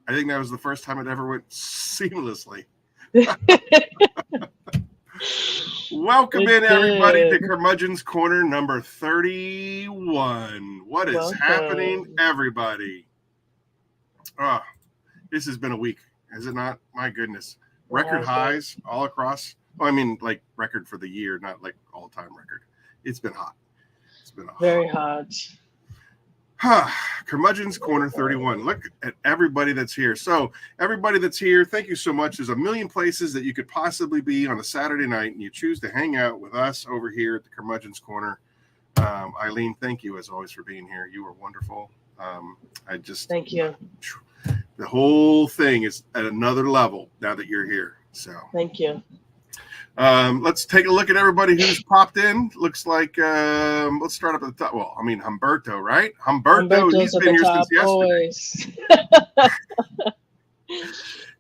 I think that was the first time it ever went seamlessly. Welcome in, everybody, to Curmudgeon's Corner number 31. What is happening, everybody? Oh, this has been a week, has it not? My goodness. Record highs all across. Well, I mean, like record for the year, not like all-time record. It's been hot. It's been very hot. Curmudgeon's Corner 31. Look at everybody that's here. So everybody that's here, thank you so much. There's a million places that you could possibly be on a Saturday night, and you choose to hang out with us over here at the Curmudgeon's Corner. Eileen, thank you as always for being here. You were wonderful. Thank you. The whole thing is at another level now that you're here. So thank you. Let's take a look at everybody who's popped in. Looks like let's start up at the top. Well, I mean Humberto, right? Humberto, he's been here since yesterday.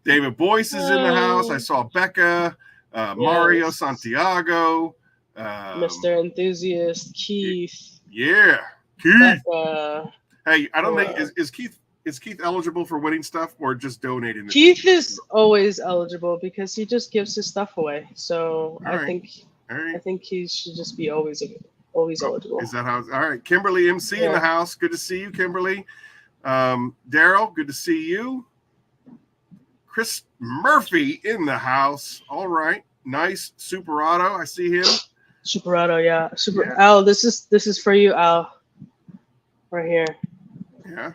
David Boyce is in the house. I saw Becca, Mario Santiago, Mr. Enthusiast, Keith. Yeah, Keith. Becca. Hey, I don't think is Keith eligible for winning stuff or just donating? Keith is always eligible because he just gives his stuff away. So I think he should just be always eligible. Is that how? All right, Kimberly MC in the house. Good to see you, Kimberly. Daryl, good to see you. Chris Murphy in the house. All right, nice. Superado, I see him. Superado, yeah. Al, this is for you, Al. Right here. Yeah.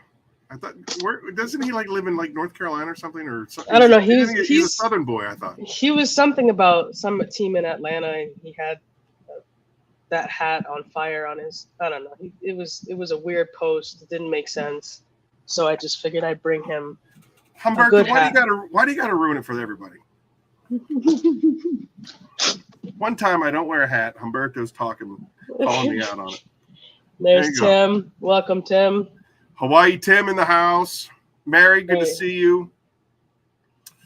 I thought, where doesn't he like live in like North Carolina or something or something? I don't know. He's a Southern boy. I thought he was something about some team in Atlanta. And he had that hat on fire on his. I don't know. It was a weird post. It didn't make sense. So I just figured I'd bring him. Humberto, why do you gotta ruin it for everybody? One time I don't wear a hat. Humberto's calling me out on it. There's Tim. Go. Welcome, Tim. Hawaii Tim in the house. Mary, good to see you.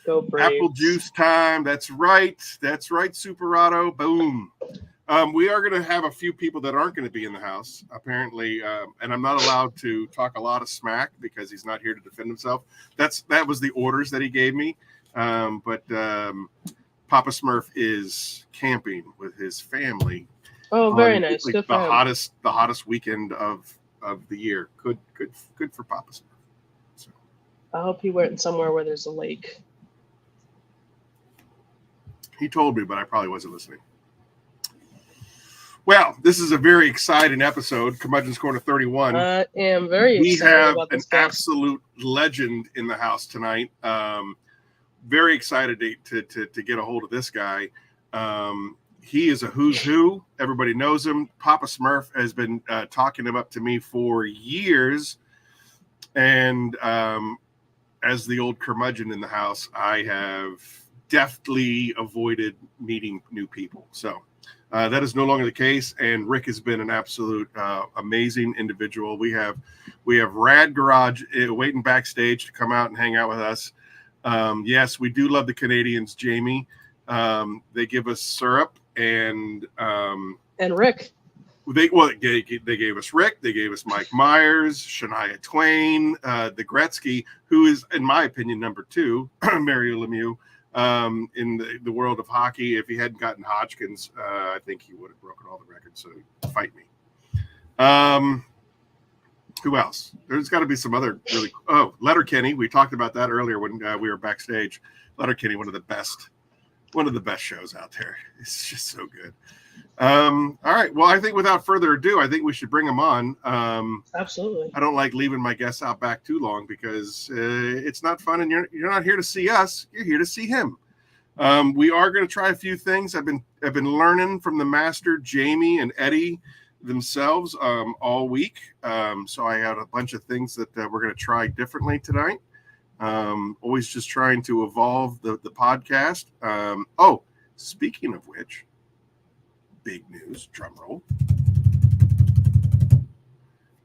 Go Braves. Apple juice time. That's right, Superado. Boom. We are going to have a few people that aren't going to be in the house, apparently, and I'm not allowed to talk a lot of smack because he's not here to defend himself. That was the orders that he gave me. But Papa Smurf is camping with his family. Oh, very nice. Like good for him. The hottest weekend of the year. Good for Papa Smurf. So. I hope he went somewhere where there's a lake. He told me, but I probably wasn't listening. Well, this is a very exciting episode, Curmudgeon's Corner 31. I am very excited. We have about this an absolute legend in the house tonight. Very excited to get a hold of this guy. He is a who's who. Everybody knows him. Papa Smurf has been talking him up to me for years. And as the old curmudgeon in the house, I have deftly avoided meeting new people. So that is no longer the case. And Rick has been an absolute amazing individual. We have RAD Garage waiting backstage to come out and hang out with us. Yes, we do love the Canadians, Jamie. They give us syrup and Rick. They gave us Rick. They gave us Mike Myers, Shania Twain, the Gretzky, who is, in my opinion, number 2, Mario Lemieux, in the world of hockey. If he hadn't gotten Hodgkins, I think he would have broken all the records. So fight me. Who else? There's got to be some other really. Oh, Letterkenny. We talked about that earlier when we were backstage. Letterkenny, one of the best shows out there. It's just so good. All right. Well, I think without further ado, I think we should bring him on. Absolutely. I don't like leaving my guests out back too long because it's not fun, and you're not here to see us. You're here to see him. We are going to try a few things. I've been learning from the master Jamie and Eddie themselves all week. So I had a bunch of things that we're going to try differently tonight. Always just trying to evolve the podcast. Speaking of which, big news, drum roll.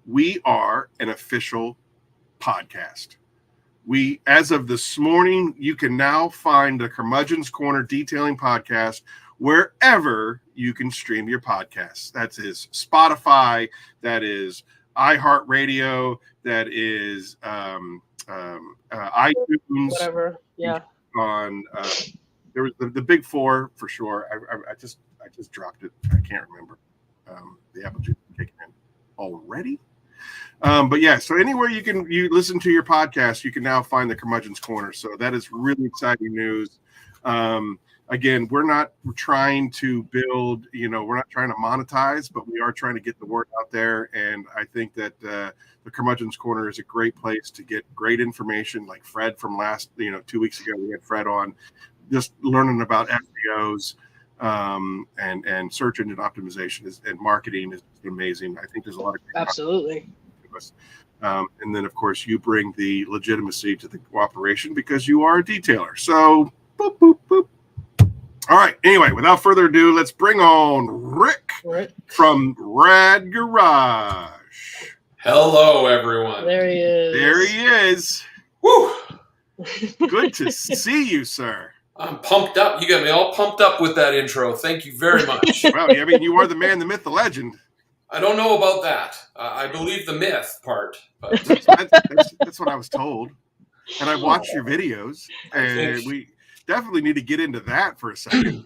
We are an official podcast. As of this morning, you can now find the Curmudgeon's Corner Detailing Podcast wherever you can stream your podcasts. That is Spotify, that is iHeartRadio, that is iTunes, whatever. Yeah. on there was the big four for sure. I just dropped it. I can't remember. The apple juice is kicking in already. But yeah, so anywhere you listen to your podcast, you can now find the Curmudgeon's Corner. So that is really exciting news. Again, we're trying to build, we're not trying to monetize, but we are trying to get the word out there. And I think that the Curmudgeon's Corner is a great place to get great information. Like Fred from 2 weeks ago, we had Fred on, just learning about SEOs and search engine optimization and marketing is amazing. I think there's a lot of absolutely. And then, of course, you bring the legitimacy to the cooperation because you are a detailer. So, boop, boop, boop. All right. Anyway, without further ado, let's bring on Rick from RAD Garage. Hello, everyone. There he is. There he is. Woo! Good to see you, sir. I'm pumped up. You got me all pumped up with that intro. Thank you very much. Well, I mean, you are the man, the myth, the legend. I don't know about that. I believe the myth part. But that's what I was told. And I watched your videos, and we definitely need to get into that for a second.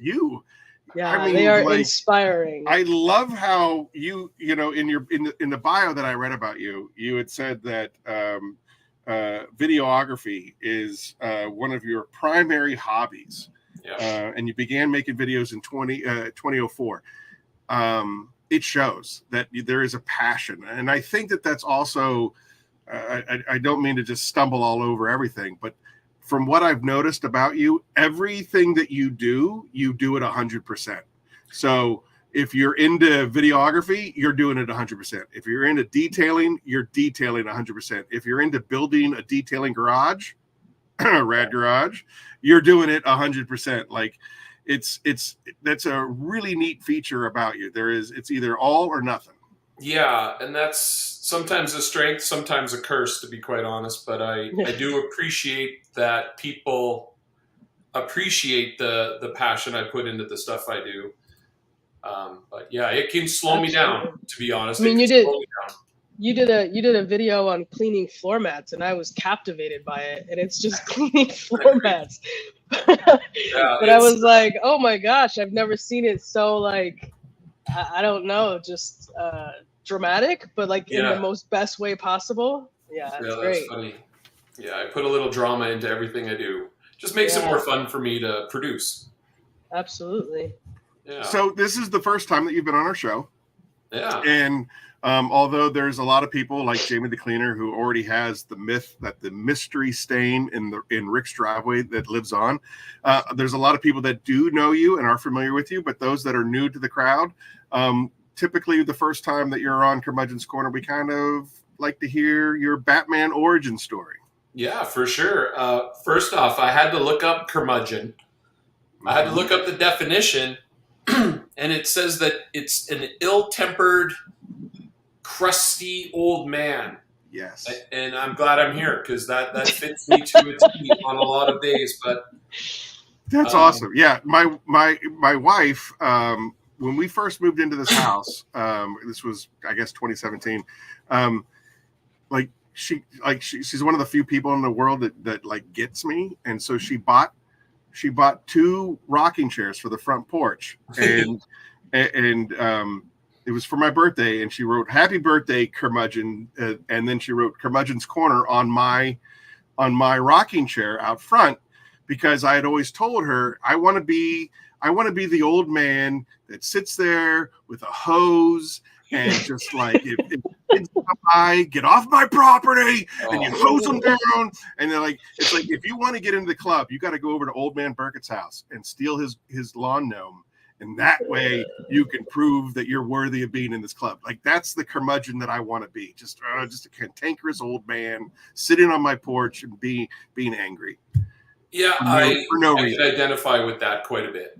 They are inspiring. I love how you in the bio that I read about you, you had said that videography is one of your primary hobbies. Yeah. And you began making videos in 2004. It shows that there is a passion. And I think that that's also, I don't mean to just stumble all over everything, but from what I've noticed about you, everything that you do it 100%. So if you're into videography, you're doing it 100%. If you're into detailing, you're detailing 100%. If you're into building a detailing garage, RAD Garage, you're doing it 100%. Like that's a really neat feature about you. It's either all or nothing. Yeah, and that's sometimes a strength, sometimes a curse, to be quite honest. But I do appreciate that people appreciate the passion I put into the stuff I do. But yeah, it can slow me down, to be honest. I mean, you did a video on cleaning floor mats, and I was captivated by it. And it's just cleaning floor mats. But I was like, oh my gosh, I've never seen it so like, I don't know, just dramatic, but like in the most best way possible. Yeah, it's great. That's funny. Yeah, I put a little drama into everything I do. Just makes it more fun for me to produce. Absolutely. Yeah. So this is the first time that you've been on our show. Yeah. And although there's a lot of people like Jamie the Cleaner who already has the myth that the mystery stain in Rick's driveway that lives on, there's a lot of people that do know you and are familiar with you, but those that are new to the crowd, typically the first time that you're on Curmudgeon's Corner, we kind of like to hear your Batman origin story. Yeah, for sure. First off, I had to look up curmudgeon. I had to look up the definition, and it says that it's an ill-tempered, crusty old man. Yes. And I'm glad I'm here because that fits me to a T on a lot of days. But that's awesome. Yeah, my wife, when we first moved into this house, this was, I guess, 2017. She's one of the few people in the world that like gets me, and so she bought 2 rocking chairs for the front porch, and it was for my birthday, and she wrote "Happy Birthday, Curmudgeon," and then she wrote "Curmudgeon's Corner" on my rocking chair out front, because I had always told her I want to be the old man that sits there with a hose and just like if kids come by, get off my property, and you hose them down, and they're like, it's like if you want to get into the club, you got to go over to Old Man Burkett's house and steal his lawn gnome, and that way you can prove that you're worthy of being in this club. Like that's the curmudgeon that I want to be, just a cantankerous old man sitting on my porch and being angry. Yeah, I could identify with that quite a bit.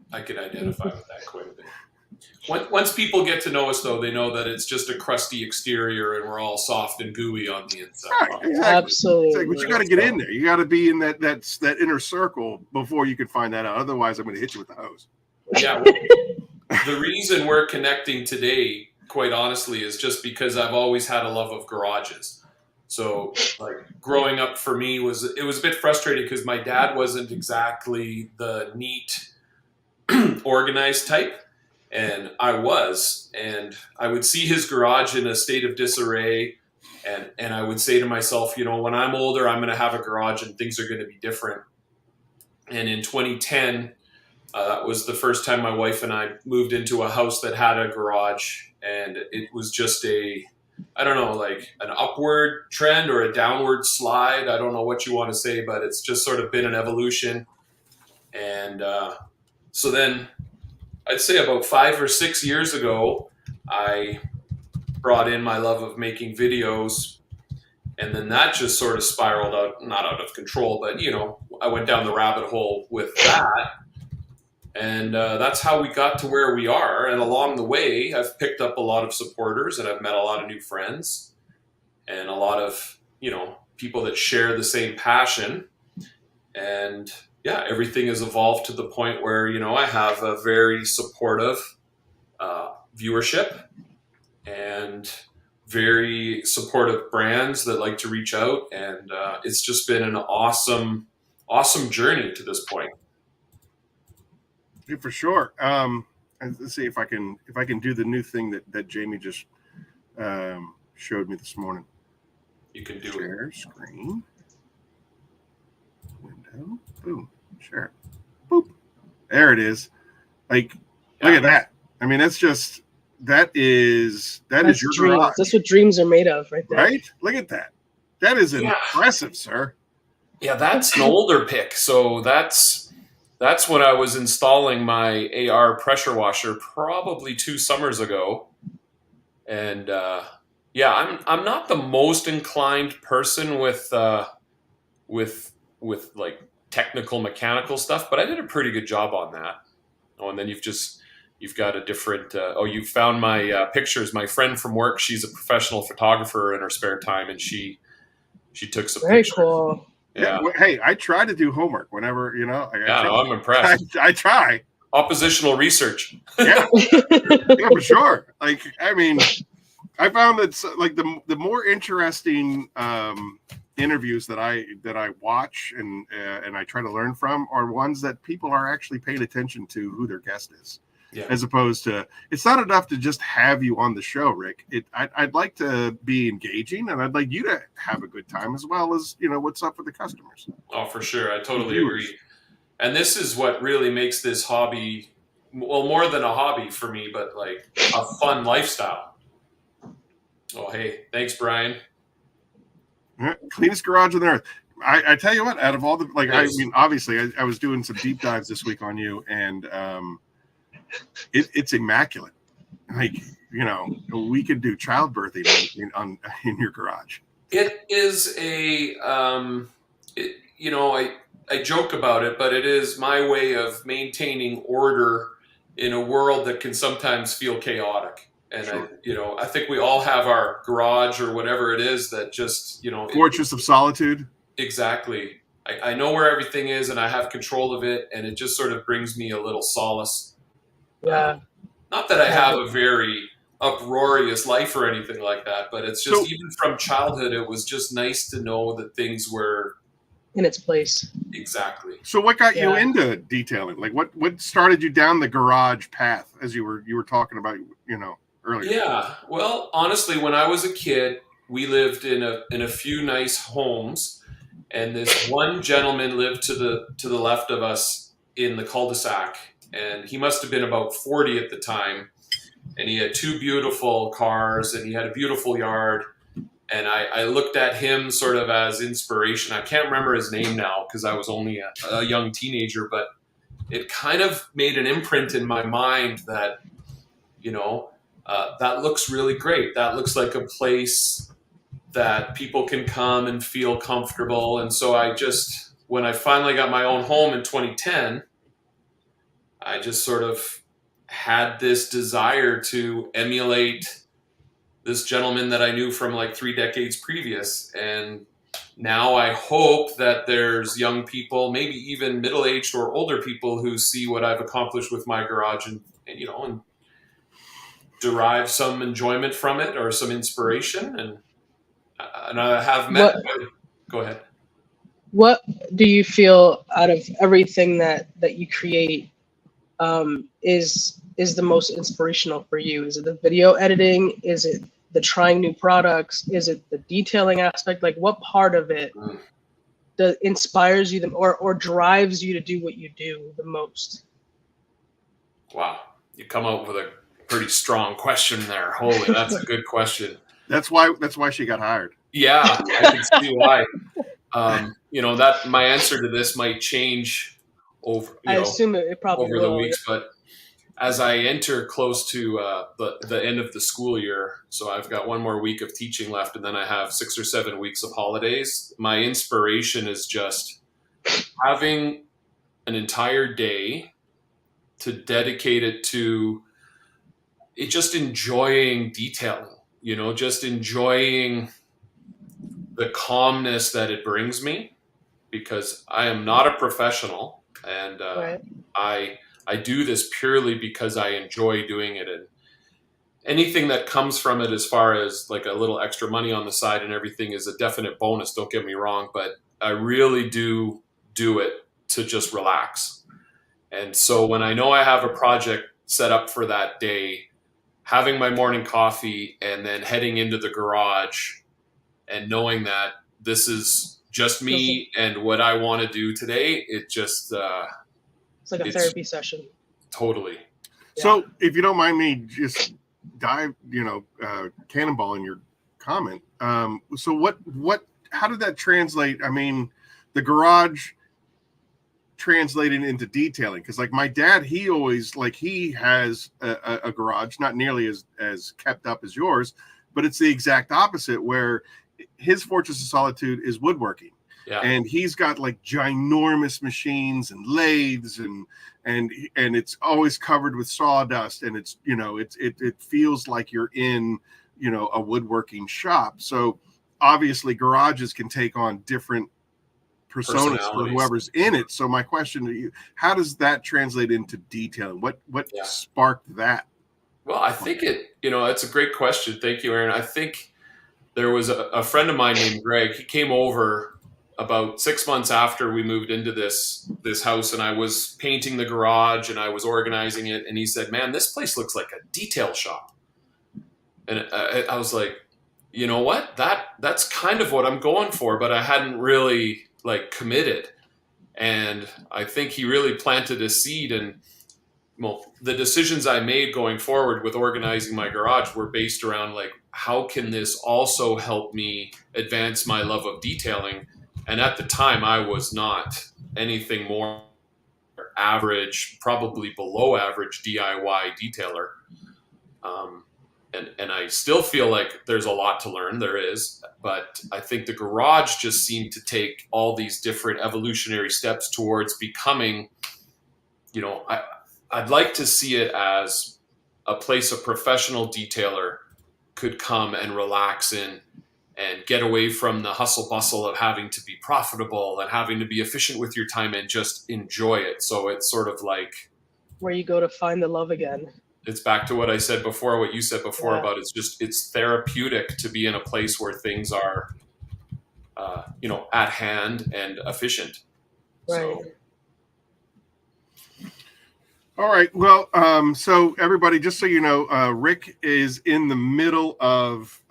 Once people get to know us, though, they know that it's just a crusty exterior and we're all soft and gooey on the inside. Right, exactly. Absolutely. It's like, but you got to get in there. You got to be in that inner circle before you can find that out. Otherwise, I'm going to hit you with the hose. Yeah. The reason we're connecting today, quite honestly, is just because I've always had a love of garages. So like growing up for me was a bit frustrating because my dad wasn't exactly the neat, organized type, and I was, and I would see his garage in a state of disarray, and I would say to myself, you know, when I'm older, I'm going to have a garage and things are going to be different. And in 2010, that was the first time my wife and I moved into a house that had a garage, and it was just I don't know, like an upward trend or a downward slide. I don't know what you want to say, but it's just sort of been an evolution. And so then I'd say about 5 or 6 years ago, I brought in my love of making videos, and then that just sort of spiraled out, not out of control, but you know, I went down the rabbit hole with that, and that's how we got to where we are. And along the way, I've picked up a lot of supporters, and I've met a lot of new friends, and a lot of, you know, people that share the same passion. And yeah, everything has evolved to the point where, you know, I have a very supportive viewership and very supportive brands that like to reach out. And it's just been an awesome journey to this point. Yeah, for sure. Let's see if I can do the new thing that Jamie just showed me this morning. You can do Share screen. Window. Boom. Share. Boop. There it is. Like, look at that. I mean, that's just that is your dreams. garage. That's what dreams are made of, right there. Right? Look at that. That is impressive, sir. Yeah, that's an older pic. So that's when I was installing my AR pressure washer probably 2 summers ago. And yeah, I'm not the most inclined person with like technical mechanical stuff, but I did a pretty good job on that. Oh, and then you've got a different you found my pictures. My friend from work, she's a professional photographer in her spare time, and she took some Very pictures. cool. Yeah. Hey, I try to do homework whenever, you know. I'm impressed. I try. Oppositional research. Yeah. Yeah, for sure. Like, I mean, I found that like the more interesting interviews that I watch and I try to learn from are ones that people are actually paying attention to who their guest is. Yeah. As opposed to, it's not enough to just have you on the show, Rick. I'd like to be engaging, and I'd like you to have a good time as well as, you know, what's up with the customers. Oh, for sure. I totally agree. And this is what really makes this hobby, well, more than a hobby for me, but like a fun lifestyle. Oh, hey, thanks, Brian. Cleanest garage on the earth. I tell you what, out of all the, like, yes. I mean, obviously I was doing some deep dives this week on you, and it's immaculate. Like, you know, we could do childbirthing in your garage. It is you know, I joke about it, but it is my way of maintaining order in a world that can sometimes feel chaotic. And sure. I think we all have our garage or whatever it is that just, you know, fortress of solitude. Exactly. I know where everything is, and I have control of it, and it just sort of brings me a little solace. Yeah. Not that I have a very uproarious life or anything like that, but it's just, even from childhood, it was just nice to know that things were in its place. Exactly. So what got you into detailing? Like what started you down the garage path, as you were talking about, you know, earlier? Yeah. Well, honestly, when I was a kid, we lived in a few nice homes, and this one gentleman lived to the left of us in the cul-de-sac, and he must have been about 40 at the time, and he had 2 beautiful cars, and he had a beautiful yard. And I looked at him sort of as inspiration. I can't remember his name now because I was only a young teenager, but it kind of made an imprint in my mind that, you know, that looks really great. That looks like a place that people can come and feel comfortable. And so when I finally got my own home in 2010, I just sort of had this desire to emulate this gentleman that I knew from like 3 decades previous. And now I hope that there's young people, maybe even middle-aged or older people, who see what I've accomplished with my garage and derive some enjoyment from it or some inspiration. And and I have met. Go ahead. What do you feel out of everything that you create is the most inspirational for you? Is it the video editing? Is it the trying new products? Is it the detailing aspect? Like, what part of it that inspires you or drives you to do what you do the most? Wow, you come up with a pretty strong question there. Holy, that's a good question. That's why she got hired. Yeah, I can see why. You know, that my answer to this might change over, I assume it probably over will, the weeks, but as I enter close to the end of the school year, so I've got one more week of teaching left, and then I have 6 or 7 weeks of holidays. My inspiration is just having an entire day to dedicate it to it, just enjoying detailing, you know, just enjoying the calmness that it brings me, because I am not a professional, and right. I do this purely because I enjoy doing it, and anything that comes from it as far as like a little extra money on the side and everything is a definite bonus, don't get me wrong, but I really do it to just relax. And so when I know I have a project set up for that day, having my morning coffee and then heading into the garage and knowing that this is just me and what I want to do today, it just it's like a therapy session. Totally. Yeah. So if you don't mind me just cannonballing your comment. So how did that translate? I mean, the garage translating into detailing, because like my dad, he always he has a garage not nearly as kept up as yours, but it's the exact opposite, where his fortress of solitude is woodworking. Yeah. And he's got like ginormous machines and lathes and it's always covered with sawdust, and it's it feels like you're in a woodworking shop. So obviously garages can take on different personas for whoever's in it. So my question to you, how does that translate into detailing? What sparked that? Well, I think it's a great question. Thank you, Aaron. I think there was a friend of mine named Greg. He came over about 6 months after we moved into this house, and I was painting the garage and I was organizing it. And he said, "Man, this place looks like a detail shop." And I was like, you know what? That's kind of what I'm going for, but I hadn't really committed. And I think he really planted a seed. And the decisions I made going forward with organizing my garage were based around how can this also help me advance my love of detailing? And at the time, I was not anything more average, probably below average DIY detailer. And I still feel like there's a lot to learn. There is. But I think the garage just seemed to take all these different evolutionary steps towards becoming, I'd like to see it as a place a professional detailer could come and relax in and get away from the hustle bustle of having to be profitable and having to be efficient with your time and just enjoy it. So it's sort of like where you go to find the love again. It's back to what I said before, what you said before about it's therapeutic to be in a place where things are, at hand and efficient. Right. So. All right. Well, so everybody, just so you know, Rick is in the middle of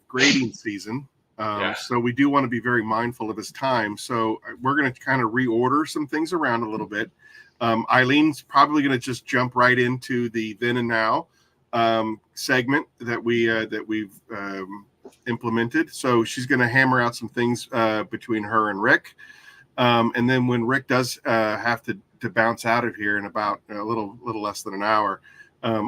grading season. So we do want to be very mindful of his time. So we're going to kind of reorder some things around a little bit. Eileen's probably going to just jump right into the then and now segment that we've implemented. So she's going to hammer out some things between her and Rick. And then when Rick does have to bounce out of here in about a little less than an hour,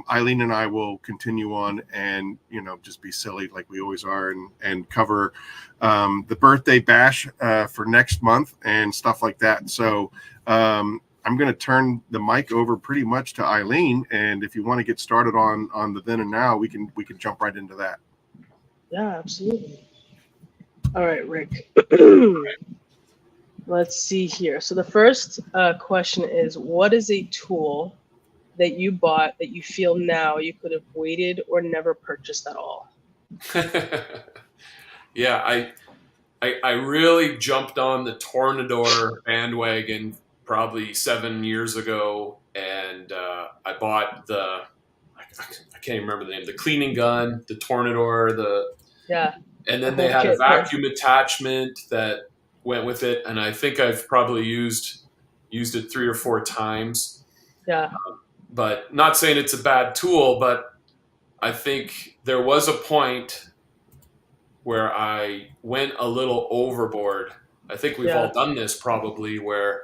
Eileen and I will continue on and, just be silly like we always are and cover the birthday bash for next month and stuff like that. So I'm going to turn the mic over pretty much to Eileen. And if you want to get started on the then and now, we can jump right into that. Yeah, absolutely. All right, Rick. Let's see here. So the first question is, what is a tool that you bought that you feel now you could have waited or never purchased at all? Yeah, I really jumped on the Tornador bandwagon probably 7 years ago, and I bought I can't even remember the name, the cleaning gun, the Tornador, Yeah, and the then they whole had a kit. Yeah. vacuum attachment that went with it, and I think I've probably used it 3 or 4 times. Yeah. But not saying it's a bad tool, but I think there was a point where I went a little overboard. I think we've all done this probably where,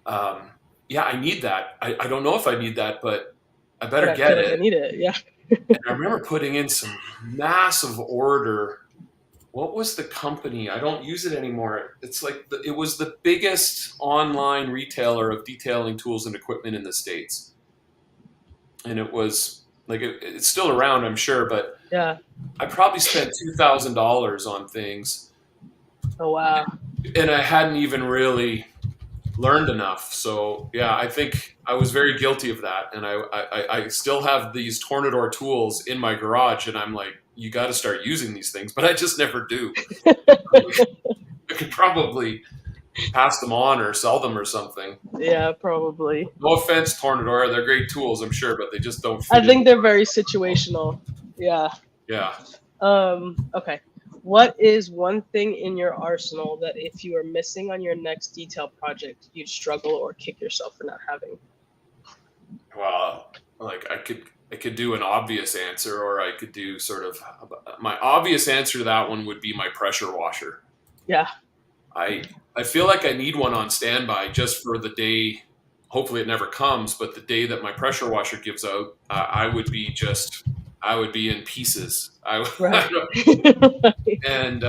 yeah, I need that. I don't know if I need that, but I better I get feel like it. I need it. Yeah. And I remember putting in some massive order. What was the company? I don't use it anymore. It's like it was the biggest online retailer of detailing tools and equipment in the States. And it was like, it's still around, I'm sure, but Yeah. I probably spent $2,000 on things. Oh, wow. And I hadn't even really learned enough. So yeah, I think I was very guilty of that. And I still have these Tornador tools in my garage, and I'm like, you got to start using these things, but I just never do. I could probably pass them on or sell them or something. Yeah, probably. No offense, Tornador, they're great tools, I'm sure, but they just don't fit. I think they're very situational. Yeah. Yeah. Okay. What is one thing in your arsenal that if you are missing on your next detail project, you'd struggle or kick yourself for not having? Well, like I could do an obvious answer, or I could do sort of my obvious answer to that one would be my pressure washer. Yeah. I feel like I need one on standby just for the day. Hopefully it never comes, but the day that my pressure washer gives out, I would be in pieces. Right. And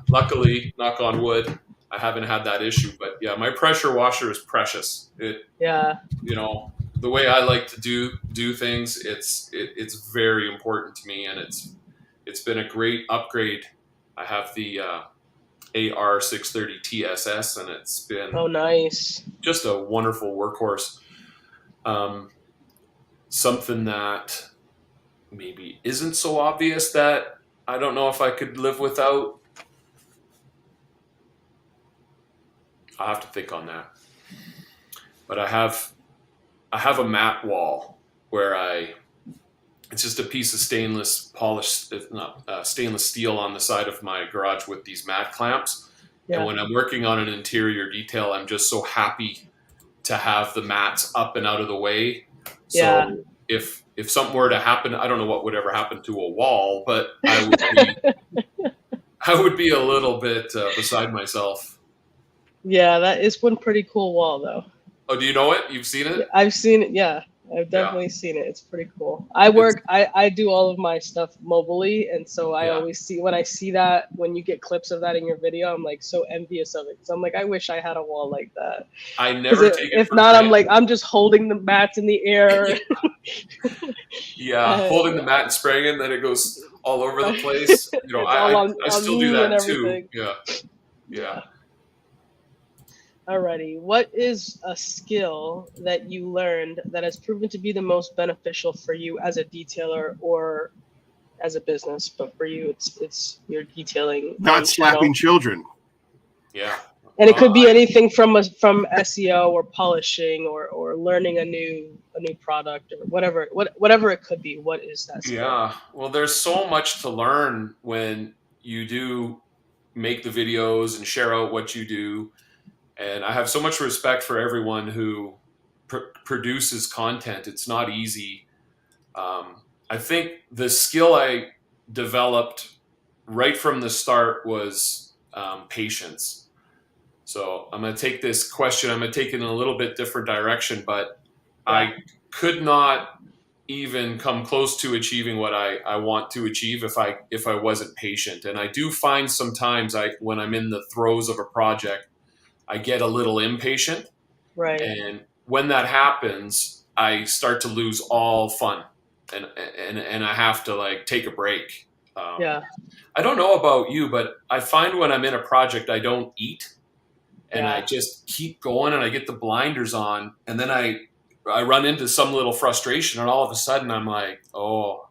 luckily, knock on wood, I haven't had that issue. But yeah, my pressure washer is precious. Yeah. You know, the way I like to do things, it's very important to me, and it's been a great upgrade. I have the AR630 TSS, and it's been nice. Just a wonderful workhorse. Something that maybe isn't so obvious that I don't know if I could live without. I'll have to think on that. But I have a mat wall where it's just a piece of stainless steel on the side of my garage with these mat clamps. Yeah. And when I'm working on an interior detail, I'm just so happy to have the mats up and out of the way. So if something were to happen, I don't know what would ever happen to a wall, but I would be a little bit beside myself. Yeah, that is one pretty cool wall, though. Oh, do you know it? You've seen it? I've seen it. Yeah, I've definitely seen it. It's pretty cool. I do all of my stuff mobilely, and so I always see when I see that, when you get clips of that in your video, I'm like so envious of it, because I'm like, I wish I had a wall like that. I never take it. If not, I'm like, I'm just holding the mats in the air. Holding the mat and spraying it, and then it goes all over the place. You know, I still do that too. Yeah. Alrighty, what is a skill that you learned that has proven to be the most beneficial for you as a detailer or as a business? But for you, it's your detailing. Not slapping children. Yeah. And it could be anything from SEO or polishing or learning a new product or whatever it could be. What is that skill? Yeah. Well, there's so much to learn when you do make the videos and share out what you do. And I have so much respect for everyone who produces content. It's not easy. I think the skill I developed right from the start was patience. So I'm going to take this question, I'm going to take it in a little bit different direction, but I could not even come close to achieving what I want to achieve if I wasn't patient. And I do find sometimes when I'm in the throes of a project, I get a little impatient. Right. And when that happens, I start to lose all fun, and I have to take a break. I don't know about you, but I find when I'm in a project, I don't eat, and I just keep going, and I get the blinders on, and then I run into some little frustration, and all of a sudden I'm like, oh,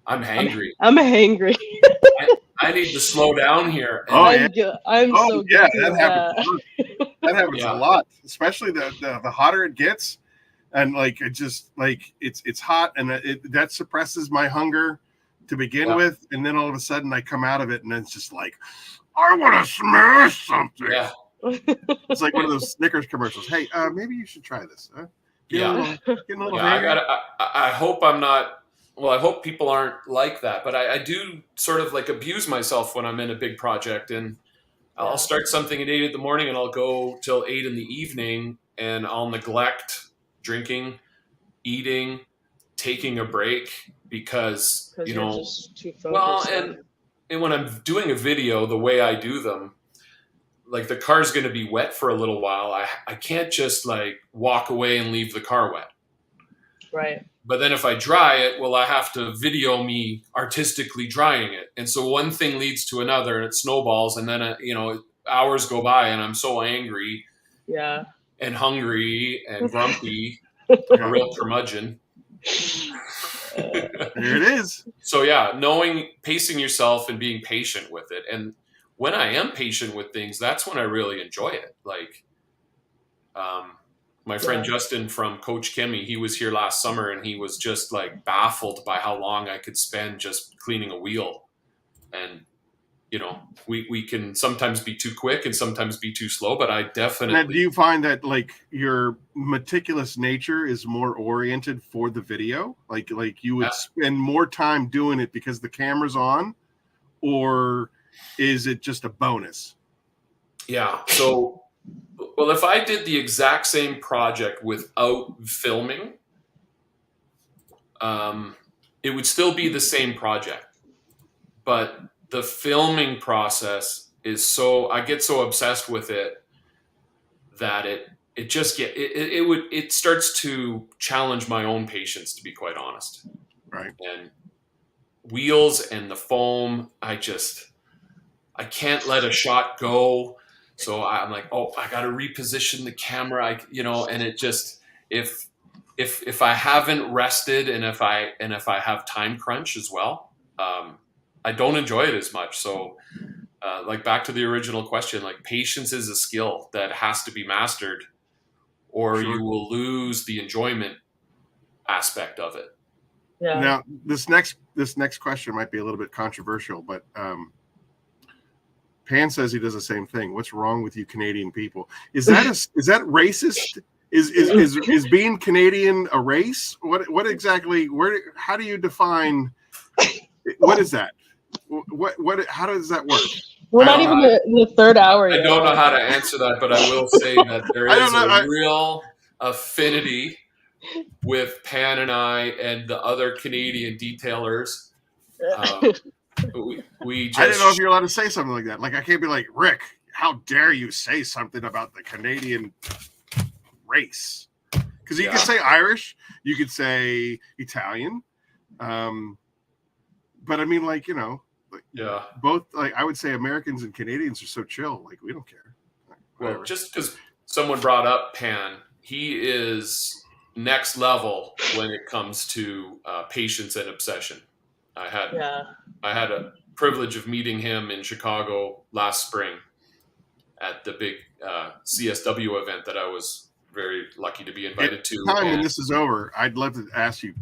I'm hangry. I'm hangry. I need to slow down here. And Oh, yeah. I'm Oh, so yeah, guilty that of happens. that. That happens Yeah. a lot, especially the hotter it gets, and like it just like it's hot, and that suppresses my hunger to begin with, and then all of a sudden I come out of it, and it's just like I want to smash something. Yeah. It's like one of those Snickers commercials. Hey, maybe you should try this. Getting a little hangry. I hope I'm not. Well, I hope people aren't like that, but I do sort of like abuse myself when I'm in a big project, and I'll start something at 8 in the morning and I'll go till 8 in the evening, and I'll neglect drinking, eating, taking a break because you know, just too focused. well, and when I'm doing a video, the way I do them, like the car's going to be wet for a little while. I can't just like walk away and leave the car wet. Right. But then if I dry it, well, I have to video me artistically drying it. And so one thing leads to another and it snowballs. And then, you know, hours go by and I'm so angry and hungry and grumpy, a real curmudgeon. There it is. So pacing yourself and being patient with it. And when I am patient with things, that's when I really enjoy it. Like, my friend Justin from Coach Kimmy, he was here last summer and he was just like baffled by how long I could spend just cleaning a wheel. And, you know, we can sometimes be too quick and sometimes be too slow, but I definitely... Now, do you find that like your meticulous nature is more oriented for the video? Like you would spend more time doing it because the camera's on, or is it just a bonus? Yeah. So... Well, if I did the exact same project without filming, it would still be the same project. But the filming process is I get so obsessed with it that it starts to challenge my own patience, to be quite honest. Right. And wheels and the foam, I can't let a shot go. So I'm like, oh, I got to reposition the camera, and it just, if I haven't rested and if I have time crunch as well, I don't enjoy it as much. So like back to the original question, like patience is a skill that has to be mastered or you will lose the enjoyment aspect of it. Yeah. Now this next question might be a little bit controversial, but, Pan says he does the same thing. What's wrong with you Canadian people? Is that racist? Is being Canadian a race? What exactly? How do you define? What is that? How does that work? We're not even in the third hour yet. I don't know how to answer that, but I will say that there is a real affinity with Pan and I and the other Canadian detailers. We just, I didn't know if you're allowed to say something like that. Like I can't be like, Rick, how dare you say something about the Canadian race? Because you could say Irish, you could say Italian, but I mean, like, you know, both. Like I would say Americans and Canadians are so chill. Like we don't care. Well, just because someone brought up Pan, he is next level when it comes to patience and obsession. I had a privilege of meeting him in Chicago last spring at the big CSW event that I was very lucky to be invited to. When this is over, I'd love to ask you,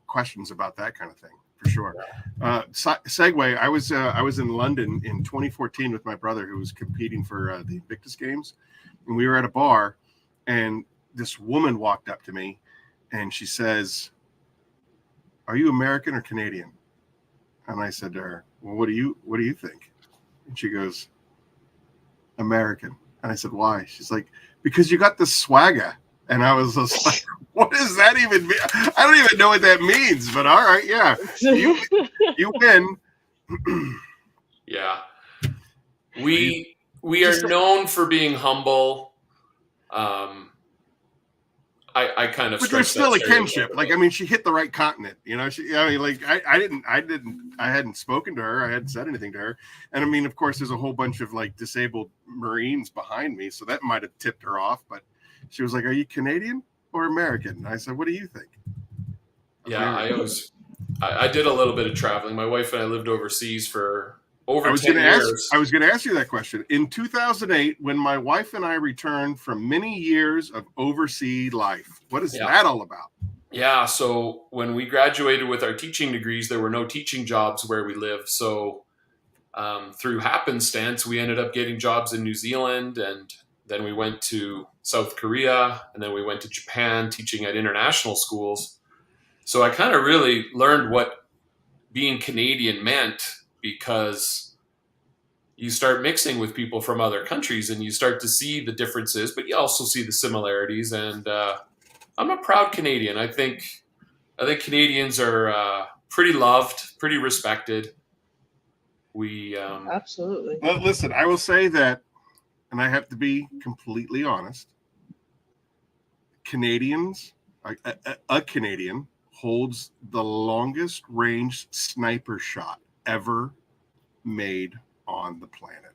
questions about that kind of thing for sure. Segue. I was in London in 2014 with my brother who was competing for the Invictus Games, and we were at a bar, and this woman walked up to me, and she says, "Are you American or Canadian?" And I said to her, "Well, what do you think?" And she goes, "American." And I said, "Why?" She's like, "Because you got the swagger." And I was just like, "What does that even mean?" I don't even know what that means, but all right, yeah, you win. Yeah, we are known for being humble. I kind of, but there's still a kinship. Like, I mean, she hit the right continent, I hadn't spoken to her. I hadn't said anything to her. And I mean, of course, there's a whole bunch of like disabled Marines behind me. So that might've tipped her off, but she was like, "Are you Canadian or American?" And I said, "What do you think?" Yeah, I did a little bit of traveling. My wife and I lived overseas for over I was 10 going to ask. years. I was going to ask you that question. In 2008, when my wife and I returned from many years of overseas life, what is that all about? Yeah, so when we graduated with our teaching degrees, there were no teaching jobs where we lived. So through happenstance, we ended up getting jobs in New Zealand, and then we went to South Korea, and then we went to Japan teaching at international schools. So I kind of really learned what being Canadian meant, because you start mixing with people from other countries and you start to see the differences, but you also see the similarities. And I'm a proud Canadian. I think Canadians are pretty loved, pretty respected. We Absolutely. Well, listen, I will say that, and I have to be completely honest. Canadians, a Canadian holds the longest range sniper shot ever made on the planet.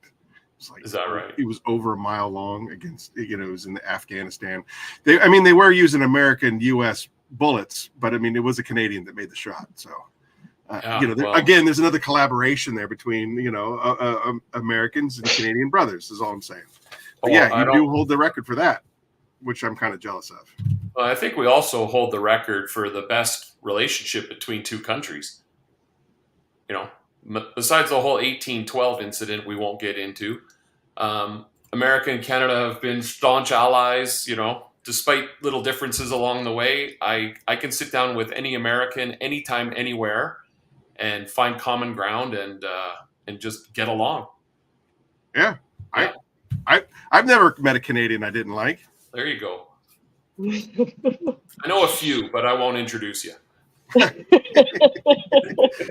It's like, is that right? It was over a mile long against, it was in Afghanistan. They were using American U.S. bullets, but I mean, it was a Canadian that made the shot. So, again, there's another collaboration there between, Americans and Canadian brothers is all I'm saying. But you do hold the record for that, which I'm kind of jealous of. Well, I think we also hold the record for the best relationship between two countries. Besides the whole 1812 incident we won't get into, America and Canada have been staunch allies, despite little differences along the way. I can sit down with any American anytime, anywhere, and find common ground and just get along. Yeah. I've never met a Canadian I didn't like. There you go. I know a few, but I won't introduce you.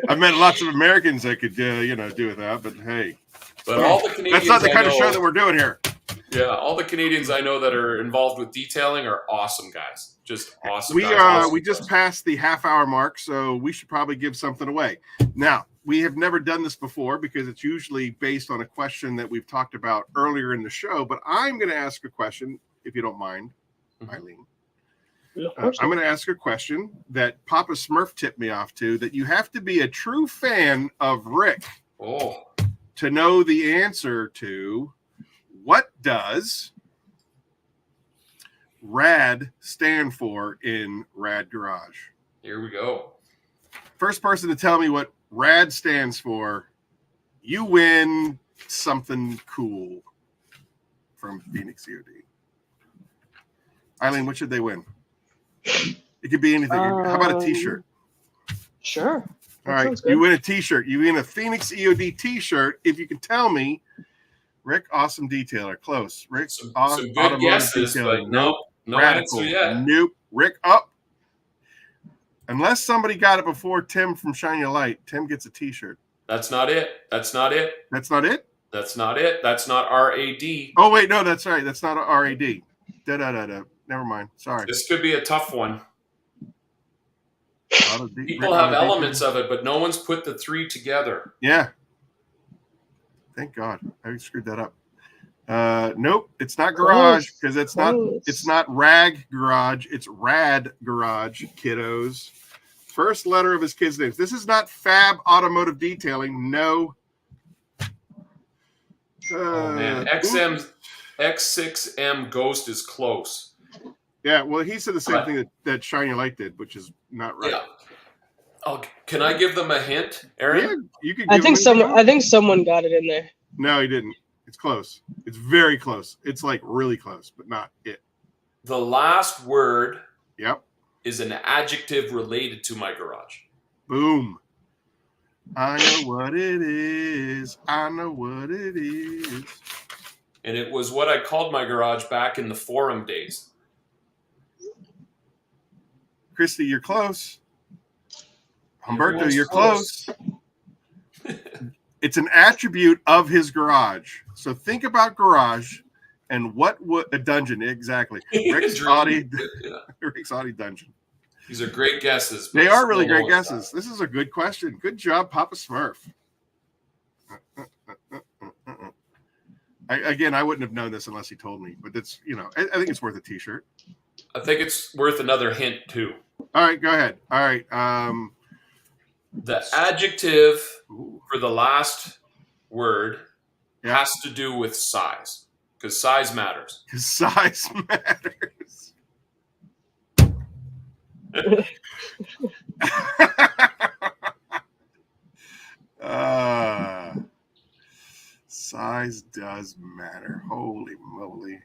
I've met lots of Americans that could, do without, but hey. But all the Canadians, that's not the kind of show that we're doing here. Yeah, all the Canadians I know that are involved with detailing are awesome guys. Just awesome. We just passed the half-hour mark, so we should probably give something away. Now, we have never done this before because it's usually based on a question that we've talked about earlier in the show. But I'm going to ask a question, if you don't mind, Eileen. I'm going to ask a question that Papa Smurf tipped me off to, that you have to be a true fan of Rick to know the answer to. What does RAD stand for in RAD Garage? Here we go. First person to tell me what RAD stands for, you win something cool from Phoenix E.O.D. Eileen, what should they win? It could be anything. How about a t-shirt? Sure. All right. You win a t-shirt. You win a Phoenix E.O.D. t-shirt if you can tell me Rick, awesome detailer. Close. Rick, some good guesses, detailer. But no radical. Answer yet. Nope. Rick, up. Unless somebody got it before Tim from Shine Your Light, Tim gets a t-shirt. That's not it. That's not it? That's not RAD. Oh, wait. No, that's right. That's not RAD. Da-da-da-da. Never mind. Sorry. This could be a tough one. People have elements of it, but no one's put the three together. Yeah. Thank God. I screwed that up. Nope, it's not garage because it's not rag garage. It's rad garage, kiddos. First letter of his kids' names. This is not Fab Automotive Detailing. No. Oh man, X6M Ghost is close. Yeah, well, he said the same thing that Shine Your Light did, which is not right. Yeah. Oh, can I give them a hint, Aaron? Yeah, you can. I think someone got it in there. No, he didn't. It's close. It's very close. It's like really close, but not it. The last word. Yep. Is an adjective related to my garage. Boom. I know what it is. I know what it is. And it was what I called my garage back in the forum days. Christy, you're close. Humberto, you're close. It's an attribute of his garage. So think about garage and what would a dungeon exactly. Rick's Audi dungeon. These are great guesses. They are really great guesses. This is a good question. Good job, Papa Smurf. I wouldn't have known this unless he told me, but it's, I think it's worth a t-shirt. I think it's worth another hint too. All right, go ahead. All right. The adjective Ooh. for the last word Yeah. has to do with size, because size matters. His size matters. Size does matter. Holy moly!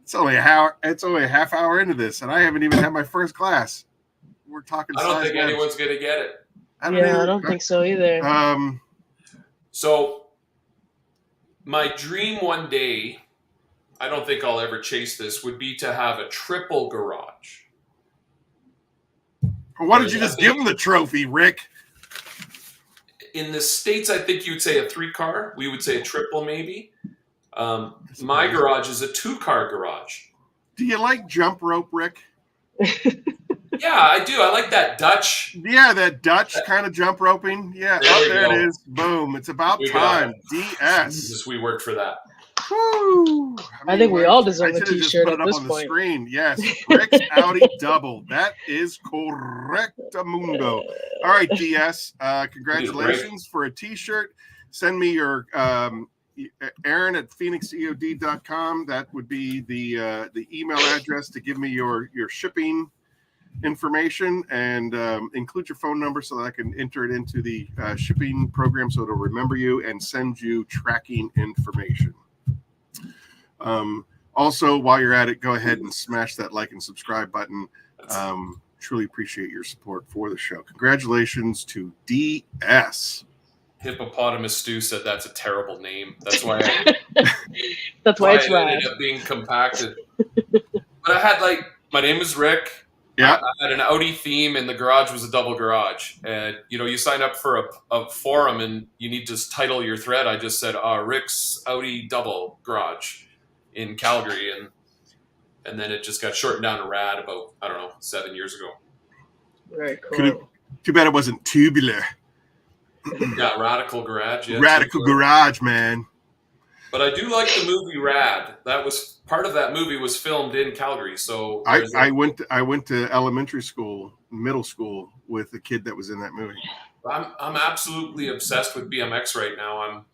It's only a half hour into this, and I haven't even had my first class. We're talking. I don't size think matters. anyone's going to get it. I don't think so either. So my dream one day, I don't think I'll ever chase this, would be to have a triple garage. Why did you just give him the trophy, Rick? In the States, I think you'd say a 3-car. We would say a triple, maybe. My garage is a 2-car garage. Do you like jump rope, Rick? Yeah, I do. I like that Dutch. Yeah, that Dutch kind of jump roping. Yeah, there it is. Boom. It's about time. DS. Jesus, we worked for that. Woo. I think we all deserve a I should've just t-shirt put at it up this on point. the screen. Yes, Rick's Audi double. That is correctamundo. All right, DS. Congratulations for a T-shirt. Send me your Aaron at phoenixeod.com. That would be the email address to give me your shipping information, and include your phone number so that I can enter it into the shipping program so it'll remember you and send you tracking information. Also, while you're at it, go ahead and smash that like and subscribe button. Truly appreciate your support for the show. Congratulations to DS. Hippopotamus Stew said that's a terrible name. That's why That's why it's it RAD. ended up being compacted. But I had my name is Rick. Yeah. I had an Audi theme, and the garage was a double garage. And you sign up for a forum, and you need to title your thread. I just said Rick's Audi double garage in Calgary, and then it just got shortened down to RAD about 7 years ago. Very cool. Too bad it wasn't tubular. Yeah, Radical Garage. Yeah, Radical Garage, man. But I do like the movie RAD. That was part of that movie was filmed in Calgary. So I went to elementary school, middle school with the kid that was in that movie. I'm absolutely obsessed with BMX right now. I'm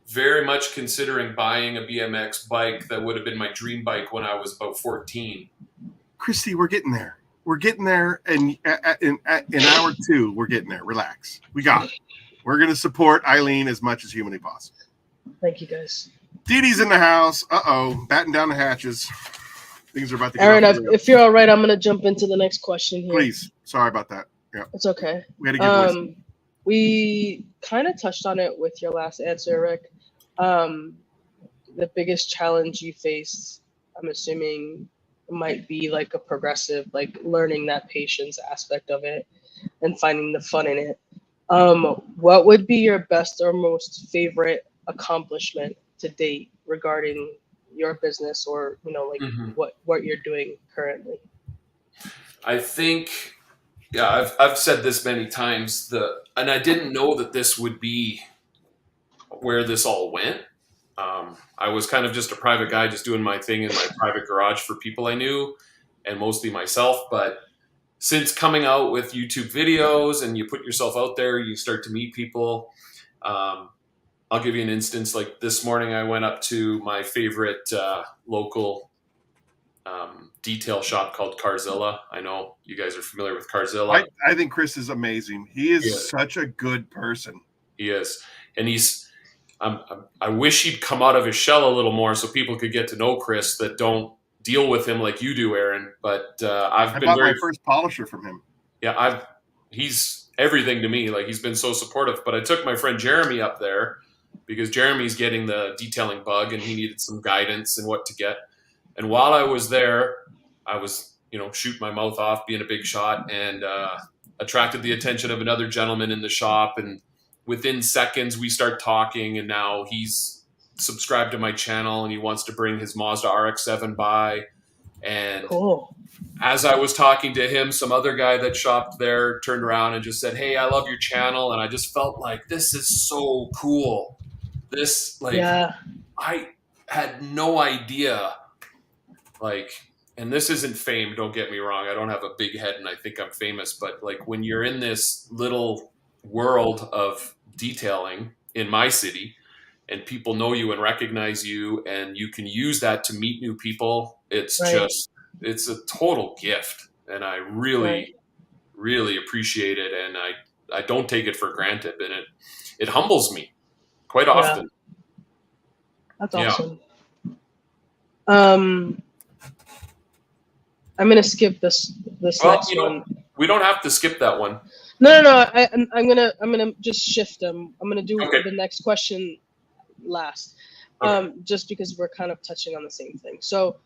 very much considering buying a BMX bike that would have been my dream bike when I was about 14. Christy, we're getting there. We're getting there, and in hour 2, we're getting there. Relax. We got it. We're going to support Eileen as much as humanly possible. Thank you, guys. Dee Dee's in the house. Batten down the hatches. Things are about to get Aaron, off the if you're all right, I'm going to jump into the next question here. Please. Sorry about that. Yeah. It's okay. We had to give wisdom. We kind of touched on it with your last answer, Rick. The biggest challenge you faced, I'm assuming, might be like a progressive, like learning that patience aspect of it and finding the fun in it. What would be your best or most favorite accomplishment to date regarding your business, or what you're doing currently? I think, I've said this many times, and I didn't know that this would be where this all went. I was kind of just a private guy, just doing my thing in my private garage for people I knew, and mostly myself. But since coming out with YouTube videos and you put yourself out there, you start to meet people. I'll give you an instance. Like this morning, I went up to my favorite local detail shop called Carzilla. I know you guys are familiar with Carzilla. I think Chris is amazing. He is such a good person. He is. And I wish he'd come out of his shell a little more so people could get to know Chris that don't deal with him like you do, Aaron. But I bought my first polisher from him. Yeah, he's everything to me. Like, he's been so supportive. But I took my friend Jeremy up there because Jeremy's getting the detailing bug and he needed some guidance and what to get. And while I was there, I was, shooting my mouth off, being a big shot, and attracted the attention of another gentleman in the shop. And within seconds, we start talking, and now he's subscribed to my channel and he wants to bring his Mazda RX-7 by. And cool. As I was talking to him, some other guy that shopped there turned around and just said, "Hey, I love your channel." And I just felt like, this is so cool. I had no idea. and this isn't fame, don't get me wrong. I don't have a big head and I think I'm famous, but like when you're in this little world of detailing in my city and people know you and recognize you and you can use that to meet new people, it's Right. it's a total gift. And I really, really appreciate it. And I don't take it for granted. And it humbles me quite often. That's awesome. I'm gonna skip this next one. We don't have to skip that one. No. I'm gonna just shift them. I'm gonna do the next question last, just because we're kind of touching on the same thing. So,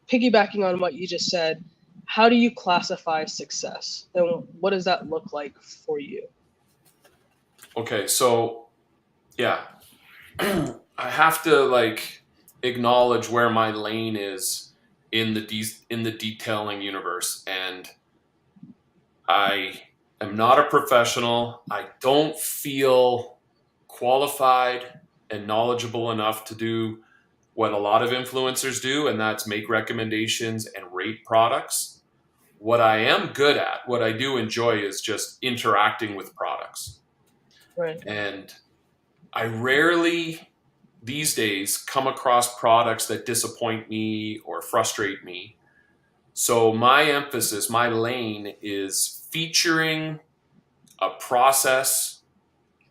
piggybacking on what you just said, how do you classify success, and what does that look like for you? Okay, so yeah, I have to like acknowledge where my lane is in the detailing universe, and I am not a professional. I don't feel qualified and knowledgeable enough to do what a lot of influencers do, and that's make recommendations and rate products. What I am good at, what I do enjoy, is just interacting with products. Right. And I rarely these days come across products that disappoint me or frustrate me. So my emphasis, my lane, is featuring a process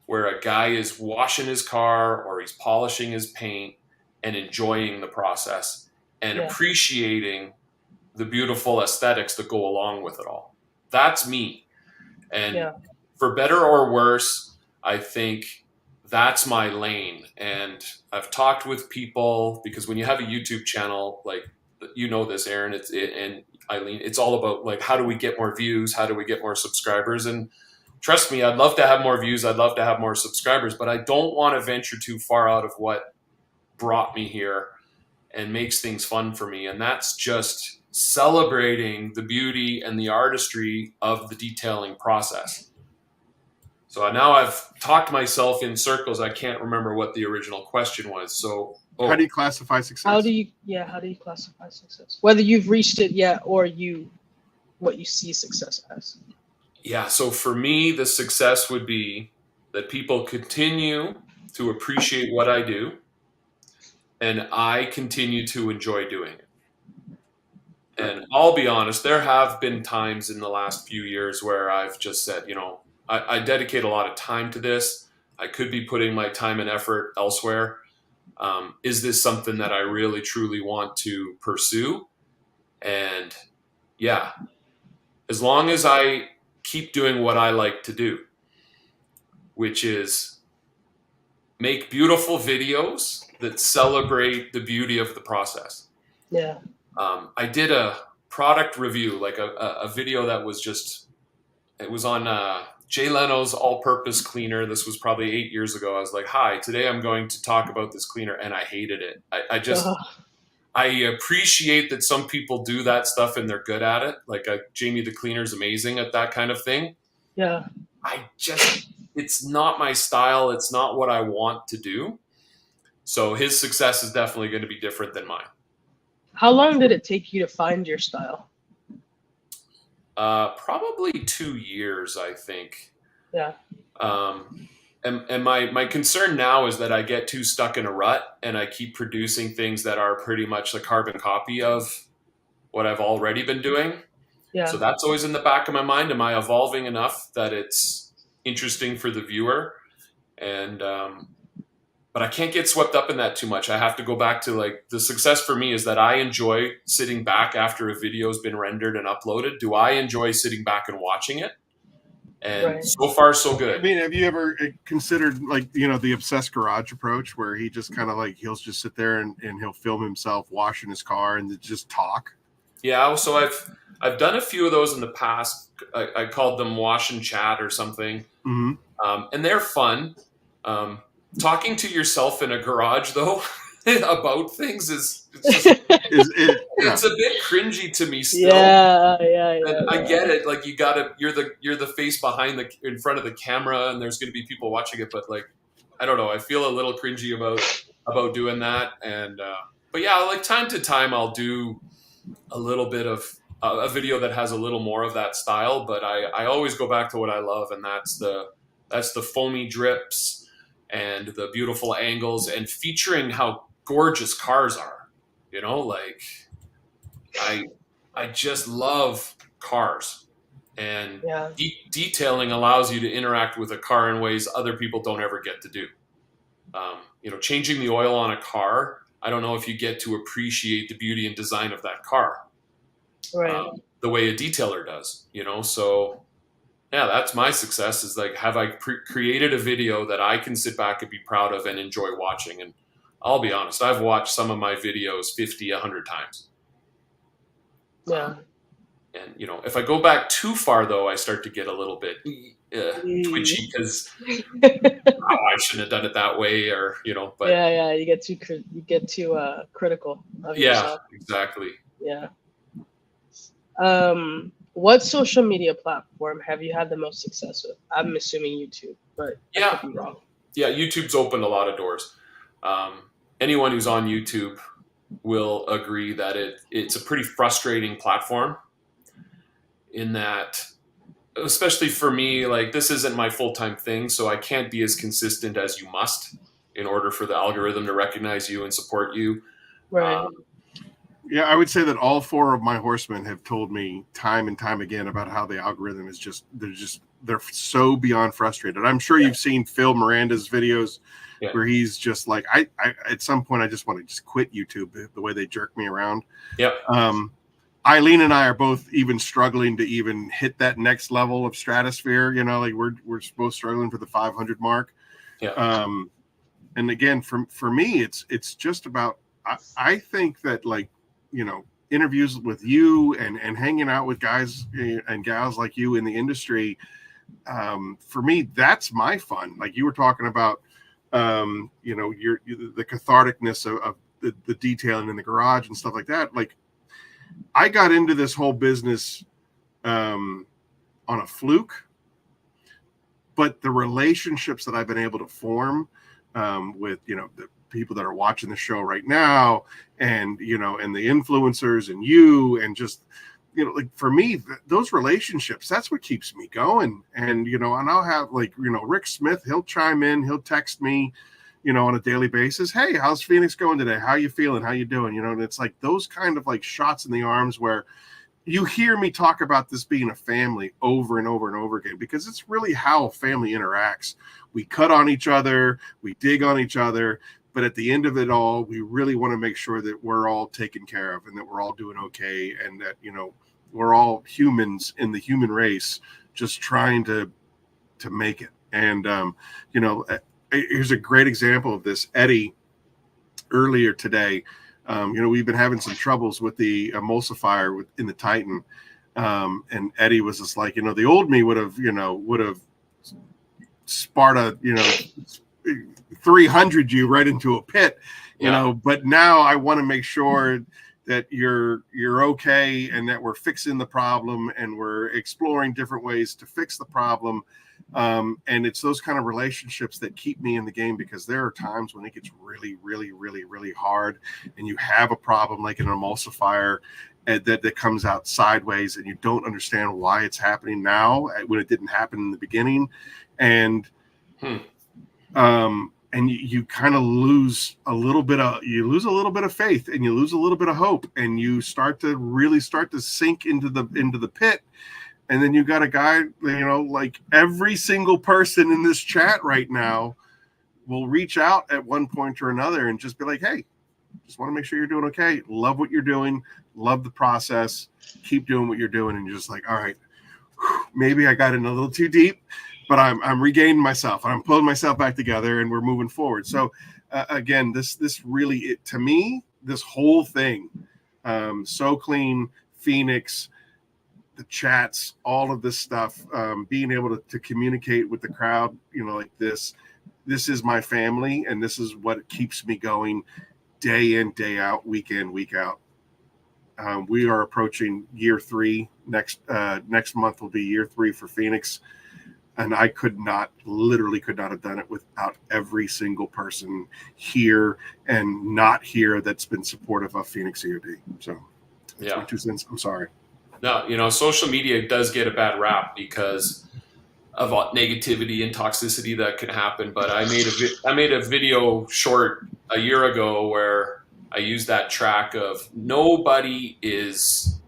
where a guy is washing his car or he's polishing his paint and enjoying the process and appreciating the beautiful aesthetics that go along with it all. That's me. And for better or worse, I think that's my lane. And I've talked with people, because when you have a YouTube channel, like, you know this, Aaron, and Eileen, it's all about like, how do we get more views? How do we get more subscribers? And trust me, I'd love to have more views. I'd love to have more subscribers, but I don't want to venture too far out of what brought me here and makes things fun for me. And that's just celebrating the beauty and the artistry of the detailing process. So now I've talked myself in circles. I can't remember what the original question was. So how do you classify success? How do you classify success? Whether you've reached it yet or what you see success as. Yeah, so for me, the success would be that people continue to appreciate what I do and I continue to enjoy doing it. And I'll be honest, there have been times in the last few years where I've just said, you know, I dedicate a lot of time to this. I could be putting my time and effort elsewhere. Is this something that I really, truly want to pursue? And yeah, as long as I keep doing what I like to do, which is make beautiful videos that celebrate the beauty of the process. Yeah. I did a product review, like a video that was just, it was on Jay Leno's all-purpose cleaner. This was probably 8 years ago. I was like, hi, today I'm going to talk about this cleaner, and I hated it. I appreciate that some people do that stuff and they're good at it. Like Jamie the cleaner is amazing at that kind of thing. Yeah. It's not my style. It's not what I want to do. So his success is definitely going to be different than mine. How long did it take you to find your style? Probably 2 years, I think. Yeah. And my concern now is that I get too stuck in a rut and I keep producing things that are pretty much the carbon copy of what I've already been doing. Yeah. So that's always in the back of my mind. Am I evolving enough that it's interesting for the viewer? And, but I can't get swept up in that too much. I have to go back to like, the success for me is that I enjoy sitting back after a video's been rendered and uploaded. Do I enjoy sitting back and watching it? And so far, so good. I mean, have you ever considered like, you know, the Obsessed Garage approach where he just kind of like, he'll just sit there and he'll film himself washing his car and just talk? Yeah. So I've done a few of those in the past. I called them wash and chat or something. Mm-hmm. And they're fun. Talking to yourself in a garage though, about things it's a bit cringy to me still. Yeah. I get it. Like you're the face in front of the camera, and there's going to be people watching it. But like, I don't know. I feel a little cringy about doing that. And but yeah, like time to time, I'll do a little bit of a video that has a little more of that style, but I always go back to what I love, and that's the foamy drips and the beautiful angles and featuring how gorgeous cars are. You know, like I just love cars, and Yeah. detailing allows you to interact with a car in ways other people don't ever get to do. You know, changing the oil on a car, I don't know if you get to appreciate the beauty and design of that car Right. the way a detailer does, you know? So yeah, that's my success, is like, have I created a video that I can sit back and be proud of and enjoy watching? And I'll be honest, I've watched some of my videos 50, 100 times. Yeah. And, you know, if I go back too far, though, I start to get a little bit twitchy because I shouldn't have done it that way, or, you know, but Yeah. You get too critical of yeah, yourself. exactly. Yeah. What social media platform have you had the most success with? I'm assuming YouTube, but I could be wrong. Yeah, YouTube's opened a lot of doors. Anyone who's on YouTube will agree that it's a pretty frustrating platform, in that, especially for me, like, this isn't my full-time thing, so I can't be as consistent as you must in order for the algorithm to recognize you and support you. Right. Yeah, I would say that all four of my horsemen have told me time and time again about how the algorithm is they're so beyond frustrated. I'm sure you've seen Phil Miranda's videos where he's just like, I at some point I just want to just quit YouTube, the way they jerk me around. Yep. Eileen and I are both even struggling to even hit that next level of stratosphere. You know, like we're both struggling for the 500 mark. Yeah. And again, for me, it's just about, I think that, like, you know, interviews with you and hanging out with guys and gals like you in the industry, for me, that's my fun. Like you were talking about, you know, the catharticness of the detailing in the garage and stuff like that. Like, I got into this whole business on a fluke, but the relationships that I've been able to form with, you know, the people that are watching the show right now, and, you know, and the influencers and you, and just, you know, like for me, those relationships, that's what keeps me going. And, you know, and I'll have, like, you know, Rick Smith, he'll chime in, he'll text me, you know, on a daily basis. Hey, how's Phoenix going today? How you feeling? How you doing? You know, and it's like those kind of like shots in the arms where you hear me talk about this being a family over and over and over again, because it's really how a family interacts. We cut on each other, we dig on each other, but at the end of it all, we really want to make sure that we're all taken care of and that we're all doing okay, and that, you know, we're all humans in the human race, just trying to make it. And, you know, here's a great example of this. Eddie, earlier today, you know, we've been having some troubles with the emulsifier in the Titan. And Eddie was just like, you know, the old me would have Sparta, you know, 300 you right into a pit, you know, but now I want to make sure that you're okay, and that we're fixing the problem, and we're exploring different ways to fix the problem. And it's those kind of relationships that keep me in the game, because there are times when it gets really, really, really, really hard, and you have a problem like an emulsifier that comes out sideways, and you don't understand why it's happening now when it didn't happen in the beginning. And and you kind of lose a little bit of faith, and you lose a little bit of hope, and you start to sink into the pit. And then you got a guy, you know, like every single person in this chat right now will reach out at one point or another and just be like, hey, just want to make sure you're doing okay. Love what you're doing. Love the process. Keep doing what you're doing. And you're just like, all right, maybe I got in a little too deep, but I'm regaining myself, and I'm pulling myself back together, and we're moving forward. So again, this really, to me, this whole thing, So Cleen, Phoenix, the chats, all of this stuff, being able to communicate with the crowd, you know, like this is my family, and this is what keeps me going day in, day out, week in, week out. We are approaching year 3. Next month will be year 3 for Phoenix. And I literally could not have done it without every single person here and not here that's been supportive of Phoenix E.O.D. So That's my 2 cents. I'm sorry. No, you know, social media does get a bad rap because of negativity and toxicity that can happen. But I made a video short a year ago where I used that track of nobody is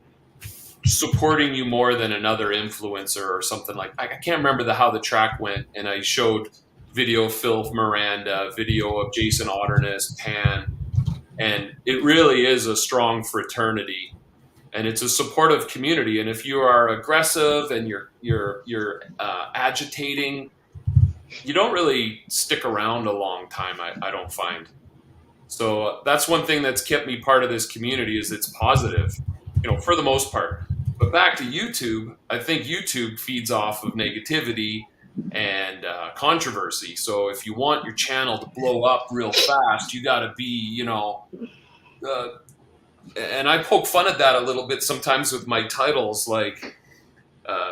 supporting you more than another influencer or something like. I can't remember how the track went, and I showed video of Phil Miranda, video of Jason Otterness, Pan, and it really is a strong fraternity. And it's a supportive community. And if you are aggressive and you're agitating, you don't really stick around a long time. I don't find. So that's one thing that's kept me part of this community is it's positive, you know, for the most part. But back to YouTube, I think YouTube feeds off of negativity and controversy. So if you want your channel to blow up real fast, you got to be, you know. And I poke fun at that a little bit sometimes with my titles, like,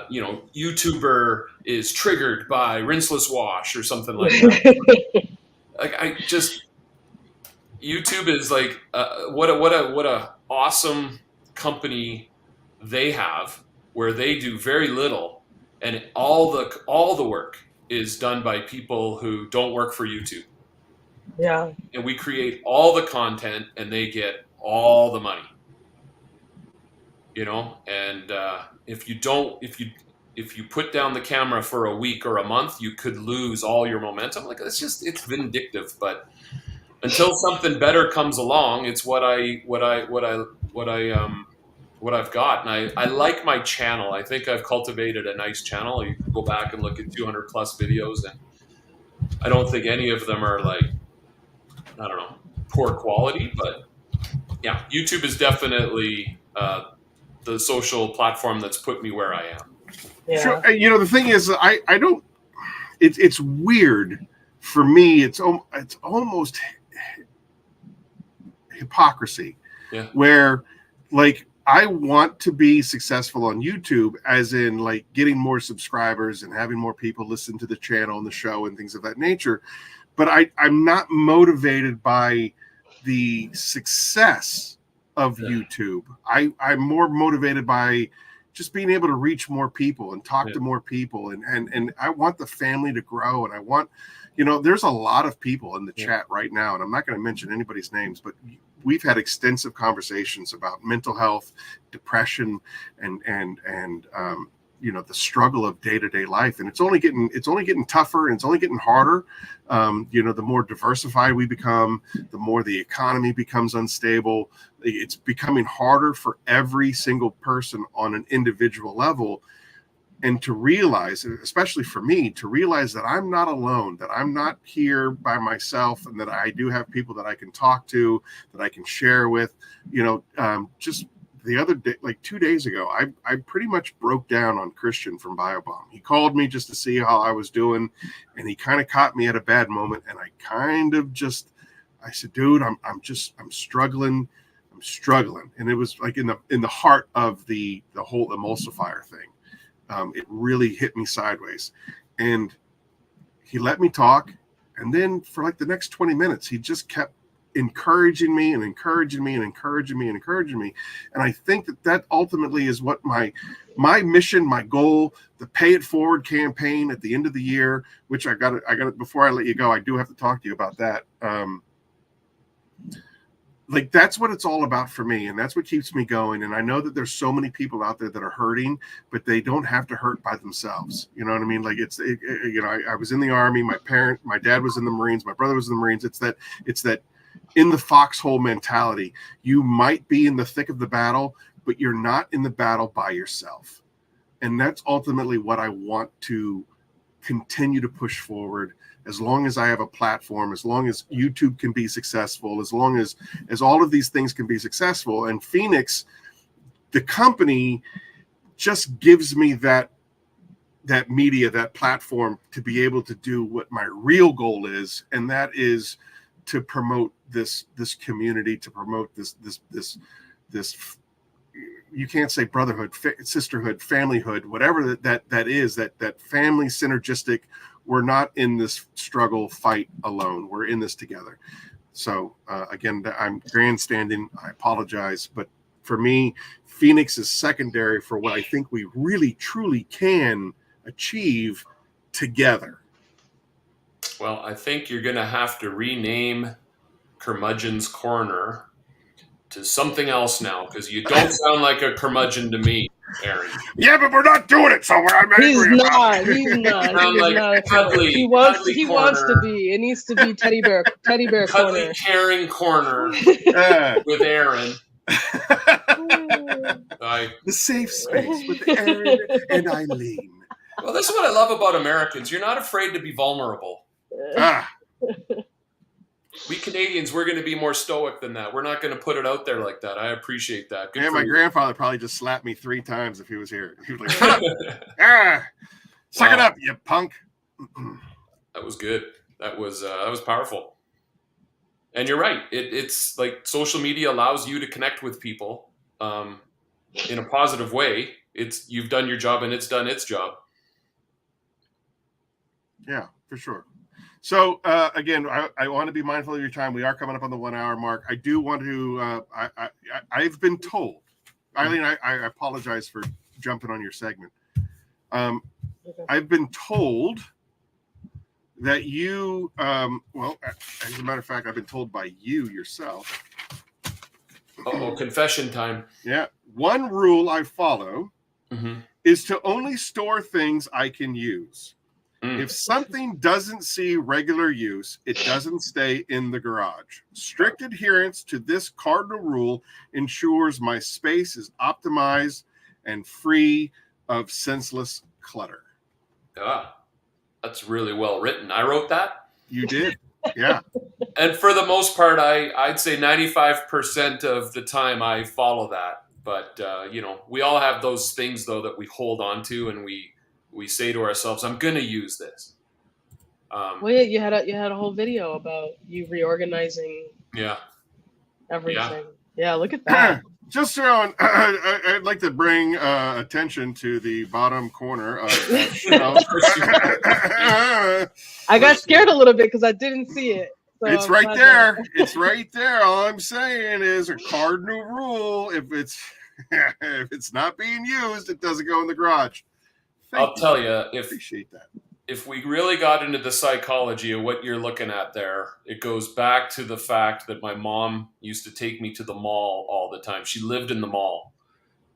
you know, YouTuber is triggered by rinseless wash or something like that. Like, I just, YouTube is like, what a awesome company they have where they do very little, and all the work is done by people who don't work for YouTube. Yeah. And we create all the content, and they get all the money, you know. And if you put down the camera for a week or a month, you could lose all your momentum. Like, it's vindictive. But until something better comes along, it's what I've got. And I like my channel. I think I've cultivated a nice channel. You can go back and look at 200 plus videos, and I don't think any of them are like, I don't know, poor quality, but yeah, YouTube is definitely the social platform that's put me where I am. Yeah. Sure. You know, the thing is, I don't. It's weird for me. It's almost hypocrisy. Yeah. Where, like, I want to be successful on YouTube, as in like getting more subscribers and having more people listen to the channel and the show and things of that nature. But I'm not motivated by the success of YouTube. I'm more motivated by just being able to reach more people and talk to more people. And I want the family to grow. And I want, you know, there's a lot of people in the chat right now, and I'm not going to mention anybody's names, but we've had extensive conversations about mental health, depression, and you know, the struggle of day-to-day life. And it's only getting tougher, and it's only getting harder. You know, the more diversified we become, the more the economy becomes unstable. It's becoming harder for every single person on an individual level. And to realize, especially for me, to realize that I'm not alone, that I'm not here by myself, and that I do have people that I can talk to, that I can share with. You know, just the other day, like 2 days ago, I pretty much broke down on Christian from BioBomb. He called me just to see how I was doing, and he kind of caught me at a bad moment. And I said, dude, I'm struggling. I'm struggling. And it was like in the heart of the whole emulsifier thing. It really hit me sideways, and he let me talk. And then for like the next 20 minutes, he just kept encouraging me and encouraging me and encouraging me and encouraging me. And I think that ultimately is what my mission, my goal, the Pay It Forward campaign at the end of the year, which I got it before I let you go. I do have to talk to you about that. Like, that's what it's all about for me, and that's what keeps me going. And I know that there's so many people out there that are hurting, but they don't have to hurt by themselves. You know what I mean? Like, you know, I was in the Army. My dad was in the Marines. My brother was in the Marines. It's that in the foxhole mentality. You might be in the thick of the battle, but you're not in the battle by yourself. And that's ultimately what I want to continue to push forward. As long as I have a platform, as long as YouTube can be successful, as long as all of these things can be successful. And Phoenix, the company, just gives me that media, that platform to be able to do what my real goal is, and that is to promote this community, to promote this you can't say brotherhood, sisterhood, familyhood, whatever that is, that family synergistic. We're not in this struggle fight alone. We're in this together. So again, I'm grandstanding. I apologize, but for me, Phoenix is secondary for what I think we really truly can achieve together. Well, I think you're going to have to rename Curmudgeon's Corner to something else now, because you don't sound like a curmudgeon to me, Aaron. Yeah, but we're not doing it, so I'm angry. He's not. He's not. Sound He is like not. cuddly, He wants. cuddly He corner, wants to be. It needs to be teddy bear cuddly, corner. caring corner with Aaron. The safe space with Aaron and Eileen. Well, this is what I love about Americans. You're not afraid to be vulnerable. We Canadians, we're going to be more stoic than that. We're not going to put it out there like that. I appreciate that. Good My you. grandfather probably just slapped me 3 times if he was here. He was like, "Shut up! Suck it up, you punk!" That was good. That was powerful. And you're right. It's like social media allows you to connect with people in a positive way. You've done your job and it's done its job. Yeah, for sure. So again, I want to be mindful of your time. We are coming up on the 1 hour mark. I do want to. I've been told, Eileen. I apologize for jumping on your segment. I've been told that you. Well, as a matter of fact, I've been told by you yourself. Oh, confession time. Yeah. One rule I follow is to only store things I can use. If something doesn't see regular use, it doesn't stay in the garage. Strict adherence to this cardinal rule ensures my space is optimized and free of senseless clutter. That's really well written. I wrote that? You did. Yeah. And for the most part, I'd say 95% of the time I follow that. But, we all have those things, though, that we hold on to and we say to ourselves, I'm going to use this. Well, yeah, you had a whole video about you reorganizing everything. Yeah, look at that. Just throwing, I'd like to bring attention to the bottom corner of I got scared a little bit because I didn't see it. So it's right there. It's right there. All I'm saying is a cardinal rule. If it's not being used, it doesn't go in the garage. I'll tell you, appreciate that. If we really got into the psychology of what you're looking at there, it goes back to the fact that my mom used to take me to the mall all the time. She lived in the mall.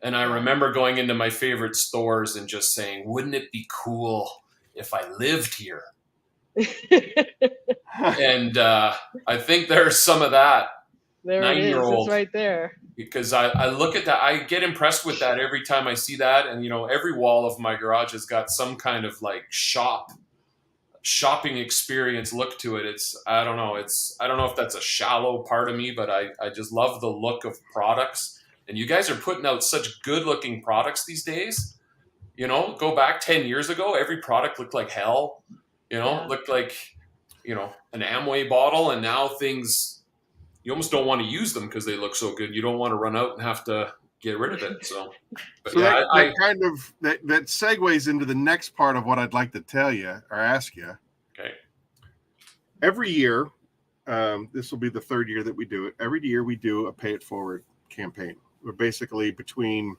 And I remember going into my favorite stores and just saying, wouldn't it be cool if I lived here? And I think there's some of that. There it is. It's right there. Because I look at that, I get impressed with that every time I see that. And, every wall of my garage has got some kind of like shopping experience look to it. I don't know if that's a shallow part of me, but I just love the look of products. And you guys are putting out such good looking products these days. Go back 10 years ago, every product looked like hell, looked like, an Amway bottle. And now things, you almost don't want to use them because they look so good. You don't want to run out and have to get rid of it. So that segues into the next part of what I'd like to tell you or ask you. Okay. Every year, this will be the 3rd year that we do it. Every year we do a Pay It Forward campaign. We're basically between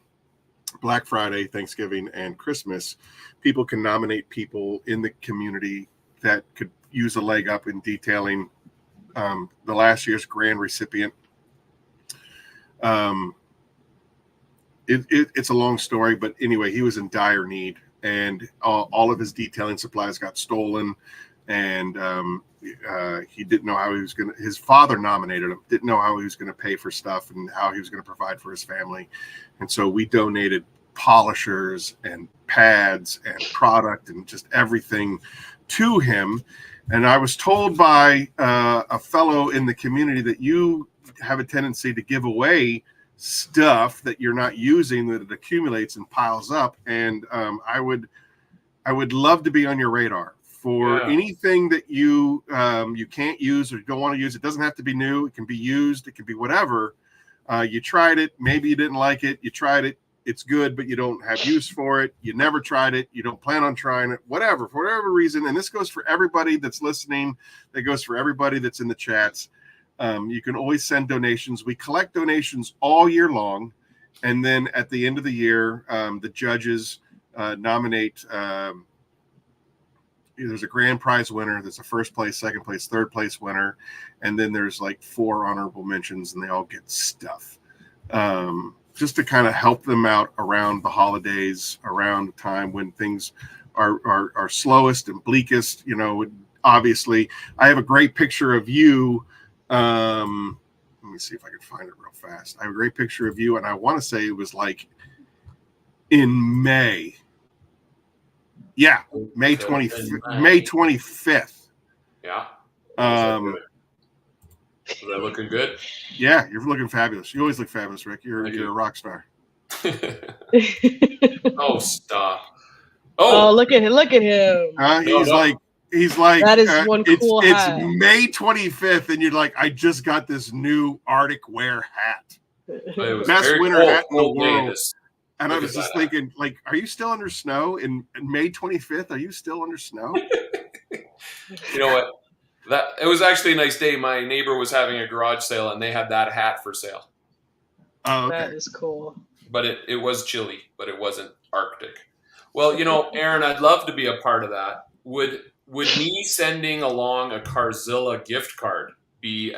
Black Friday, Thanksgiving, and Christmas, people can nominate people in the community that could use a leg up in detailing the last year's grand recipient. It's a long story, but anyway, he was in dire need, and all of his detailing supplies got stolen, and he didn't know how he was going to. His father nominated him, didn't know how he was going to pay for stuff and how he was going to provide for his family, and so we donated polishers and pads and product and just everything to him. And I was told by a fellow in the community that you have a tendency to give away stuff that you're not using, that it accumulates and piles up. And I would love to be on your radar for anything that you can't use or don't want to use. It doesn't have to be new. It can be used. It can be whatever. You tried it. Maybe you didn't like it. You tried it. It's good, but you don't have use for it. You never tried it. You don't plan on trying it, whatever, for whatever reason. And this goes for everybody that's listening. That goes for everybody that's in the chats. You can always send donations. We collect donations all year long. And then at the end of the year, the judges nominate. There's a grand prize winner. There's a first place, second place, third place winner, and then there's like 4 honorable mentions, and they all get stuff. Just to kind of help them out around the holidays, around the time when things are slowest and bleakest. Obviously, I have a great picture of you. Let me see if I can find it real fast. I have a great picture of you, and I want to say it was like in May. Yeah, May 25th. Yeah. Was that looking good? Yeah, you're looking fabulous. You always look fabulous, Rick. You're a rock star. Oh, stop. Oh, look at him! He's like that is one cool hat. It's May 25th, and you're like, I just got this new Arctic wear hat. Best winter hat in the world. And I was just thinking, like, are you still under snow in May 25th? Are you still under snow? You know what? It was actually a nice day. My neighbor was having a garage sale, and they had that hat for sale. Oh, okay. That is cool. But it was chilly, but it wasn't Arctic. Well, Aaron, I'd love to be a part of that. Would me sending along a Carzilla gift card be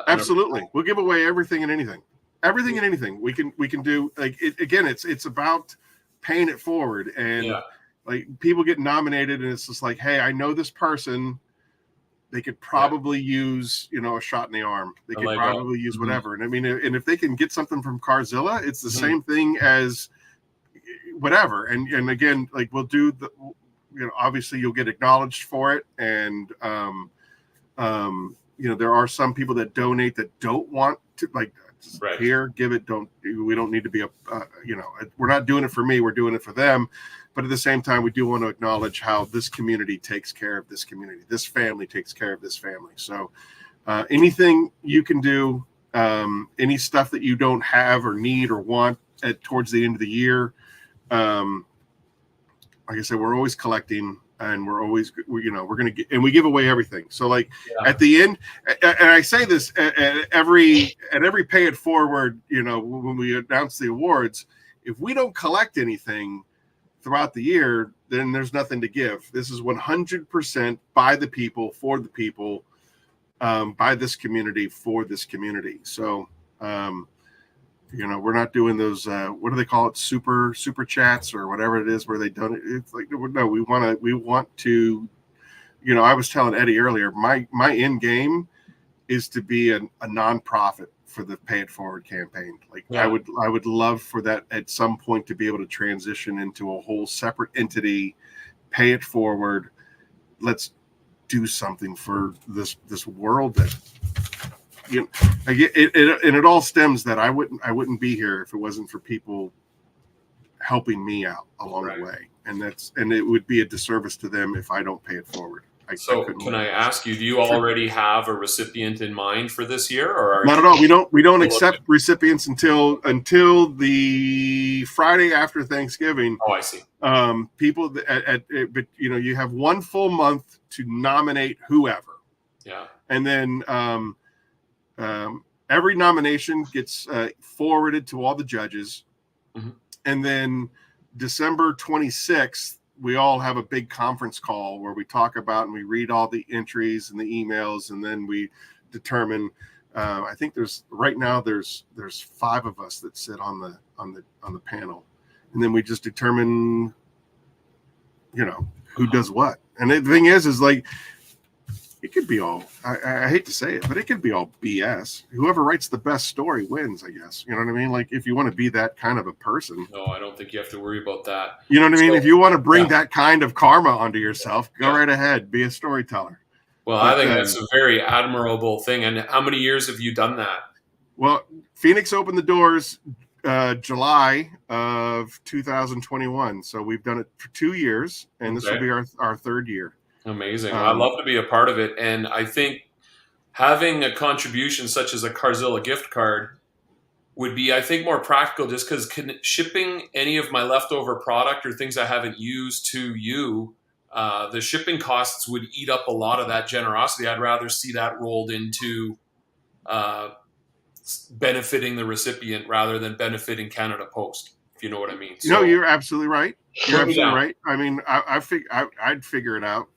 absolutely? We'll give away everything and anything. Everything and anything we can do. Like again, it's about paying it forward, and like people get nominated, and it's just like, hey, I know this person. They could probably use a shot in the arm. They could probably use whatever. And I mean, and if they can get something from Carzilla, it's the same thing as whatever. And again, like we'll do the, obviously you'll get acknowledged for it, and there are some people that donate that don't want to like. Right. Here, give it. We don't need to be we're not doing it for me. We're doing it for them. But at the same time, we do want to acknowledge how this community takes care of this community. This family takes care of this family. So anything you can do, any stuff that you don't have or need or want towards the end of the year, like I said, we're always collecting. And we're always, we're going to get, and we give away everything. So like at the end, and I say this at every pay it forward, when we announce the awards, if we don't collect anything throughout the year, then there's nothing to give. This is 100% by the people, for the people, by this community, for this community. So, we're not doing those. What do they call it? Super chats or whatever it is, where they don't. It's like no. We want to. I was telling Eddie earlier. My end game is to be a nonprofit for the Pay It Forward campaign. Like I would love for that at some point to be able to transition into a whole separate entity. Pay It Forward. Let's do something for this world that. And it all stems that I wouldn't be here if it wasn't for people helping me out along the way, and it would be a disservice to them if I don't pay it forward. Can I ask you? Do you already have a recipient in mind for this year, or not at all? We don't accept recipients until the Friday after Thanksgiving. Oh, I see. People but you have 1 full month to nominate whoever. Yeah, and then. Every nomination gets forwarded to all the judges. Mm-hmm. And then December 26th, we all have a big conference call where we talk about and we read all the entries and the emails. And then we determine, I think there's 5 of us that sit on the panel. And then we just determine, who does what. And the thing is like, it could be all, I hate to say it, but it could be all BS. Whoever writes the best story wins, I guess. You know what I mean? Like if you want to be that kind of a person. No, I don't think you have to worry about that. You know what I mean? If you want to bring that kind of karma onto yourself, go right ahead. Be a storyteller. Well, I think that's a very admirable thing. And how many years have you done that? Well, Phoenix opened the doors July of 2021. So we've done it for 2 years, and this will be our 3rd year. Amazing. I'd love to be a part of it. And I think having a contribution such as a Carzilla gift card would be, I think, more practical just because shipping any of my leftover product or things I haven't used to you, the shipping costs would eat up a lot of that generosity. I'd rather see that rolled into benefiting the recipient rather than benefiting Canada Post, if you know what I mean. No, you're absolutely right. You're Put me absolutely down. right. I mean, I'd figure it out.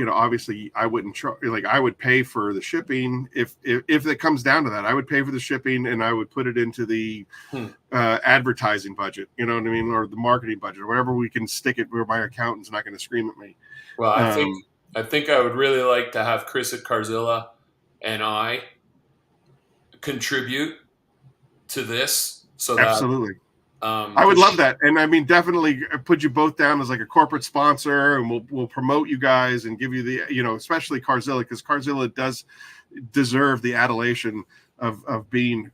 Obviously I wouldn't I would pay for the shipping if it comes down to that. I would pay for the shipping and I would put it into the advertising budget, you know what I mean, or the marketing budget, or wherever we can stick it where my accountant's not going to scream at me. Well, I think I would really like to have Chris at Carzilla and I contribute to this, so that absolutely. I would love that, and I mean, definitely put you both down as like a corporate sponsor, and we'll promote you guys and give you the, especially Carzilla, because Carzilla does deserve the adulation of being,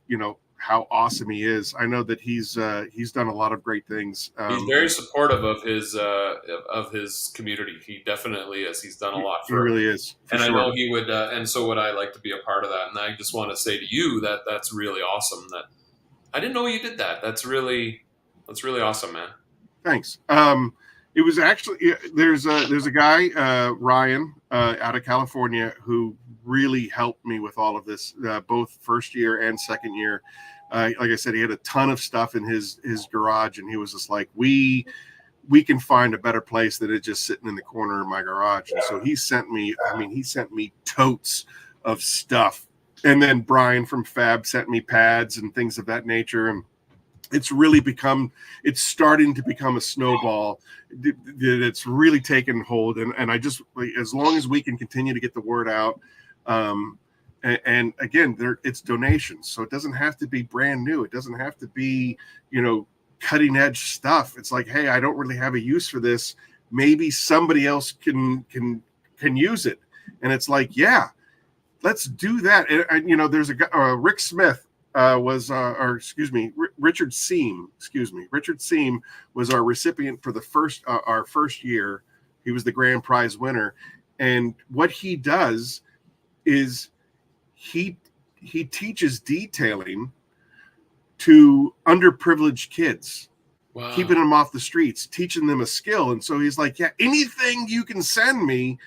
how awesome he is. I know that he's done a lot of great things. He's very supportive of his community. He definitely is. He's done a lot for. He really is, and sure. I know he would, and so would I like to be a part of that. And I just want to say to you that that's really awesome. That I didn't know you did that. That's really awesome, man. Thanks. It was actually there's a guy Ryan out of California who really helped me with all of this, both first year and second year. Like I said, he had a ton of stuff in his garage, and he was just like, we can find a better place than it just sitting in the corner of my garage. And so he sent me totes of stuff. And then Brian from Fab sent me pads and things of that nature. And it's starting to become a snowball. It's really taken hold. And I just, as long as we can continue to get the word out, and again, it's donations. So it doesn't have to be brand new. It doesn't have to be, cutting edge stuff. It's like, hey, I don't really have a use for this. Maybe somebody else can use it. And it's like, yeah, let's do that. And there's a guy, Rick Smith Richard Seam. Richard Seam was our recipient for our first year. He was the grand prize winner. And what he does is he teaches detailing to underprivileged kids. Wow. Keeping them off the streets, teaching them a skill. And so he's like, yeah, anything you can send me,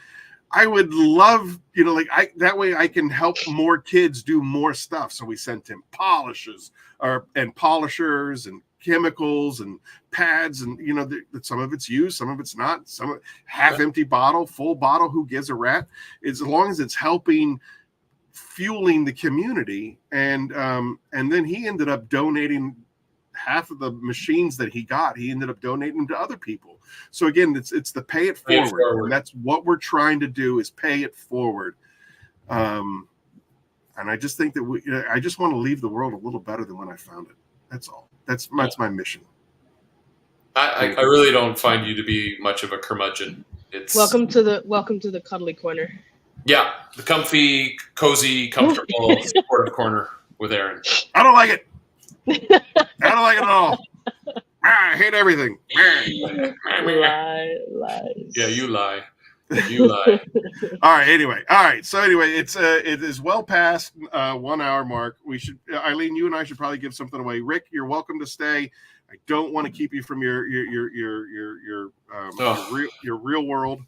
I would love, that way I can help more kids do more stuff. So we sent him polishers and polishers and chemicals and pads, and some of it's used, some of it's not, some half empty bottle, full bottle, who gives a rat? As long as it's fueling the community. And then he ended up donating half of the machines that he got. He ended up donating them to other people. So again, it's the pay it forward. And that's what we're trying to do, is pay it forward. And I just think that I just want to leave the world a little better than when I found it. That's all. That's my mission. I really don't find you to be much of a curmudgeon. It's welcome to the cuddly corner. Yeah, the comfy, cozy, comfortable, supportive corner with Aaron. I don't like it. I don't like it at all. I hate everything. Lies. Yeah, you lie. You lie. All right. Anyway. It is well past 1 hour mark. We should, Eileen, you and I should probably give something away. Rick, you're welcome to stay. I don't want to keep you from your real world.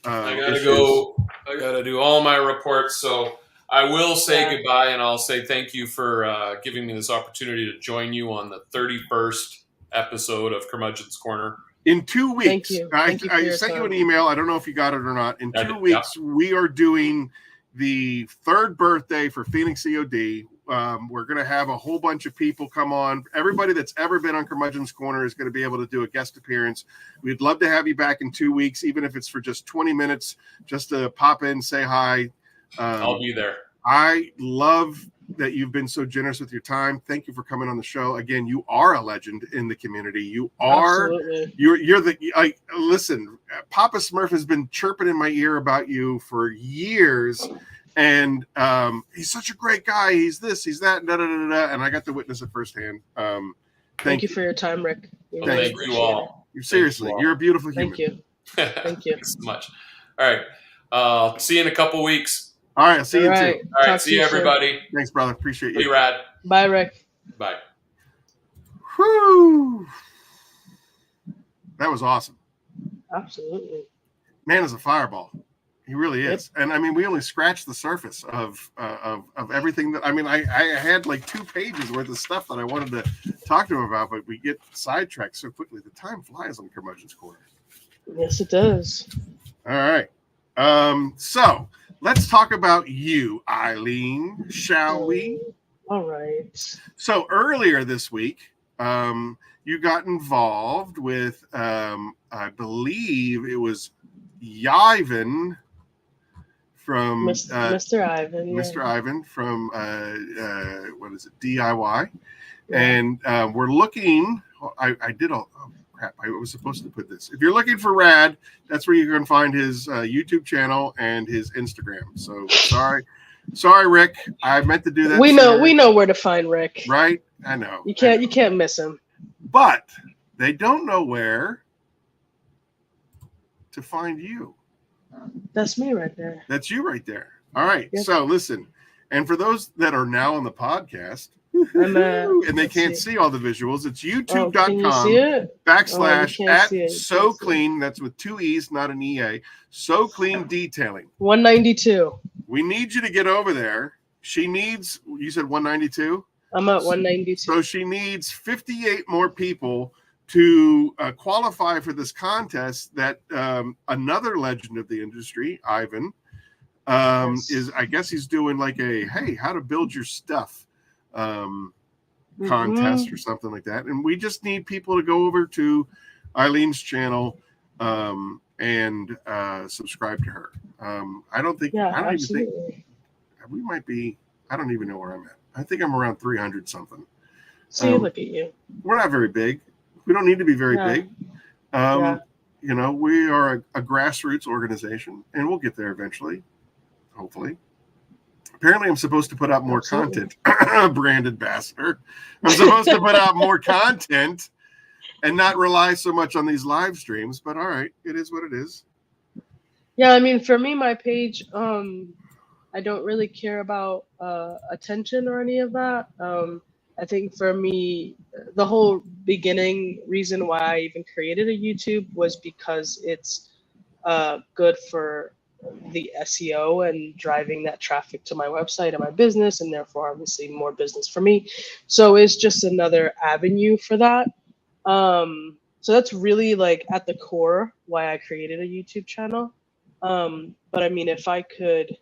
I gotta go. I gotta do all my reports. So I will say goodbye, and I'll say thank you for giving me this opportunity to join you on the 31st episode of Curmudgeon's Corner. In 2 weeks, thank you. I sent you an email. I don't know if you got it or not. In 2 weeks, we are doing the 3rd birthday for Phoenix E.O.D. We're going to have a whole bunch of people come on. Everybody that's ever been on Curmudgeon's Corner is going to be able to do a guest appearance. We'd love to have you back in 2 weeks, even if it's for just 20 minutes, just to pop in, say hi. I'll be there. I love that you've been so generous with your time. Thank you for coming on the show. Again, you are a legend in the community. You are. Absolutely. Listen, Papa Smurf has been chirping in my ear about you for years. And he's such a great guy. He's this, he's that, and I got to witness it firsthand. Thank you for your time, Rick. Thank you all. Seriously, you're a beautiful human. Thank you. Thank you. Thanks so much. All right. I'll see you in a couple weeks. All right. I'll see you too. All right. See you, everybody. Thanks, brother. Appreciate you. Be rad. Bye, Rick. Bye. Whew. That was awesome. Absolutely. Man is a fireball. He really is. And I mean, we only scratched the surface of everything that, I mean, I had like 2 pages worth of stuff that I wanted to talk to him about, but we get sidetracked so quickly. The time flies on Curmudgeon's Corner. Yes, it does. All right. So let's talk about you, Eileen, shall we? All right. So earlier this week, you got involved with, I believe it was Yvan from Mr. Ivan. Mr. Ivan from what is it, DIY, and we're looking. I did all. Oh, crap! I was supposed to put this. If you're looking for RAD, that's where you're going to find his YouTube channel and his Instagram. So sorry, Rick. I meant to do that. We know where to find Rick. Right? I know. You can't miss him. But they don't know where to find you. That's me right there. That's you right there. All right. Yep. So listen, and for those that are now on the podcast and they can't see all the visuals, it's youtube.com/ at So Cleen. That's with 2 E's, not an EA. So Cleen Detailing. 192. We need you to get over there. She needs, you said 192? I'm at 192. So she needs 58 more people to qualify for this contest that another legend of the industry, Ivan, is, I guess he's doing like a, hey, how to build your stuff contest or something like that. And we just need people to go over to Eileen's channel and subscribe to her. I don't think, I don't even think, we might be, I don't even know where I'm at. I think I'm around 300 something. See, look at you. We're not very big. We don't need to be very big. You know, we are a grassroots organization, and we'll get there eventually, hopefully. Apparently, I'm supposed to put out more content. Brand ambassador. I'm supposed to put out more content and not rely so much on these live streams. But all right, it is what it is. Yeah, I mean, for me, my page, I don't really care about attention or any of that. I think for me, the whole beginning reason why I even created a YouTube was because it's good for the SEO and driving that traffic to my website and my business, and therefore obviously more business for me. So it's just another avenue for that. So that's really like at the core why I created a YouTube channel. But I mean, if I could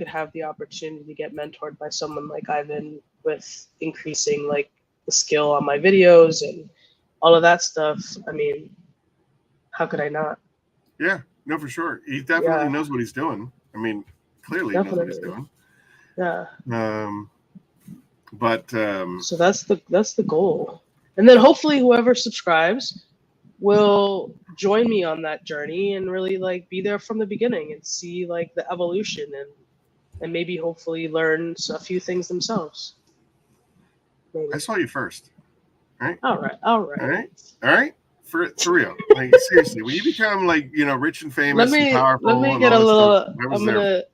have the opportunity to get mentored by someone like Ivan with increasing like the skill on my videos and all of that stuff, I mean, how could I not? Yeah, no, for sure. He definitely knows what he's doing. I mean, clearly he knows what he's doing. Yeah. So that's the goal. And then hopefully whoever subscribes will join me on that journey and really like be there from the beginning and see like the evolution and maybe hopefully learn a few things themselves. Maybe. I saw you first. Right? All right. For real. Like seriously, when you become like, you know, rich and famous and powerful. Let me get a little stuff,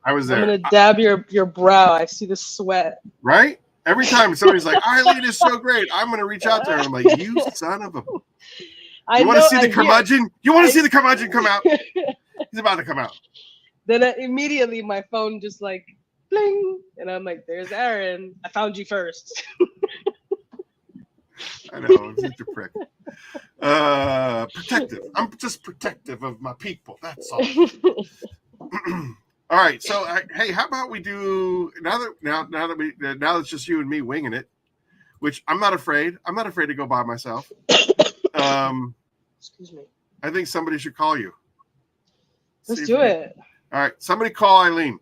I was there. I'm gonna dab your brow. I see the sweat. Right? Every time somebody's like, Eileen is so great, I'm gonna reach out to her. I'm like, you son of a You want to see the curmudgeon? You want to see the curmudgeon come out? He's about to come out. Then immediately my phone just like bling, and I'm like, "There's Aaron. I found you first." I know, I'm such a prick. Protective. I'm just protective of my people. That's all. All right. So, hey, how about we do now that it's just you and me winging it, which I'm not afraid. I'm not afraid to go by myself. Excuse me. I think somebody should call you. Let's do it. All right. Somebody call Eileen.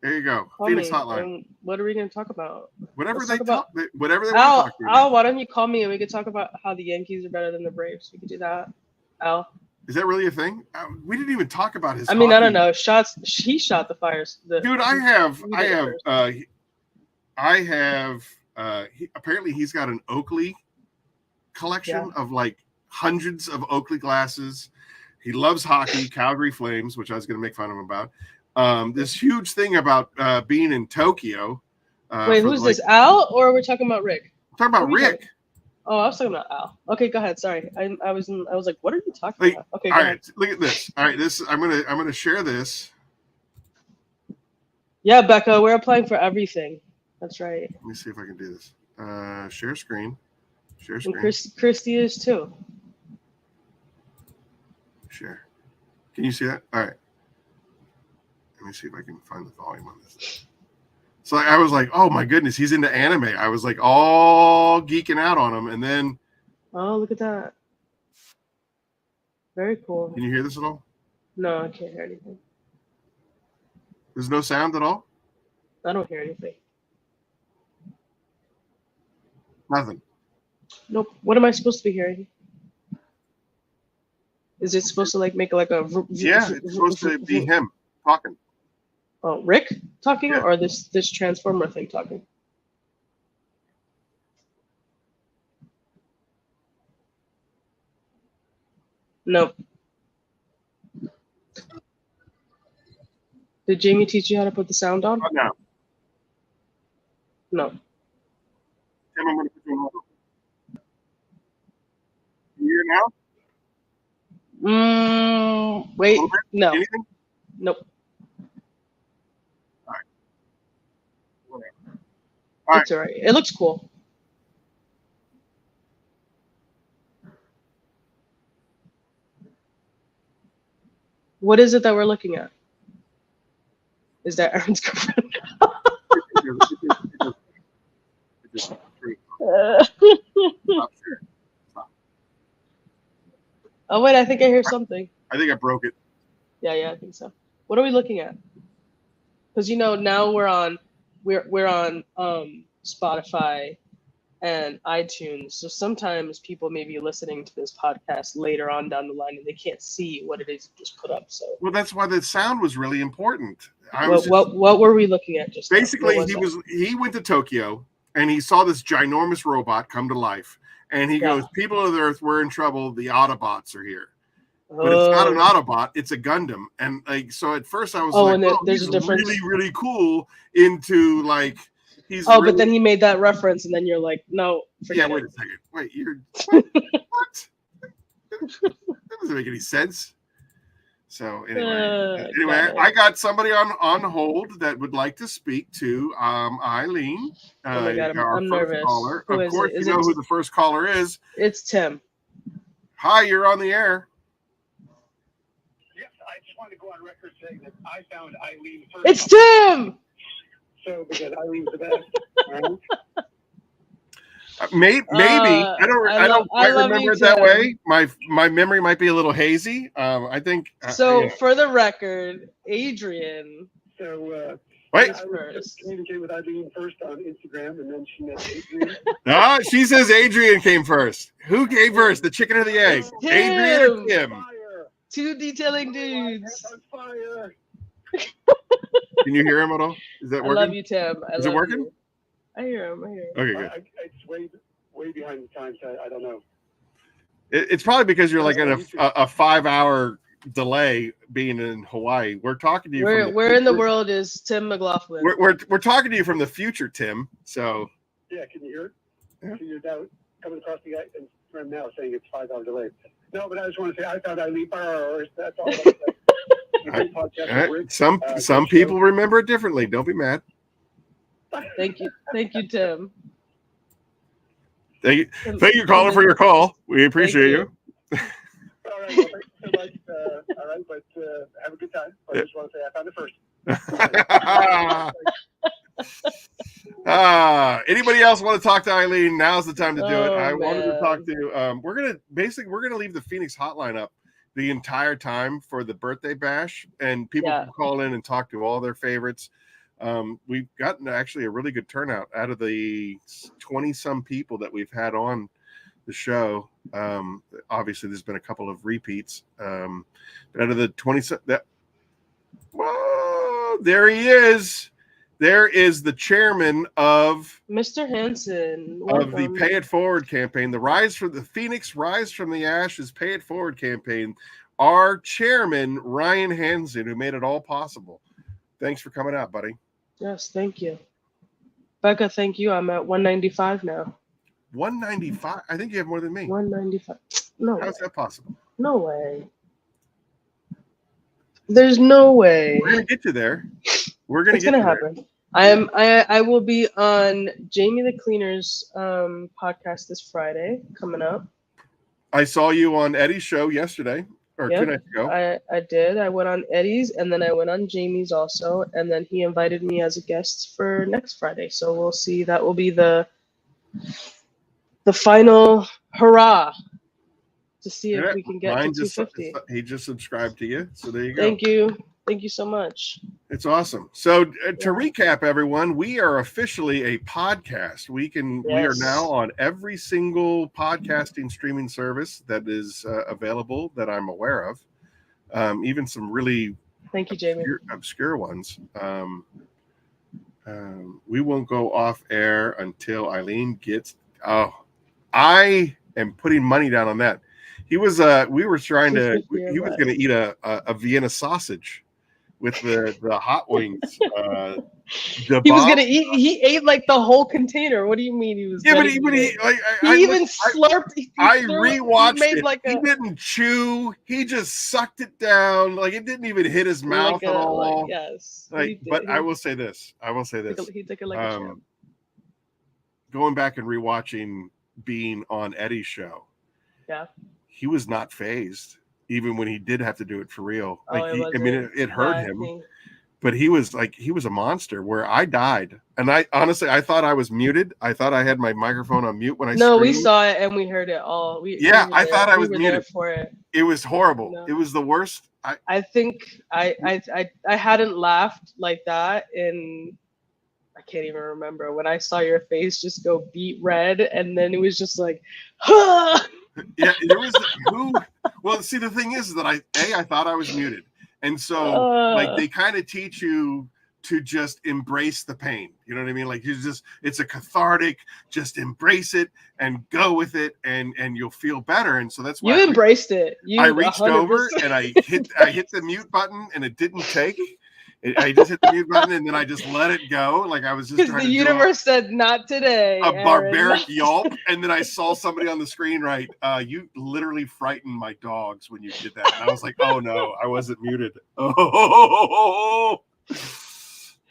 There you go. Call Phoenix me. Hotline. What are we going to talk about? Whatever they want to talk to. Al, why don't you call me and we could talk about how the Yankees are better than the Braves? We could do that. Al. Is that really a thing? We didn't even talk about his. I mean, hockey. I don't know. He shot the fires. Dude, apparently he's got an Oakley collection of like hundreds of Oakley glasses. He loves hockey, Calgary Flames, which I was going to make fun of him about. This huge thing about being in Tokyo. Wait, who's this? Al, or we're talking about Rick? I'm talking about Rick. Oh, I was talking about Al. Okay, go ahead. Sorry, I was like, what are you talking Like, about? Okay, all go right, ahead. look at this. All right, this I'm gonna share this. Yeah, Becca, we're applying for everything. That's right. Let me see if I can do this. Share screen. Share And screen. Christy is too. Share. Can you see that? All right. Let me see if I can find the volume on this. So I was like, oh my goodness, he's into anime. I was like all geeking out on him. And then. Oh, look at that. Very cool. Can you hear this at all? No, I can't hear anything. There's no sound at all? I don't hear anything. Nothing. Nope. What am I supposed to be hearing? Is it supposed to like make like a? Yeah, it's supposed to be him talking. Oh, Rick talking, Yeah. or this transformer thing talking? Nope. Did Jamie teach you how to put the sound on? Oh, no. No. Tim, I'm going to put you on hold. You hear now? Wait. No. Anything? Nope. All right. Whatever. All It's all right. It looks cool. What is it that we're looking at? Is that Aaron's girlfriend? Oh wait, I think I hear something. I think I broke it. Yeah, I think so. What are we looking at? Because now we're on Spotify and iTunes. So sometimes people may be listening to this podcast later on down the line and they can't see what it is you just put up. So Well, that's why the sound was really important. What were we looking at just basically now? he went to Tokyo and he saw this ginormous robot come to life. And he goes, people of the Earth, we're in trouble. The Autobots are here. But it's not an Autobot, it's a Gundam. And like, so at first I was there's he's a difference. really, really cool into like, but then he made that reference and then you're like, no, forget wait it. a second. Wait, what? That doesn't make any sense. So anyway, I got somebody on hold that would like to speak to Eileen. Oh my God, our I'm first nervous. caller. Who of course, you know who the first caller is. It's Tim. Hi, you're on the air. Yes, I just wanted to go on record saying that I found Eileen first. It's Tim. So because Eileen's the best. Right? Maybe I don't quite remember it that way. My memory might be a little hazy. I think. For the record, Adrian. So wait. I was communicating with Eileen first on Instagram, and then she met Adrian. No, she says Adrian came first. Who came first, the chicken or the egg? Tim. Adrian or Tim? Fire. Two detailing dudes. On fire. Can you hear him at all? Is that working? I love you, Tim. Is it working? You. I hear him. Okay, good. It's way behind the times. I don't know. It's probably because you're like in a 5-hour delay being in Hawaii. We're talking to you. Where in the world is Tim McLaughlin? We're talking to you from the future, Tim. So yeah, can you hear it? Yeah. So you're down coming across the Instagram now saying it's 5-hour delay. No, but I just want to say I found Eileen first. That's all. Some people remember it differently. Don't be mad. Thank you, Tim. Thank you, caller, for your call. We appreciate you. All right, well, thank you so much. All right, but have a good time. I just want to say I found it first. Anybody else want to talk to Eileen? Now's the time to do it. I wanted to talk to. We're gonna leave the Phoenix hotline up the entire time for the birthday bash, and people can call in and talk to all their favorites. We've gotten actually a really good turnout out of the 20-some people that we've had on the show. Obviously, there's been a couple of repeats, but out of the 20, there he is. There is the chairman of Mr. Hansen of the Pay It Forward campaign, the Phoenix Rise from the Ashes Pay It Forward campaign. Our chairman, Ryan Hansen, who made it all possible. Thanks for coming out, buddy. Yes, thank you. Becca, thank you. I'm at 195 now. 195. I think you have more than me. 195. No How's way. that possible? No way. There's no way. We're gonna get you there. We're gonna It's get gonna you happen. I will be on Jamie the Cleaner's podcast this Friday coming up. I saw you on Eddie's show yesterday or 2 nights ago. I did. I went on Eddie's and then I went on Jamie's also, and then he invited me as a guest for next Friday. So we'll see. That will be the final hurrah to see if we can get to 250. He just subscribed to you, so there you go. Thank you so much. It's awesome. So to recap, everyone, we are officially a podcast. We are now on every single podcasting streaming service that is available that I'm aware of. Even some really thank you, Jamie. obscure ones. We won't go off air until Eileen gets. Oh, I am putting money down on that. He was. We were trying to. He was going to eat a Vienna sausage with the hot wings. He was gonna eat. He ate like the whole container. What do you mean he was? Yeah, but he slurped. I rewatched it. Like he didn't chew. He just sucked it down. Like it didn't even hit his mouth at all. Yes. But I will say this. He took it like a champ. Going back and rewatching being on Eddie's show. Yeah. He was not phased, even when he did have to do it for real. It hurt him, but he was a monster. Where I died, and I honestly thought I was muted. I thought I had my microphone on mute when I. No, we saw it and we heard it all. I thought I was muted for it. It was horrible. No. It was the worst. I think I hadn't laughed like that in. I can't even remember when I saw your face just go beet red, and then it was just like, huh! Yeah, there was who. Well, see, the thing is that I thought I was muted, and so they kind of teach you to just embrace the pain. You know what I mean? Like it's a cathartic. Just embrace it and go with it, and you'll feel better. And so that's why you embraced it. I reached 100%. Over and I hit the mute button, and it didn't take. I just hit the mute button and then I just let it go. Like I was just trying the universe said not today. A barbaric yelp, and then I saw somebody on the screen write, "You literally frightened my dogs when you did that." And I was like, "Oh no, I wasn't muted." Oh,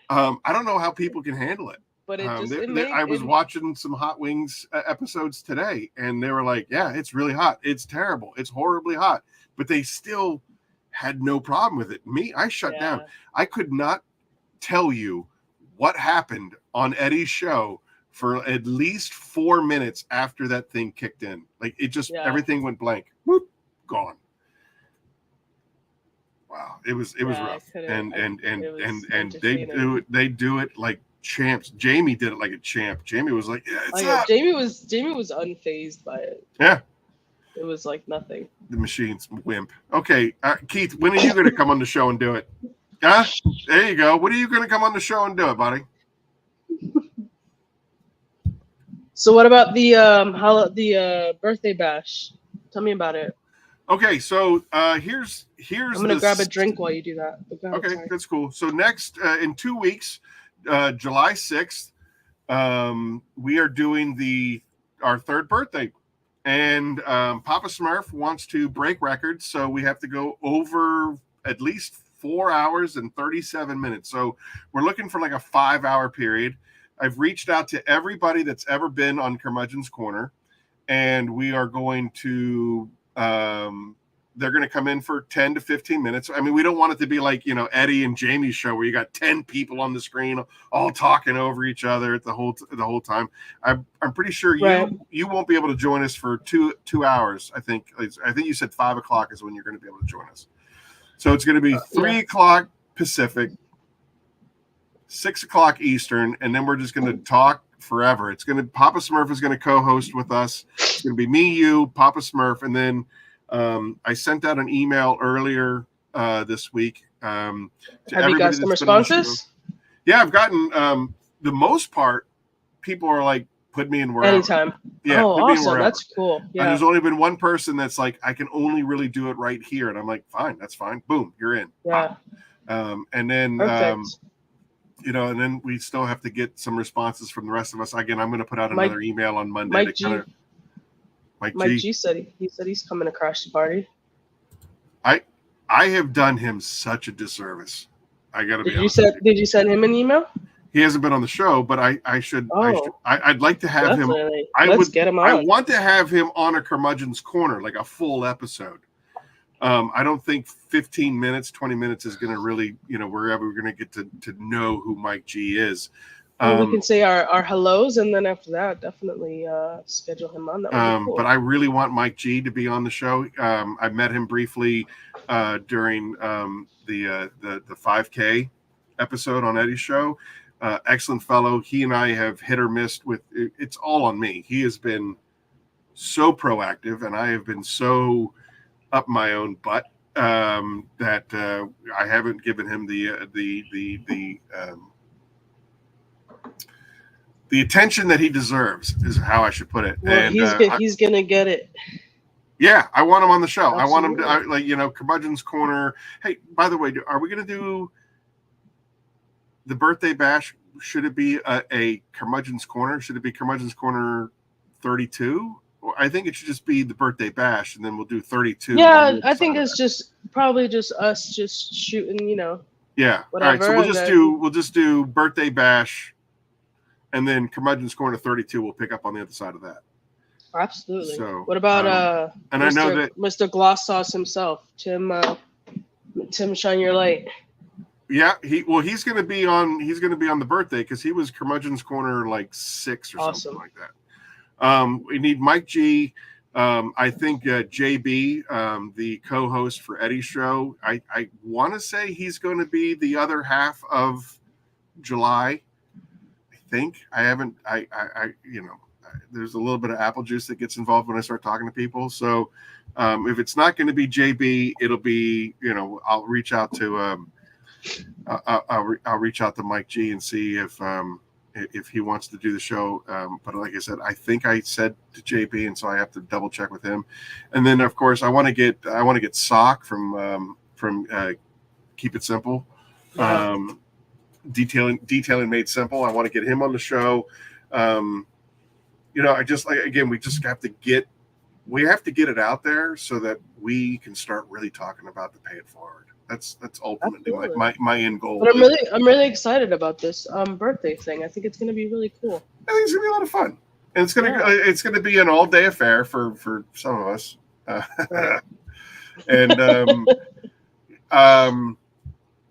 I don't know how people can handle it. But I was watching some Hot Wings episodes today, and they were like, "Yeah, it's really hot. It's terrible. It's horribly hot," but they still had no problem with it. Me, I shut down. I could not tell you what happened on Eddie's show for at least 4 minutes after that thing kicked in. Like it just everything went blank. Whoop, gone. Wow, it was rough. And they do it like champs. Jamie did it like a champ. Jamie was like, "Yeah, it's up." Jamie was unfazed by it. Yeah. It was like nothing. The machine's wimp. Okay, Keith, when are you going to come on the show and do it? Huh? There you go. When are you going to come on the show and do it, buddy? So what about the birthday bash? Tell me about it. Okay, so here's. I'm gonna grab a drink while you do that. Okay, that's cool. So next in 2 weeks, July 6th, we are doing our third birthday. And Papa Smurf wants to break records, so we have to go over at least 4 hours and 37 minutes. So we're looking for like a 5-hour period. I've reached out to everybody that's ever been on Curmudgeon's Corner, and we are going to they're going to come in for 10 to 15 minutes. I mean, we don't want it to be like, Eddie and Jamie's show where you got 10 people on the screen all talking over each other the whole time. I'm pretty sure you won't be able to join us for two hours. I think you said 5 o'clock is when you're going to be able to join us. So it's going to be 3 o'clock Pacific, 6 o'clock Eastern, and then we're just going to talk forever. Papa Smurf is going to co-host with us. It's going to be me, you, Papa Smurf, and then I sent out an email earlier this week. Have you got some responses? Yeah, I've gotten the most part. People are like, put me in wherever. Anytime. Yeah. Oh, awesome. That's cool. Yeah. And there's only been one person that's like, I can only really do it right here. And I'm like, fine, that's fine. Boom, you're in. Yeah. And then, you know, and then we still have to get some responses from the rest of us. Again, I'm going to put out Mike- another email on Monday Mike to G. kind of. Mike G said he's coming to crash the party. I have done him such a disservice. I got to be honest. Did you send him an email? He hasn't been on the show, but I should. Oh, I'd like to have definitely. him. Let's get him on. I want to have him on a Curmudgeon's Corner, like a full episode. I don't think 15 minutes, 20 minutes is going to really, you know, we're going to get to know who Mike G is. We can say our hellos, and then after that, definitely schedule him on. That would be cool. But I really want Mike G to be on the show. I met him briefly during the 5K episode on Eddie's show. Excellent fellow. He and I have hit or missed with. It's all on me. He has been so proactive, and I have been so up my own butt that I haven't given him the attention that he deserves, is how I should put it. Well, and he's gonna get it. Yeah, I want him on the show. Absolutely. I want him to, like, you know, Curmudgeon's Corner. Hey, by the way, are we going to do the birthday bash? Should it be a Curmudgeon's Corner? Should it be Curmudgeon's Corner 32? Or I think it should just be the birthday bash, and then we'll do 32. Yeah, I think it's just probably just us just shooting, you know. Yeah. Whatever, all right. So we'll just do birthday bash, and then Curmudgeon's Corner 32. We'll pick up on the other side of that. Absolutely. So, what about and Mr. I know that Mr. Gloss Sauce himself, Tim Shine Your Light. Yeah, he's going to be on the birthday, because he was Curmudgeon's Corner like 6 or something like that. We need Mike G. I think JB, the co-host for Eddie's show. I want to say he's going to be the other half of July. I think I haven't. I you know. There's a little bit of apple juice that gets involved when I start talking to people. So if it's not going to be JB, it'll be, you know, I'll reach out to I'll reach out to Mike G and see if he wants to do the show. But like I said, I think I said to JB, and so I have to double check with him. And then of course I want to get Sock from Keep It Simple, detailing made simple. I want to get him on the show. You know, I just like, again, we have to get it out there so that we can start really talking about the pay it forward. That's ultimately my end goal. But I'm really excited about this birthday thing. I think it's going to be really cool. I think it's going to be a lot of fun, and it's going to be an all day affair for some of us. Right. And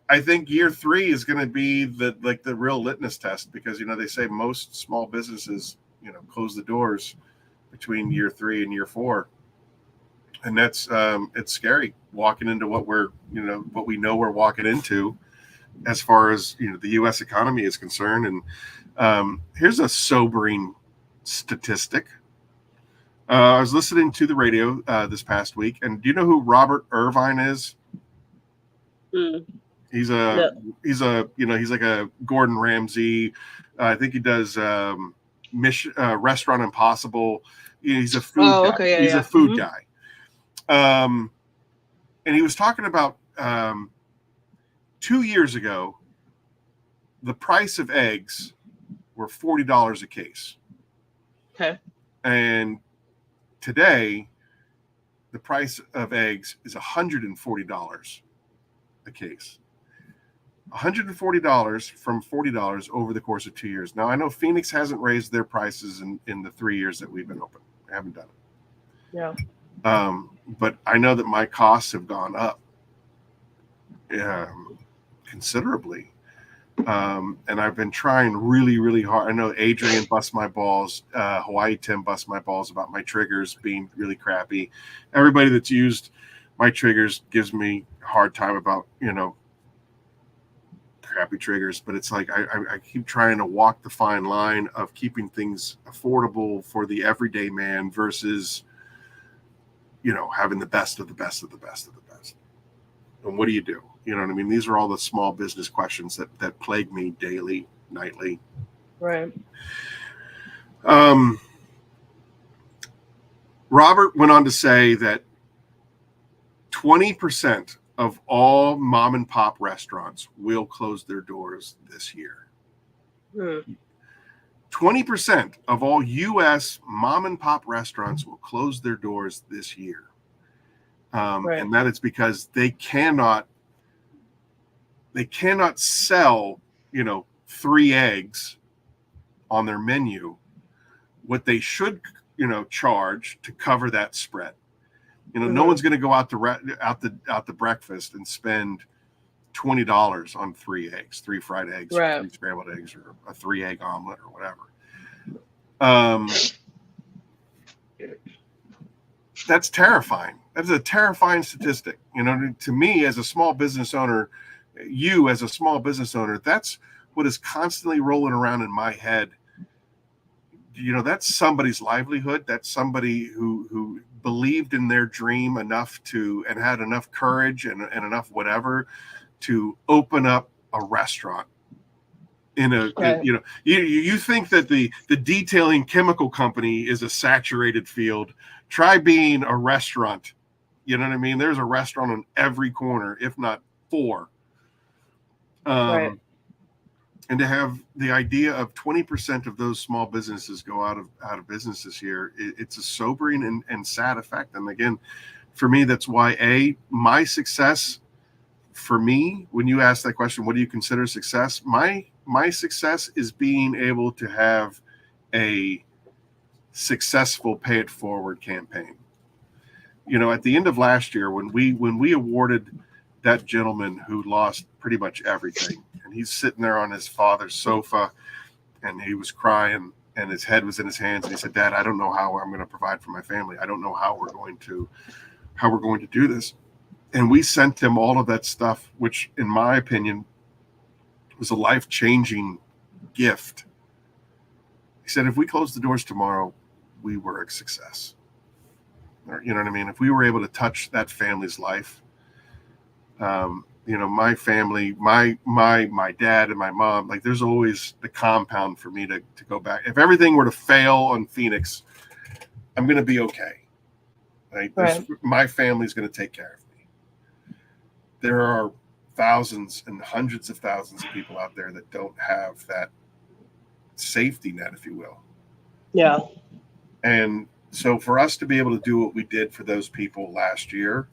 I think year 3 is going to be the real litmus test, because, you know, they say most small businesses, you know, close the doors between year 3 and year 4, and that's it's scary walking into what we know we're walking into as far as, you know, the U.S. economy is concerned. And here's a sobering statistic. I was listening to the radio this past week, and do you know who Robert Irvine is? He's like a Gordon Ramsay. I think he does Restaurant Impossible. He's a food guy. Okay, he's a food guy. And he was talking about 2 years ago, the price of eggs were $40 a case. Okay. And today, the price of eggs is $140 a case. $140 from $40 over the course of 2 years. Now, I know Phoenix hasn't raised their prices in the 3 years that we've been open. I haven't done it. Yeah. But I know that my costs have gone up considerably. And I've been trying really, really hard. I know Adrian busts my balls. Hawaii Tim busts my balls about my triggers being really crappy. Everybody that's used my triggers gives me a hard time about, you know, crappy triggers. But it's like I keep trying to walk the fine line of keeping things affordable for the everyday man versus, you know, having the best of the best of the best of the best. And what do you do? You know what I mean? These are all the small business questions that plague me daily, nightly. Right. Robert went on to say that 20% of all mom and pop restaurants will close their doors this year. Hmm. 20% of all U.S. mom and pop restaurants will close their doors this year. Right. And that is because they cannot sell, 3 eggs on their menu, what they should, charge to cover that spread. No one's going to go out to breakfast and spend $20 on 3 eggs, 3 fried eggs, Right. or 3 scrambled eggs, or a 3-egg omelet, or whatever. That's terrifying. That's a terrifying statistic. To me, as a small business owner, as a small business owner, that's what is constantly rolling around in my head. That's somebody's livelihood. That's somebody who believed in their dream enough and had enough courage and enough whatever to open up a restaurant Right. you think that the detailing chemical company is a saturated field. Try being a restaurant. You know what I mean? There's a restaurant on every corner, if not 4. Right. And to have the idea of 20% of those small businesses go out of business this year, it's a sobering and sad effect. And again, for me, that's why my success. For me, when you ask that question, what do you consider success? My success is being able to have a successful pay it forward campaign. At the end of last year, when we awarded that gentleman who lost pretty much everything, and he's sitting there on his father's sofa, and he was crying, and his head was in his hands, and he said, "Dad, I don't know how I'm going to provide for my family. I don't know how we're going to do this." And we sent him all of that stuff, which, in my opinion, was a life-changing gift. He said, if we close the doors tomorrow, we were a success. You know what I mean? If we were able to touch that family's life, my family, my dad and my mom, like, there's always the compound for me to go back. If everything were to fail on Phoenix, I'm going to be okay. Right? My family's going to take care of me. There are thousands and hundreds of thousands of people out there that don't have that safety net, if you will. Yeah. And so for us to be able to do what we did for those people last year,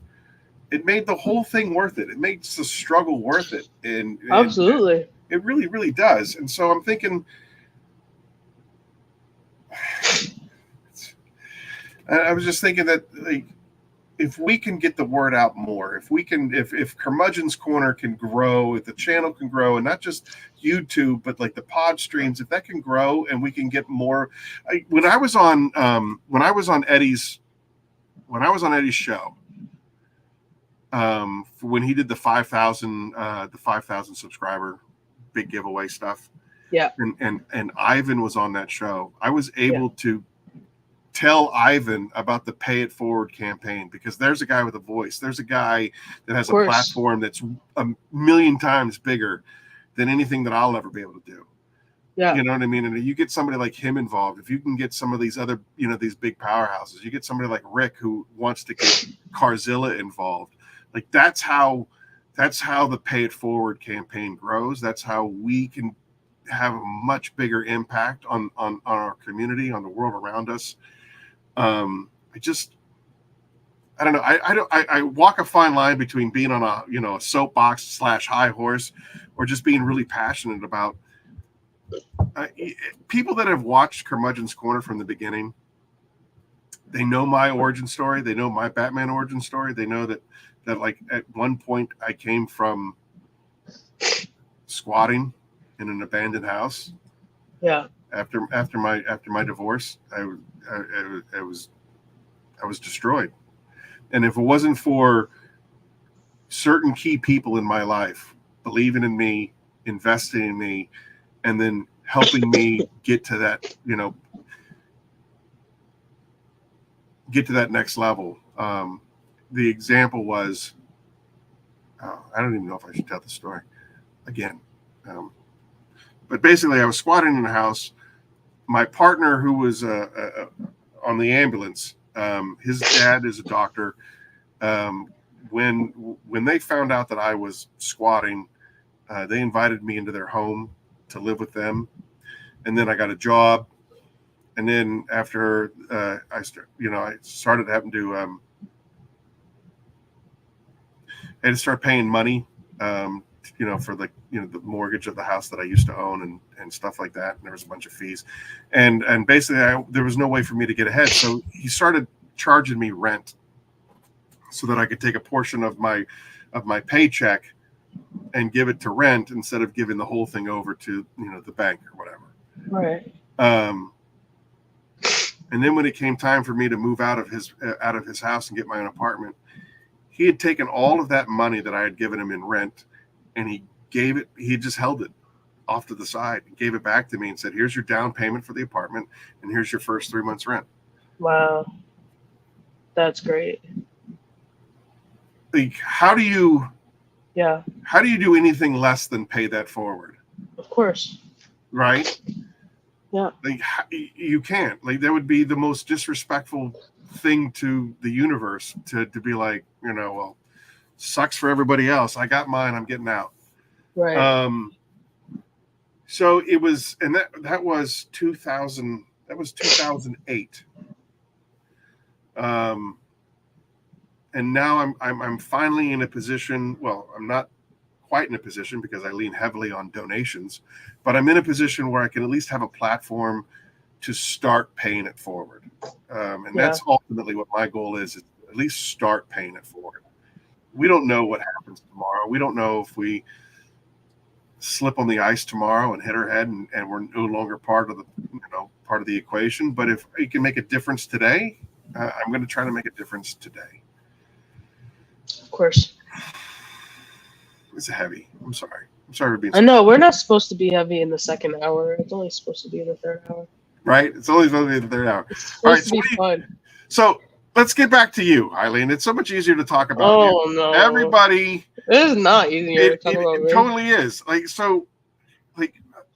it made the whole thing worth it. It makes the struggle worth it. And absolutely. It really, really does. And so I'm thinking, I was just thinking that, like, if we can get the word out more, if Curmudgeon's Corner can grow, if the channel can grow, and not just YouTube, but like the pod streams, if that can grow and we can get more. When I was on Eddie's show, when he did the 5,000 subscriber big giveaway stuff, yeah, and Ivan was on that show, I was able to tell Ivan about the Pay It Forward campaign, because there's a guy with a voice. There's a guy that has a platform that's a million times bigger than anything that I'll ever be able to do. Yeah. You know what I mean? And you get somebody like him involved, if you can get some of these other, these big powerhouses, you get somebody like Rick who wants to get Carzilla involved. Like, that's how the Pay It Forward campaign grows. That's how we can have a much bigger impact on our community, on the world around us. I don't know. I walk a fine line between being on a soapbox / high horse, or just being really passionate about people that have watched Curmudgeon's Corner from the beginning. They know my origin story. They know my Batman origin story. They know that like at one point I came from squatting in an abandoned house. Yeah. After my divorce, I was destroyed. And if it wasn't for certain key people in my life believing in me, investing in me, and then helping me get to that, next level. The example was, I don't even know if I should tell the story again. But basically, I was squatting in a house. My partner, who was on the ambulance, his dad is a doctor. When they found out that I was squatting, they invited me into their home to live with them. and then I got a job, and then after I started having to I had to start paying money, for the mortgage of the house that I used to own and stuff like that. And there was a bunch of fees, and basically there was no way for me to get ahead. So he started charging me rent so that I could take a portion of my paycheck and give it to rent instead of giving the whole thing over to the bank or whatever. Right. And then when it came time for me to move out of his house and get my own apartment, he had taken all of that money that I had given him in rent, and he just held it off to the side and gave it back to me and said, "Here's your down payment for the apartment, and here's your first 3 months rent." Wow. That's great. Like, how do you do anything less than pay that forward? Of course. Right? Yeah. Like, you can't. Like, that would be the most disrespectful thing to the universe to be like, well, sucks for everybody else. I got mine. I'm getting out. Right. So it was, and that was 2000. That was 2008. And now I'm finally in a position. Well, I'm not quite in a position because I lean heavily on donations, but I'm in a position where I can at least have a platform to start paying it forward. And that's ultimately what my goal is at least start paying it forward. We don't know what happens tomorrow. We don't know if we slip on the ice tomorrow and hit our head and we're no longer part of the equation. But if you can make a difference today, I'm going to try to make a difference today. Of course. It's heavy. I'm sorry for being. I know we're not supposed to be heavy in the second hour. It's only supposed to be in the third hour. Right? It's only supposed to be in the third hour. It's supposed to be fun. So let's get back to you, Eileen. It's so much easier to talk about you. No. Everybody. It is not easier to talk about me. It totally is. Like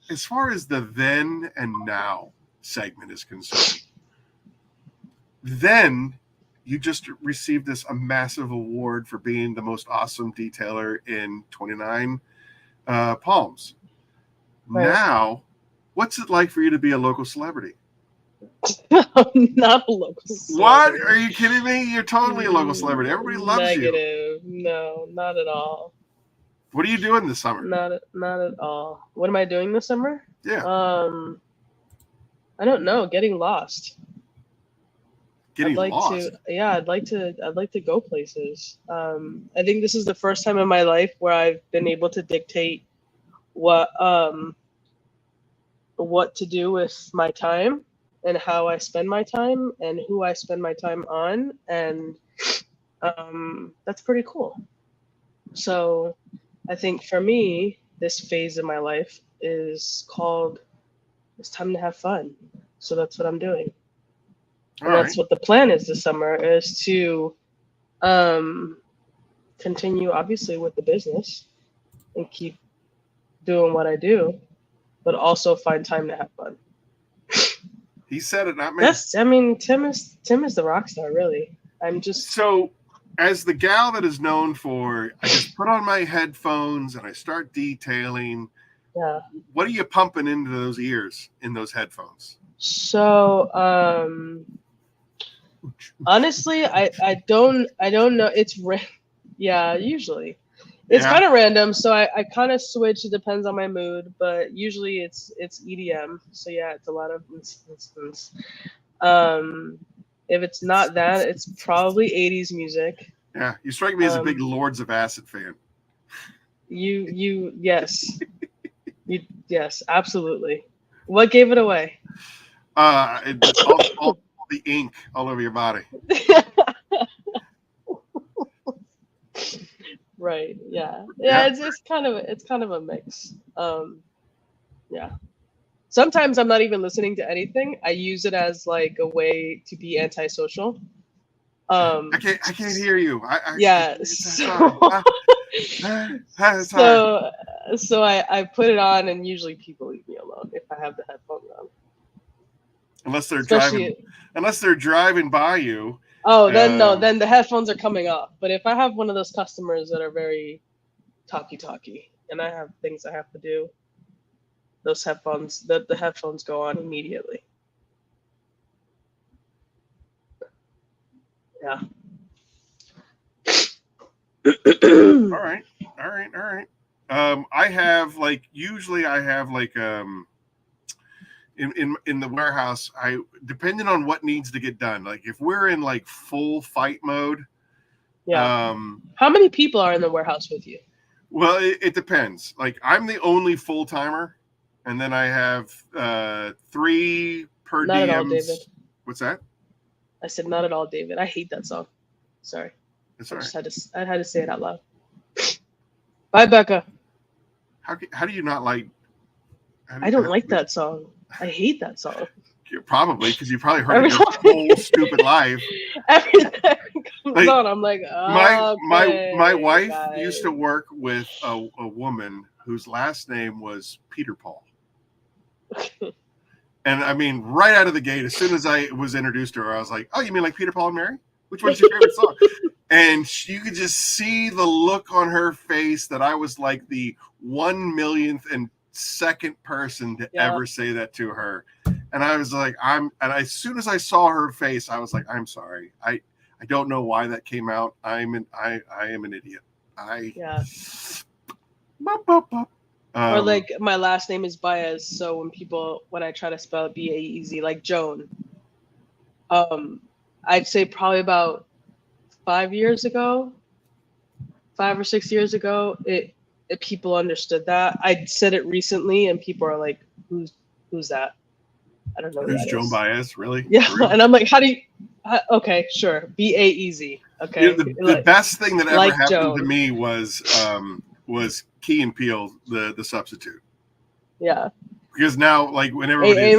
as far as the then and now segment is concerned, then you just received a massive award for being the most awesome detailer in 29 Palms. Right. Now, what's it like for you to be a local celebrity? I'm not a local celebrity. What? Are you kidding me? You're totally a local celebrity. Everybody loves you. Negative. No, not at all. What are you doing this summer? Not at all. What am I doing this summer? Yeah. I don't know. Getting lost. I'd like to go places. I think this is the first time in my life where I've been able to dictate what to do with my time and how I spend my time and who I spend my time on, and that's pretty cool. So I think for me, this phase of my life is called "It's time to have fun." So that's what I'm doing. And that's what the plan is this summer, is to continue obviously with the business and keep doing what I do, but also find time to have fun. He said it, not me. Tim is the rock star, really. I'm just so, as the gal that is known for, I just put on my headphones and I start detailing. Yeah. What are you pumping into those ears in those headphones? So, honestly, I don't know. It's usually it's kind of random. So I kind of switch. It depends on my mood, but usually it's EDM. So yeah, it's a lot of instance. If it's not that, it's probably 80s music. Yeah, you strike me as a big Lords of Acid fan. Yes, yes, absolutely. What gave it away? All the ink all over your body. Right. Yeah. It's kind of a mix. Yeah. Sometimes I'm not even listening to anything. I use it as like a way to be antisocial. I can't hear you. So I put it on, and usually people leave me alone if I have the headphones on. Unless they're driving by you. Oh, then no, then the headphones are coming off. But if I have one of those customers that are very talky, and I have things I have to do, those headphones, the headphones go on immediately. Yeah. All right. I have usually in the warehouse, depending on what needs to get done. Like if we're in like full fight mode. Yeah. How many people are in the warehouse with you? Well, it depends. Like I'm the only full timer, and then I have 3 per Not diems. at all, David. What's that? I said not at all, David. I hate that song. Sorry. It's all right. I had to say it out loud. Bye, Becca. How do you not like? I don't like that song. I hate that song. Probably because you probably heard it your whole stupid life. Every time it comes on, I'm like, my wife used to work with a woman whose last name was Peter Paul. And I mean, right out of the gate, as soon as I was introduced to her, I was like, "Oh, you mean like Peter, Paul, and Mary? Which one's your favorite song?" And you could just see the look on her face that I was like the 1,000,000th person to ever say that to her. And I was like, and as soon as I saw her face, I was like, I'm sorry. I don't know why that came out. I am an idiot. Or like my last name is Baez, so when I try to spell it B-A-E-Z, like Joan, I'd say probably about 5 or 6 years ago, it people understood that. I said it recently, and people are like, "Who's that?" I don't know. Who's Joan Baez? Really? Yeah, and I'm like, how do you? Okay, sure, B-A-E-Z. Okay. You know, the best thing that ever happened Joan to me was Key and Peele, the substitute. Yeah. Because now, like, when everybody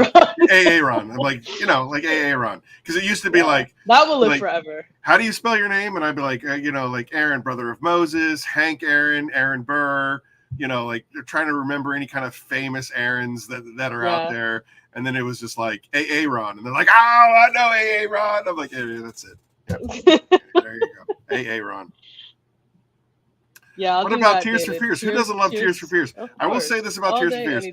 AA Ron, I'm like, like AA Ron. Because it used to be like that will live forever. How do you spell your name? And I'd be like, like Aaron, brother of Moses, Hank Aaron, Aaron Burr. Like they're trying to remember any kind of famous Aarons that are out there. And then it was just like AA Ron, and they're like, "Oh, I know AA Ron." I'm like, "Yeah, that's it. Yep. There you go, AA Ron." Yeah. What about Tears for Fears? Who doesn't love Tears for Fears? I will say this about Tears for Fears.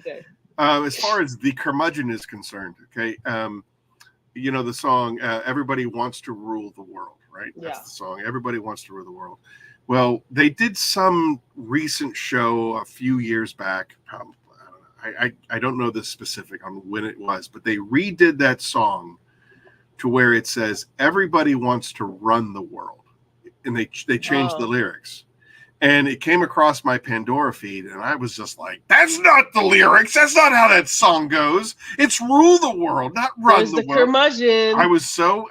As far as the curmudgeon is concerned, okay, the song "Everybody Wants to Rule the World," right? That's the song. Everybody wants to rule the world. Well, they did some recent show a few years back. Probably, I don't know the specific on when it was, but they redid that song to where it says "Everybody wants to run the world," and they changed the lyrics. And it came across my Pandora feed, and I was just like, "That's not the lyrics. That's not how that song goes. It's rule the world, not run the world." Curmudgeon. I was so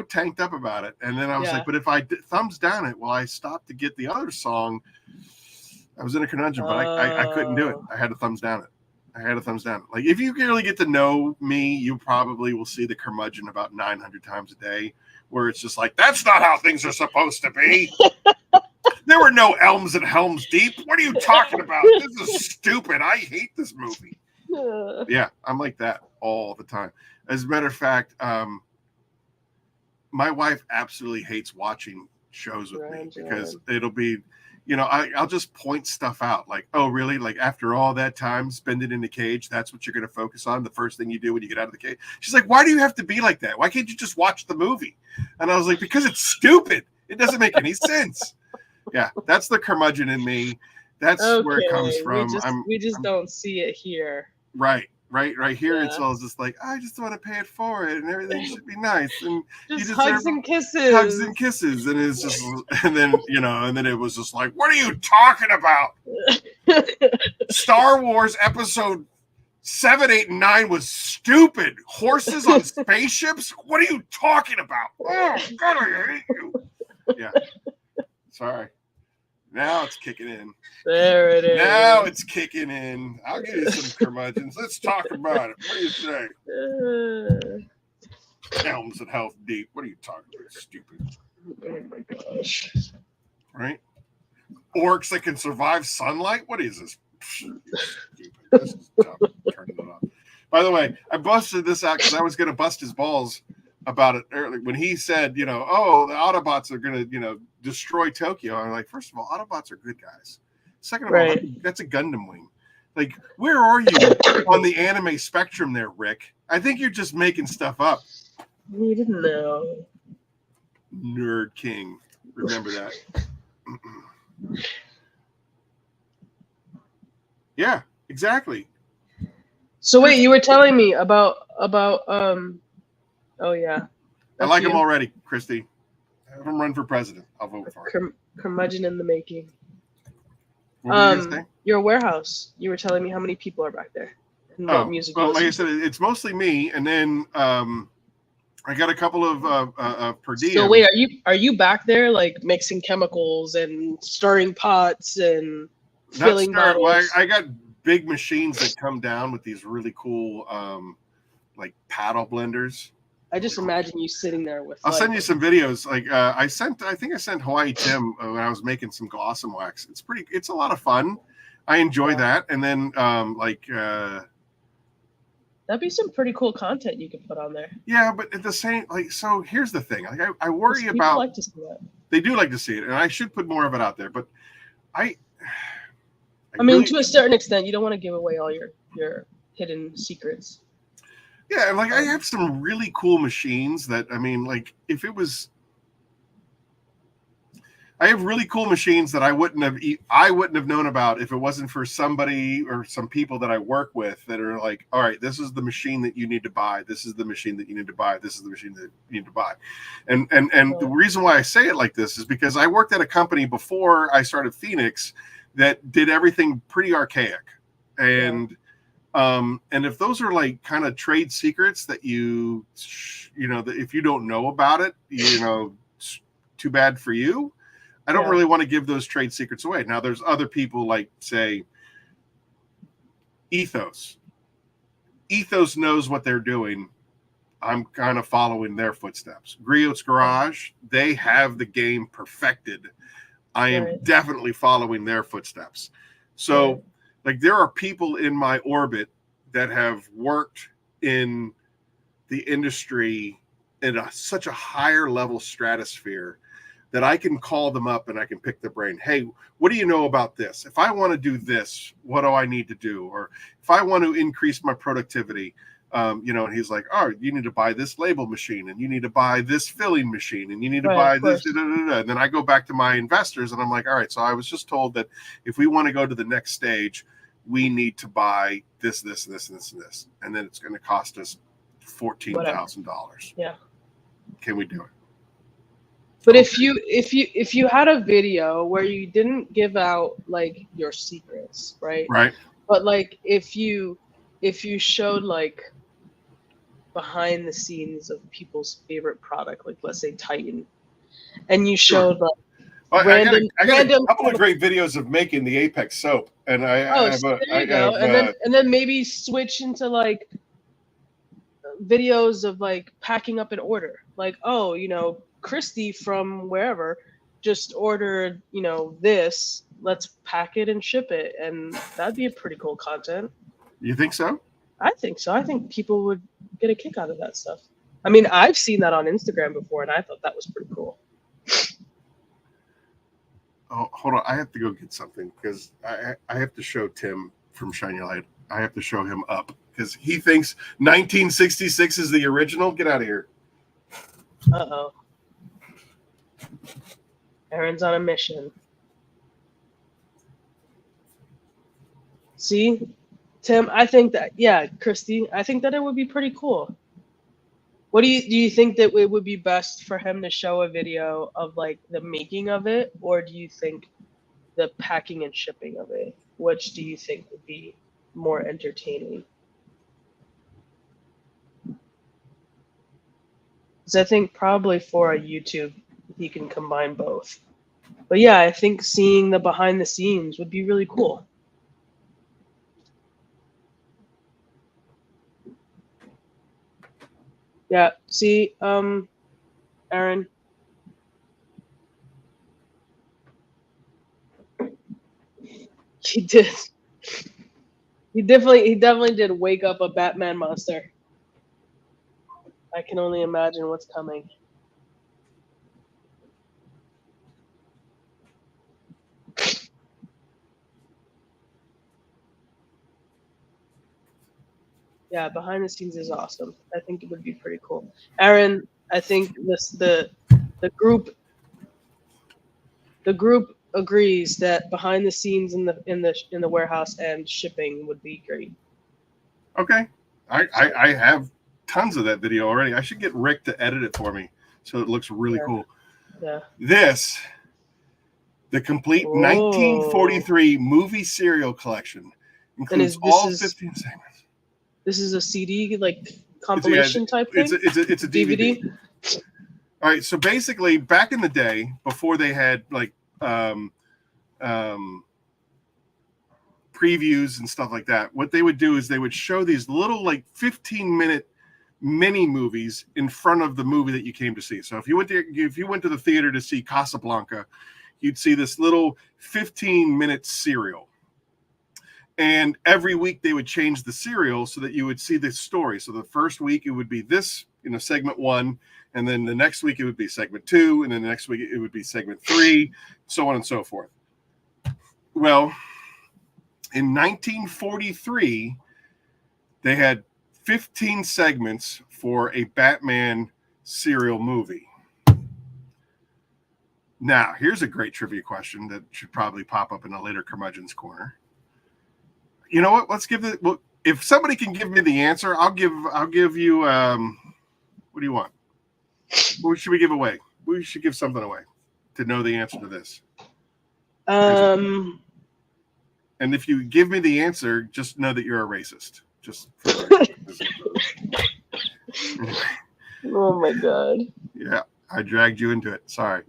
tanked up about it, and then I was like, "But if I thumbs down it, I stopped to get the other song." I was in a conundrum, but I couldn't do it. I had to thumbs down it. Like if you really get to know me, you probably will see the curmudgeon about 900 times a day, where it's just like, "That's not how things are supposed to be." There were no elms at Helm's Deep. What are you talking about? This is stupid. I hate this movie. Yeah, I'm like that all the time. As a matter of fact, my wife absolutely hates watching shows with me because it'll be, I'll just point stuff out like, "Oh, really? Like after all that time spend it in the cage, that's what you're going to focus on? The first thing you do when you get out of the cage?" She's like, "Why do you have to be like that? Why can't you just watch the movie?" And I was like, "Because it's stupid. It doesn't make any sense." Yeah, that's the curmudgeon in me. That's where it comes from. We just don't see it here. Right here. It's all just like, "I just want to pay it forward, and everything should be nice, and you deserve hugs and kisses, and it's just, and then it was just like, "What are you talking about?" Star Wars Episode 7, 8, and 9 was stupid. Horses on spaceships. What are you talking about? Oh God, I hate you. Yeah. Sorry. Now it's kicking in. There it is. Now it's kicking in. I'll give you some curmudgeons. Let's talk about it. What do you say? Elms at Health Deep. What are you talking about? Stupid. Oh my gosh. Right? Orcs that can survive sunlight? What is this? Stupid. This is dumb. Turning it off. By the way, I busted this out because I was going to bust his balls about it earlier when he said, "Oh, the Autobots are going to, destroy Tokyo." I'm like, first of all, Autobots are good guys. Second of all, that's a Gundam wing. Like, where are you on the anime spectrum there, Rick? I think you're just making stuff up. You didn't know. Nerd King. Remember that. Yeah, exactly. So wait, you were telling me about oh yeah. I like you. him already, Christy. Have him run for president. I'll vote for him. Curmudgeon in the making. What were you gonna say? Your warehouse. You were telling me how many people are back there. And what music well, you like I listen said, to. it's mostly me, and then I got a couple of per diem. So wait, are you back there like mixing chemicals and stirring pots and filling bottles? Well, I got big machines that come down with these really cool like paddle blenders. I just imagine you sitting there with. I'll send you some videos. Like I think I sent Hawaii Tim when I was making some gloss and wax. It's a lot of fun. I enjoy that. And then that'd be some pretty cool content you could put on there. Yeah, but at the same, like, so here's the thing. Like, I worry about. Like to see that. They do like to see it, and I should put more of it out there. But I mean, really, to a certain extent, you don't want to give away all your hidden secrets. Yeah, and like I have some really cool machines that, I mean, like if it was, I have really cool machines that I wouldn't have known about if it wasn't for somebody or some people that I work with that are like, all right, this is the machine that you need to buy. This is the machine that you need to buy. This is the machine that you need to buy. And the reason why I say it like this is because I worked at a company before I started Phoenix that did everything pretty archaic. And and if those are like kind of trade secrets that you know, that if you don't know about it, you know, it's too bad for you. I don't really want to give those trade secrets away. Now, there's other people like, say, Ethos. Ethos knows what they're doing. I'm kind of following their footsteps. Griot's Garage, they have the game perfected. I am definitely following their footsteps. So, like, there are people in my orbit that have worked in the industry in such a higher level stratosphere that I can call them up and I can pick their brain. Hey, what do you know about this? If I want to do this, what do I need to do? Or if I want to increase my productivity, you know, and he's like, oh, you need to buy this label machine and you need to buy this filling machine and you need to buy this. And then I go back to my investors and I'm like, all right, so I was just told that if we want to go to the next stage, we need to buy this, this, this, and this, and this. And then it's going to cost us $14,000. Yeah. Can we do it? But if you had a video where you didn't give out like your secrets, right? Right. But like if you showed like behind the scenes of people's favorite product, like let's say Titan, and you showed like I got a couple of great videos of making the Apex soap, and and then maybe switch into like videos of like packing up an order, like, oh, you know, Christy from wherever just ordered, you know, this, let's pack it and ship it, and that'd be a pretty cool content. You think so? I think so. I think people would get a kick out of that stuff. I mean, I've seen that on Instagram before, and I thought that was pretty cool. Oh, hold on. I have to go get something because I have to show Tim from Shine Your Light. I have to show him up because he thinks 1966 is the original. Get out of here. Uh-oh. Aaron's on a mission. See, Tim, I think that, Christy, I think that it would be pretty cool. What do you think that it would be best for him to show a video of like the making of it, or do you think the packing and shipping of it? Which do you think would be more entertaining? Because I think probably for a YouTube, he can combine both. But yeah, I think seeing the behind the scenes would be really cool. Yeah, see, Aaron. He did. He definitely did wake up a Batman monster. I can only imagine what's coming. Yeah, behind the scenes is awesome. I think it would be pretty cool. Aaron, I think the group agrees that behind the scenes in the warehouse and shipping would be great. Okay. I have tons of that video already. I should get Rick to edit it for me so it looks really cool. Yeah. The complete 1943 movie serial collection includes all 15 segments. This is a CD like compilation type thing. It's a DVD. All right, so basically, back in the day, before they had like previews and stuff like that, what they would do is they would show these little like 15-minute mini movies in front of the movie that you came to see. So if you went to the theater to see Casablanca, you'd see this little 15-minute serial. And every week they would change the serial so that you would see the story. So the first week it would be this, segment 1, and then the next week it would be segment 2, and then the next week it would be segment 3, so on and so forth. Well, in 1943, they had 15 segments for a Batman serial movie. Now, here's a great trivia question that should probably pop up in a later Curmudgeon's Corner. You know what? Let's give it. Well, if somebody can give me the answer, I'll give you. What do you want? What should we give away? We should give something away to know the answer to this. And if you give me the answer, just know that you're a racist. Just. Oh my God. Yeah, I dragged you into it. Sorry.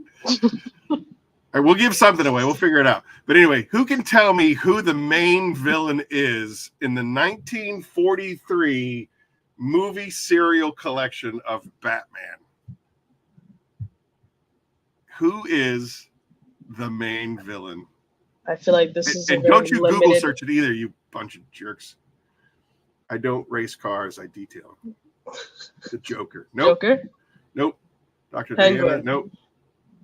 All right, we'll give something away. We'll figure it out. But anyway, who can tell me who the main villain is in the 1943 movie serial collection of Batman? Who is the main villain? I feel like this is and don't you Google search it either, you bunch of jerks. I don't race cars, I detail. The Joker. Nope. Joker? Nope. Dr. Dana? Nope.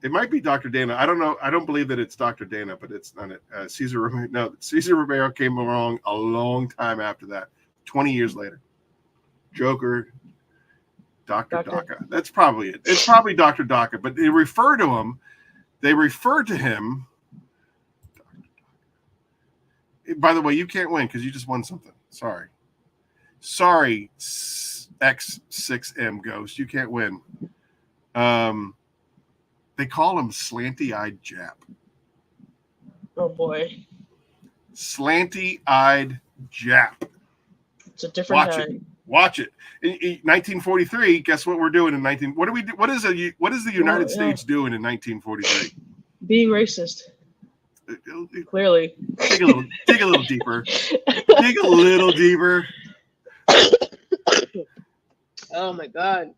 It might be Dr. Dana. I don't know. I don't believe that it's Dr. Dana, but it's not it. Cesar Romero. No, Cesar Romero came along a long time after that, 20 years later. Joker, Dr. Daka. That's probably it. It's probably Dr. Daka, but they refer to him. By the way, you can't win because you just won something. Sorry, X6M Ghost. You can't win. They call him Slanty-Eyed Jap. Oh boy. Slanty-Eyed Jap. It's a different time. Watch it. In 1943, guess what we're doing in 19? What do we do? What is the United States doing in 1943? Being racist. Clearly. Dig a little deeper. Dig a little deeper. Oh my God.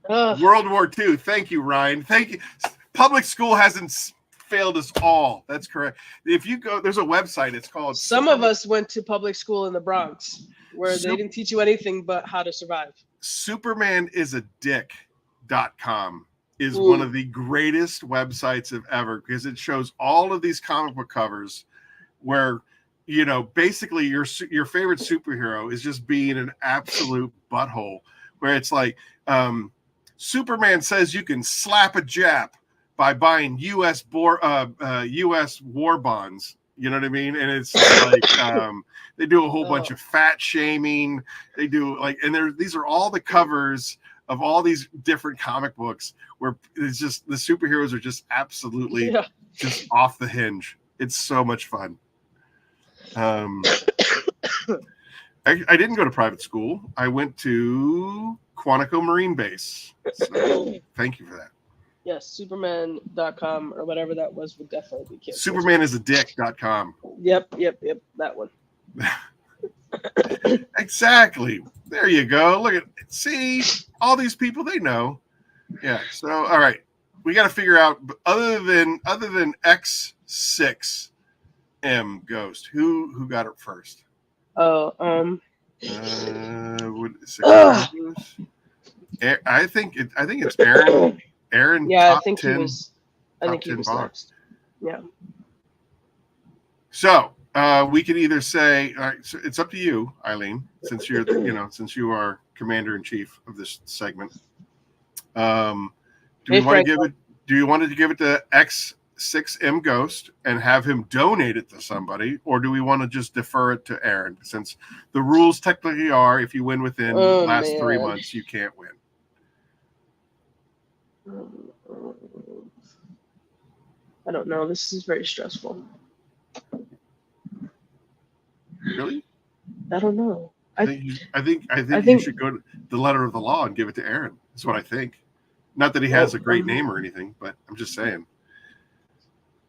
World War II. Thank you, Ryan. Thank you. Public school hasn't failed us all. That's correct. If you go, there's a website. It's called. Some of us went to public school in the Bronx where they didn't teach you anything but how to survive. SupermanIsADick.com is one of the greatest websites of ever because it shows all of these comic book covers where, basically your favorite superhero is just being an absolute butthole, where it's like, Superman says you can slap a Jap by buying U.S. war bonds. You know what I mean? And it's like they do a whole bunch of fat shaming. They do these are all the covers of all these different comic books where it's just the superheroes are just absolutely just off the hinge. It's so much fun. I didn't go to private school. I went to Quantico Marine Base. So thank you for that. Yes, Superman.com or whatever that was would definitely be kids. SupermanIsADick.com. Yep, that one. Exactly. There you go. Look at see all these people they know. Yeah. So all right, we got to figure out other than X6M Ghost, who got it first? Oh, I think it's Aaron. Aaron. Yeah, I think he was next. Yeah. So We could either say, all right, so it's up to you, Eileen, since you're, since you are commander in chief of this segment. Do we want to give it? Do you want to give it to X6M Ghost and have him donate it to somebody, or do we want to just defer it to Aaron? Since the rules technically are, if you win within the last 3 months, you can't win. I don't know. This is very stressful. Really? I don't know. I think you should go to the letter of the law and give it to Aaron. That's what I think. Not that he has a great name or anything, but I'm just saying.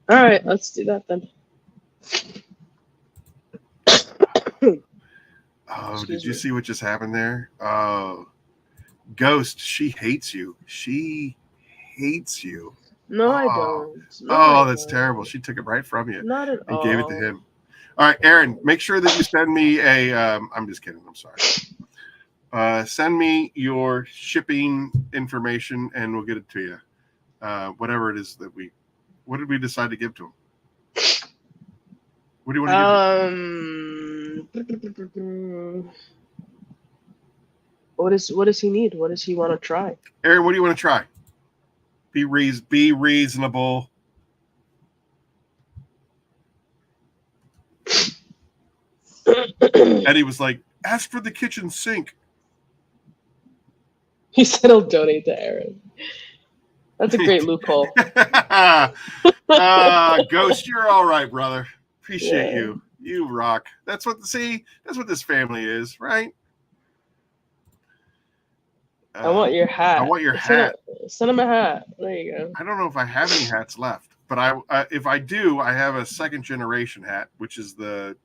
All right, let's do that then. Oh, did you see what just happened there? Oh, Ghost, she hates you. She hates you. No, I don't. No, that's terrible. She took it right from you. Not at all. And gave it to him. All right, Aaron, make sure that you send me a. I'm just kidding. I'm sorry. Send me your shipping information, and we'll get it to you. Whatever it is that we. What did we decide to give to him? What do you want to give him? What does he need? What does he want to try? Aaron, what do you want to try? Be reasonable. Eddie was like, ask for the kitchen sink. He said he'll donate to Aaron. That's a great loophole. Ghost, you're all right, brother. Appreciate you. You rock. That's what this family is, right? I want your hat. I want your hat. Send him a hat. There you go. I don't know if I have any hats left, but if I do, I have a second generation hat, which is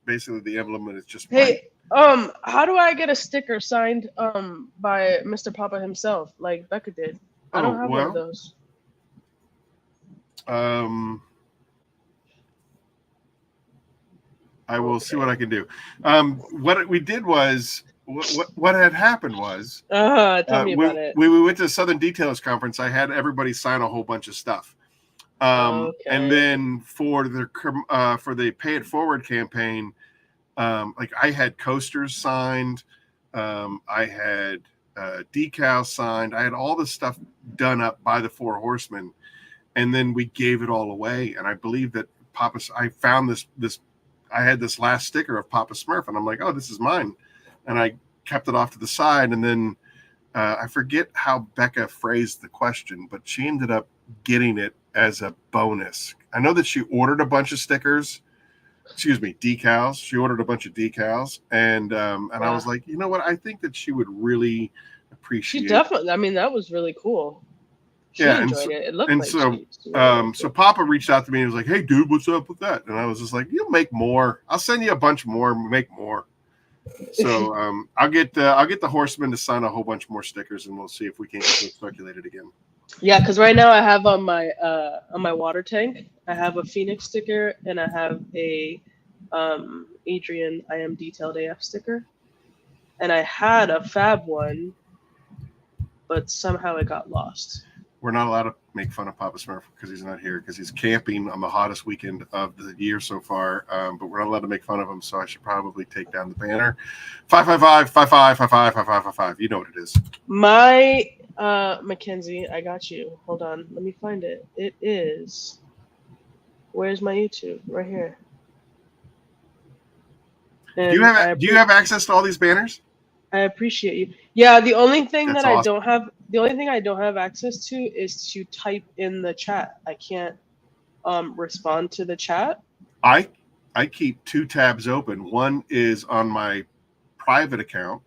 basically the emblem, and it's just hey, how do I get a sticker signed by Mr. Papa himself, like Becca did? I don't have one of those. I will see what I can do. What we did was. What had happened was tell me about it. We went to the Southern Detailers Conference. I had everybody sign a whole bunch of stuff, and then for the Pay It Forward campaign, like I had coasters signed, I had decals signed, I had all this stuff done up by the Four Horsemen, and then we gave it all away. And I believe that I found this. I had this last sticker of Papa Smurf, and I'm like, oh, this is mine. And I kept it off to the side. And then I forget how Becca phrased the question, but she ended up getting it as a bonus. I know that she ordered a bunch of decals. She ordered a bunch of decals. And I was like, you know what? I think that she would really appreciate it. She definitely, I mean, that was really cool. She enjoyed it. It looked like so Papa reached out to me and was like, hey, dude, what's up with that? And I was just like, you'll make more. I'll send you a bunch more, make more. So I'll get the Horsemen to sign a whole bunch more stickers, and we'll see if we can get it circulated again. Yeah, because right now I have on my water tank, I have a Phoenix sticker, and I have a Adrian I Am Detailed AF sticker, and I had a Fab one, but somehow it got lost. We're not allowed to make fun of Papa Smurf because he's not here, because he's camping on the hottest weekend of the year so far. But we're not allowed to make fun of him, so I should probably take down the banner. 555-55-55-55-55. You know what it is. My Mackenzie, I got you. Hold on, let me find it. It is. Where's my YouTube? Right here. And do you have access to all these banners? I appreciate you. Yeah, the only thing That's that awesome. I don't have access to is to type in the chat. I can't respond to the chat. I keep 2 tabs open. One is on my private account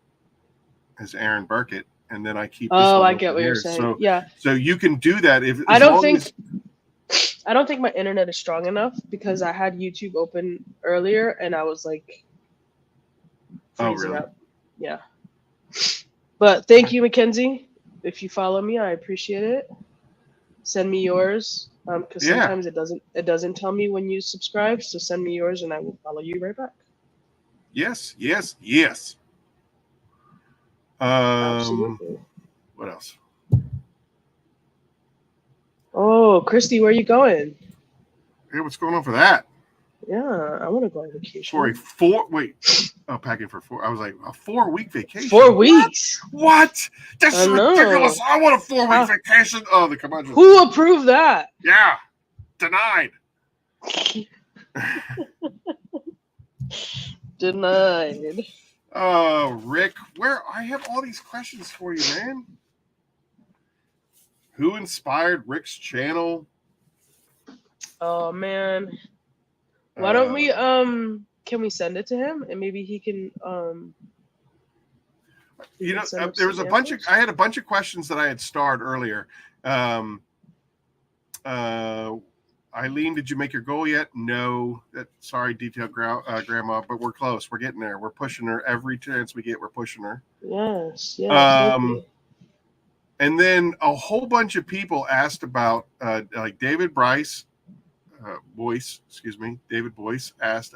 as Aaron Burkett, and then I keep. I get what you're saying. So, yeah. So you can do that if I don't think my internet is strong enough, because I had YouTube open earlier and I was like freezing up. Yeah. But thank you, Mackenzie. If you follow me, I appreciate it. Send me yours, because sometimes it doesn't tell me when you subscribe. So send me yours, and I will follow you right back. Yes. Absolutely. What else? Oh, Christy, where are you going? Hey, what's going on for that? Yeah, I want to go on vacation. For packing for 4. I was like, a 4-week vacation. 4 weeks. What? This I is know. ridiculous. I want a 4-week vacation. Oh, the Curmudgeon. Who approved that? Yeah, denied. Denied. Oh, Rick, I have all these questions for you, man. Who inspired Rick's channel? Oh man. Why don't we can we send it to him and maybe he can there was I had a bunch of questions that I had starred earlier. Eileen, did you make your goal yet? No. Sorry, detailed grandma, but we're close. We're getting there. We're pushing her every chance we get. We're pushing her. Yes. And then a whole bunch of people asked about like David Boyce asked,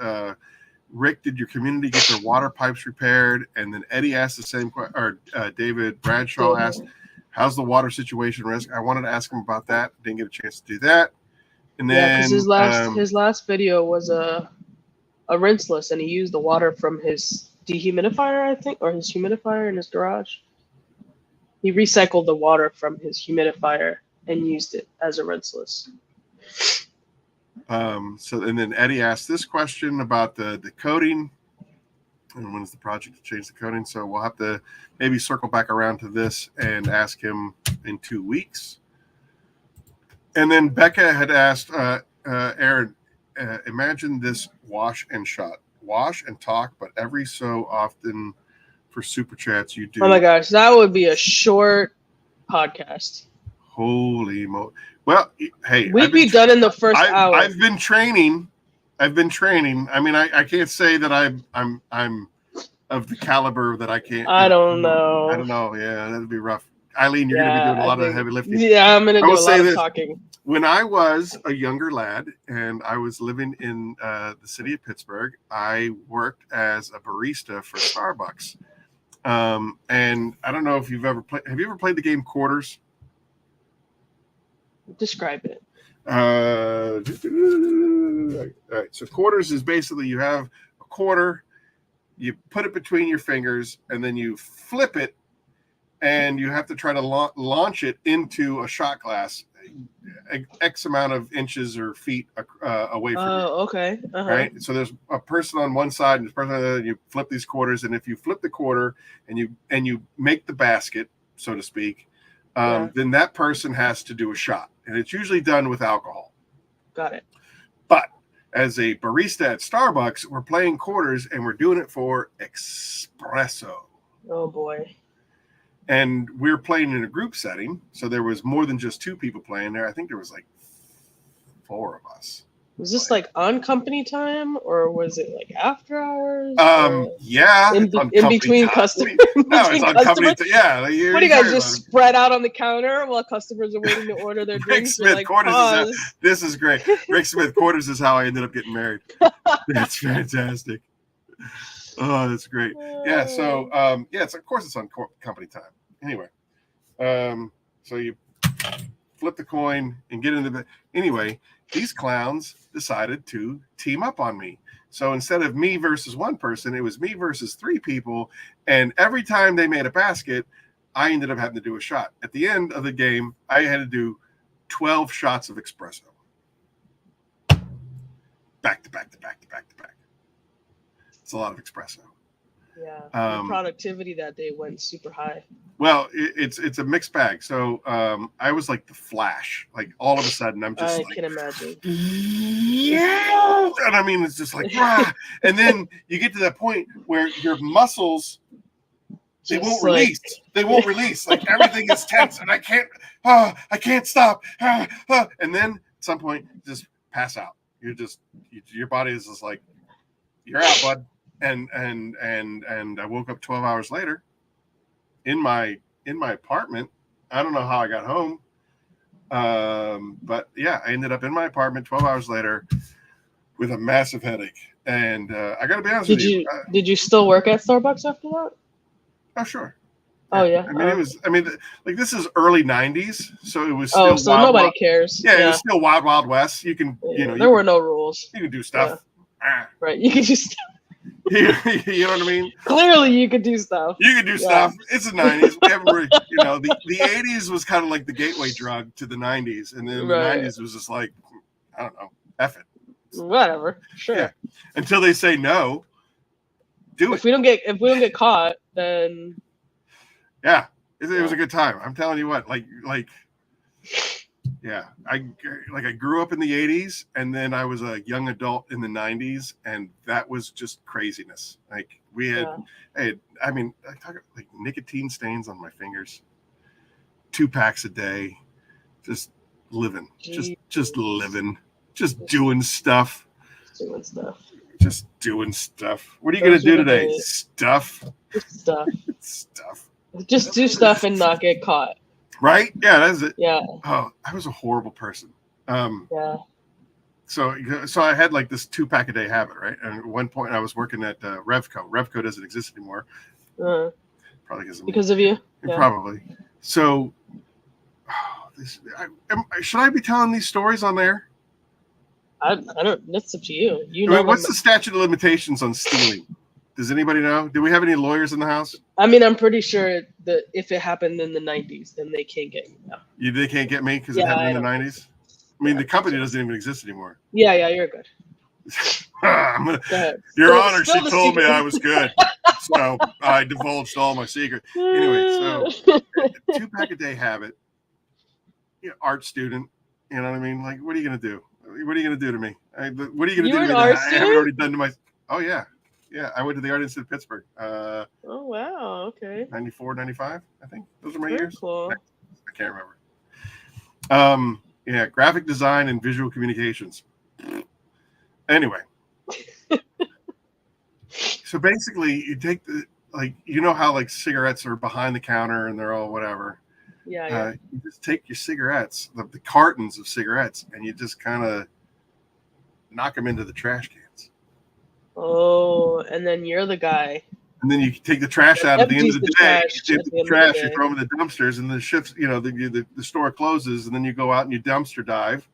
Rick, did your community get their water pipes repaired? And then Eddie asked the same question, or David Bradshaw asked, how's the water situation risk? I wanted to ask him about that. Didn't get a chance to do that. And then because his last video was a rinseless, and he used the water from his dehumidifier, I think, or his humidifier in his garage. He recycled the water from his humidifier and used it as a rinseless. And then Eddie asked this question about the coding and when's the project to change the coding. So we'll have to maybe circle back around to this and ask him in 2 weeks. And then Becca had asked Aaron, imagine this wash and talk, but every so often for super chats you do. Oh my gosh, that would be a short podcast. Holy moly. Well, hey, we'd be done in the first hour. I've been training. I mean, I can't say that I'm of the caliber that I can't. I don't know. Yeah, that'd be rough. Eileen, you're going to be doing a lot of heavy lifting. Yeah, I'm going to do a lot of talking. When I was a younger lad and I was living in the city of Pittsburgh, I worked as a barista for Starbucks. And I don't know if you've ever played. Have you ever played the game Quarters? Describe it. All right. So Quarters is basically you have a quarter, you put it between your fingers, and then you flip it, and you have to try to launch it into a shot glass, X amount of inches or feet away from you. Oh, okay. Uh-huh. Right. So there's a person on one side and there's a person on the other. And you flip these quarters, and if you flip the quarter and you make the basket, so to speak, then that person has to do a shot, and it's usually done with alcohol. Got it. But as a barista at Starbucks, we're playing quarters, and we're doing it for espresso. Oh boy. And we're playing in a group setting, so there was more than just 2 people playing there. I think there was like 4 of us. Was this like on company time, or was it like after hours? Yeah, in between customers. No, it's on company. Yeah. What do you guys just spread out on the counter while customers are waiting to order their drinks? Rick Smith like, Quarters this is great. Rick Smith Quarters is how I ended up getting married. That's fantastic. Oh, that's great. Yeah. So, of course it's on company time. Anyway, so you flip the coin and get into the. Anyway, these clowns decided to team up on me. So instead of me versus one person, it was me versus 3 people. And every time they made a basket, I ended up having to do a shot. At the end of the game, I had to do 12 shots of espresso. Back to back to back to back to back. It's a lot of espresso. Yeah, the productivity that day went super high. Well, it's a mixed bag. So I was like the Flash. Like all of a sudden, I'm just. I can imagine. Yeah, and I mean it's just like, rah. And then you get to that point where your muscles they won't release. They won't release. Like everything is tense, and I can't stop. And then at some point, just pass out. Your body is just like, you're out, bud. And I woke up 12 hours later in my apartment. I don't know how I got home. But yeah, I ended up in my apartment 12 hours later with a massive headache. And I got to be honest with you. Did you still work at Starbucks after that? Oh, sure. Oh, yeah. This is early 90s. So it was still nobody cares. Yeah, it was still wild west. You can, there were no rules. You can do stuff. Right. You could do stuff. You know what I mean? Clearly, you could do stuff. You could do stuff. It's the 90s. We haven't really, the 80s was kind of like the gateway drug to the 90s. And then the 90s was just like, I don't know, F it. Whatever. Sure. Yeah. Until they say no, do it. If we don't get caught, then yeah, it was a good time. I'm telling you what, yeah, I grew up in the 80s, and then I was a young adult in the 90s, and that was just craziness. Like we had, I talk like nicotine stains on my fingers, 2 packs a day, just living, just living, just doing stuff. Just doing stuff. What are you gonna do today? Stuff. Stuff. Stuff. Just do stuff and not get caught. Right? Yeah, that's it. Yeah. Oh, I was a horrible person. Yeah. So I had like this 2-pack a day habit, right? And at one point I was working at Revco. Revco doesn't exist anymore. Probably because of you. Yeah. Probably. So, should I be telling these stories on there? I don't. That's up to you. What's the statute of limitations on stealing? Does anybody know? Do we have any lawyers in the house? I mean, I'm pretty sure that if it happened in the 90s, then they can't get you now. They can't get me because it happened in the 90s? I mean, the company doesn't even exist anymore. Yeah, you're good. Your Honor, she told me I was good. So I divulged all my secrets. Anyway, so 2-pack a day habit. Art student. You know what I mean? Like, what are you going to do? What are you going to do to me? What are you going to do to me that I haven't already done to my... Oh, yeah. Yeah, I went to the Art Institute of Pittsburgh. Oh, wow. Okay. 94, 95, I think. Those are my Very years. Cool. I can't remember. Yeah, graphic design and visual communications. Anyway. So basically, you take how cigarettes are behind the counter and they're all whatever. Yeah. You just take your cigarettes, the cartons of cigarettes, and you just kind of knock them into the trash cans. Oh, and then you're the guy. And then you take the trash out at the end of the day. You throw them in the dumpsters, and the shifts, the store closes, and then you go out and you dumpster dive.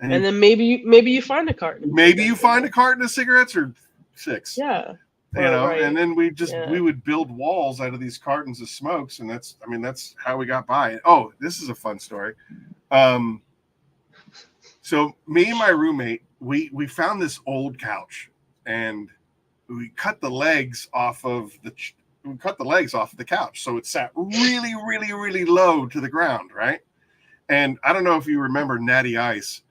And then maybe you find a carton. Maybe you find a carton of cigarettes or 6. Yeah. Right. And then we would build walls out of these cartons of smokes, and that's how we got by. Oh, this is a fun story. So me and my roommate, we found this old couch, and we cut the legs off of the couch, so it sat really, really, really low to the ground, right? And I don't know if you remember Natty Ice.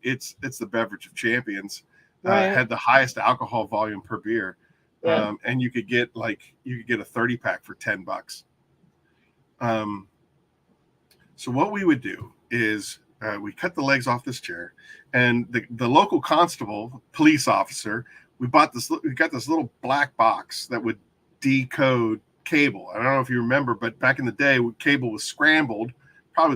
It's the beverage of champions. Had the highest alcohol volume per beer. Yeah. And you could get a 30-pack for $10. So what we would do is we cut the legs off this chair, and the local constable, police officer, we got this little black box that would decode cable. I don't know if you remember, but back in the day, cable was scrambled.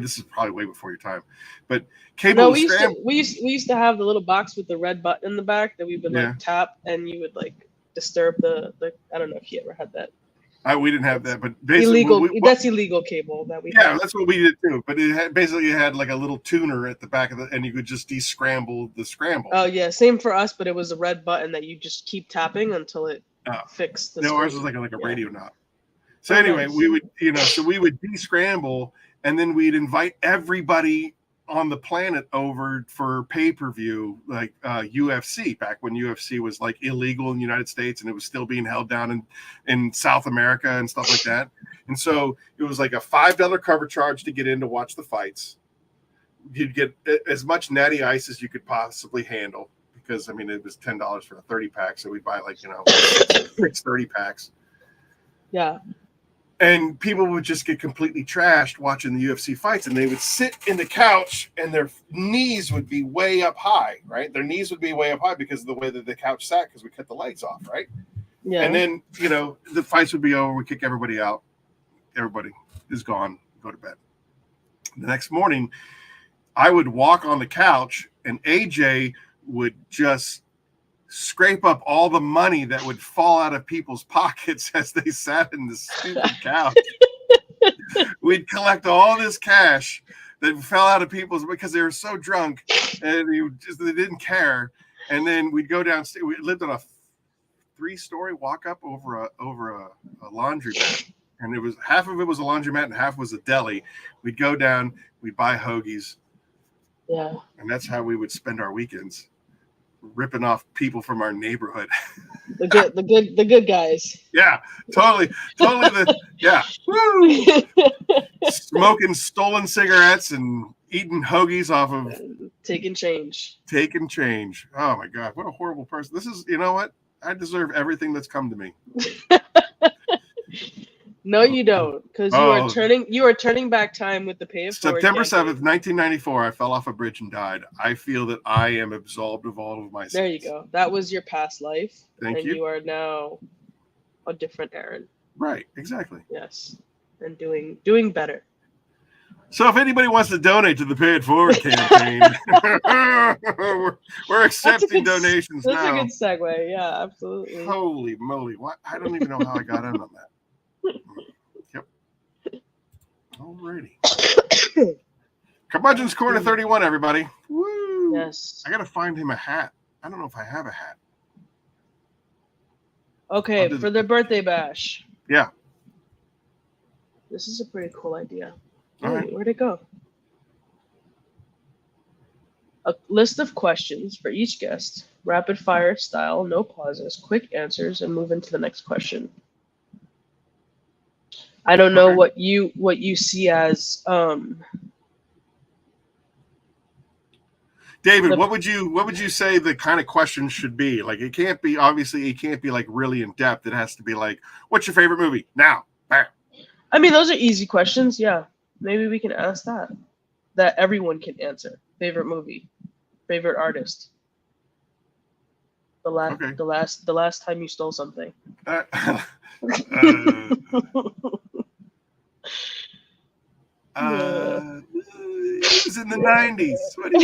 This is probably way before your time, but cable was scrambled. We used to have the little box with the red button in the back that we would tap, and you would disturb the. I don't know if you ever had that. We didn't have that, but basically that's illegal cable that we. Yeah, have. That's what we did too. But it had like a little tuner at the back of and you could just descramble the scramble. Oh yeah, same for us, but it was a red button that you just keep tapping until it fixed. No, ours was like a radio knob. So anyway, we would we would descramble, and then we'd invite everybody on the planet over for pay-per-view, like UFC, back when UFC was illegal in the United States and it was still being held down in South America and stuff like that. And so it was like a $5 cover charge to get in to watch the fights. You'd get as much Natty Ice as you could possibly handle, because it was $10 for a 30-pack, so we'd buy 6 30-packs. Yeah. And people would just get completely trashed watching the UFC fights, and they would sit in the couch and their knees would be way up high, right? Their knees would be way up high because of the way that the couch sat, because we cut the legs off, right? Yeah. And then, the fights would be over. We kick everybody out. Everybody is gone. Go to bed. The next morning, I would walk on the couch, and AJ would just scrape up all the money that would fall out of people's pockets as they sat in the stupid couch. We'd collect all this cash that fell out of people's, because they were so drunk and they didn't care. And then we'd go downstairs. We lived on a 3-story walk up over a laundromat. And it was half of it was a laundromat and half was a deli. We'd go down, we'd buy hoagies. Yeah. And that's how we would spend our weekends, ripping off people from our neighborhood. The good guys. Yeah, totally. Yeah. Woo! Smoking stolen cigarettes and eating hoagies off of Taking change. Oh my God, what a horrible person. This is, you know what? I deserve everything that's come to me. No, you don't, because you are turning back time with the pay it forward. September 7th, 1994, I fell off a bridge and died. I feel that I am absolved of all of my sins. There you go. That was your past life. Thank you. And you are now a different Aaron. Right, exactly. Yes. And doing better. So if anybody wants to donate to the Pay It Forward campaign, we're accepting donations now. That's a good segue. Yeah, absolutely. Holy moly. What? I don't even know how I got in on that. Yep. Alrighty. Curmudgeon's Corner 31, everybody. Woo! Yes. I gotta find him a hat. I don't know if I have a hat. Okay, for the birthday bash. Yeah. This is a pretty cool idea. All right. Where'd it go? A list of questions for each guest, rapid fire style, no pauses, quick answers, and move into the next question. I don't know what you see as David, what would you say the kind of questions should be? Like, it can't be like really in depth. It has to be like, what's your favorite movie? Now. Bam. I mean, those are easy questions, yeah. Maybe we can ask that everyone can answer. Favorite movie, favorite artist. The last time you stole something. It was in the 90s. What do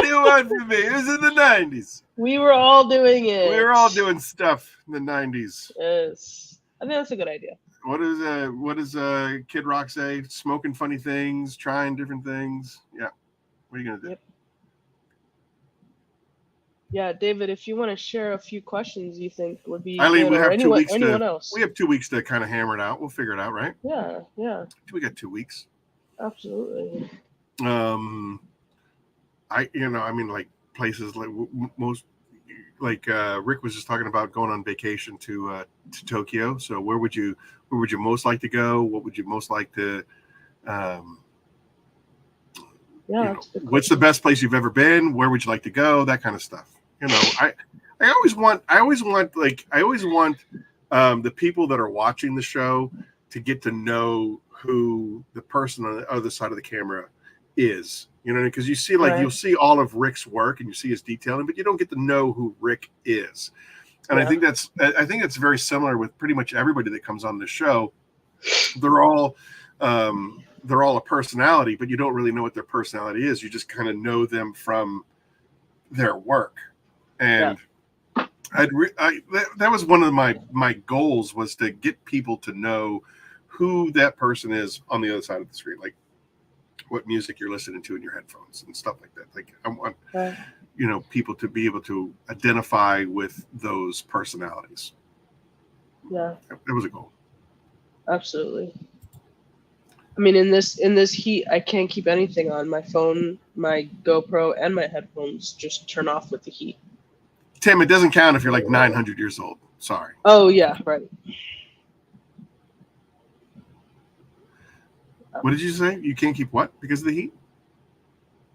you want from me? It was in the 90s. We were all doing it. We were all doing stuff in the 90s. Yes. I think that's a good idea. What does Kid Rock say? Smoking funny things, trying different things. Yeah. What are you gonna do? Yep. Yeah, David, if you want to share a few questions you think would be Eileen, we have 2 weeks anyone else. We have 2 weeks to kind of hammer it out. We'll figure it out, right? Yeah. We got 2 weeks. Absolutely. Like places like most, like Rick was just talking about going on vacation to Tokyo. So where would you most like to go? What would you most like to what's the best place you've ever been? Where would you like to go? That kind of stuff. I always want the people that are watching the show to get to know who the person on the other side of the camera is. Because you see, you'll see all of Rick's work and you see his detailing, but you don't get to know who Rick is. And yeah. I think that's very similar with pretty much everybody that comes on the show. They're all a personality, but you don't really know what their personality is. You just kind of know them from their work. And that was one of my goals, was to get people to know who that person is on the other side of the screen, like what music you're listening to in your headphones and stuff like that. Like I want, people to be able to identify with those personalities. Yeah, that was a goal. Absolutely. I mean, in this heat, I can't keep anything on. My phone, my GoPro, and my headphones just turn off with the heat. Tim, it doesn't count if you're like 900 years old. Sorry. Oh yeah, right. What did you say? You can't keep what because of the heat?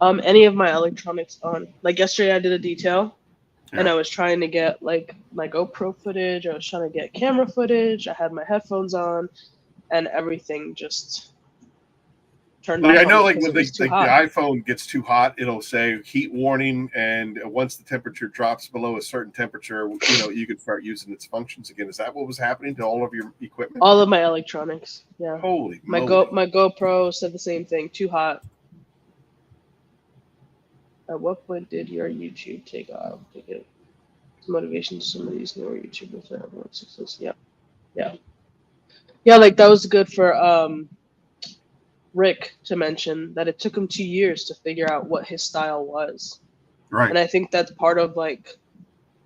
Any of my electronics on. Like yesterday, I did a detail, and I was trying to get like my GoPro footage. I was trying to get camera footage. I had my headphones on, and everything just turned off. I know, like when the iPhone gets too hot, it'll say heat warning, and once the temperature drops below a certain temperature, you can start using its functions again. Is that what was happening to all of your equipment? All of my electronics. Yeah. Holy moly. My GoPro said the same thing. Too hot. At what point did your YouTube take off? To get motivation to some of these newer YouTubers that have more success? Yeah. Like that was good for Rick to mention that it took him 2 years to figure out what his style was. Right. And I think that's part of like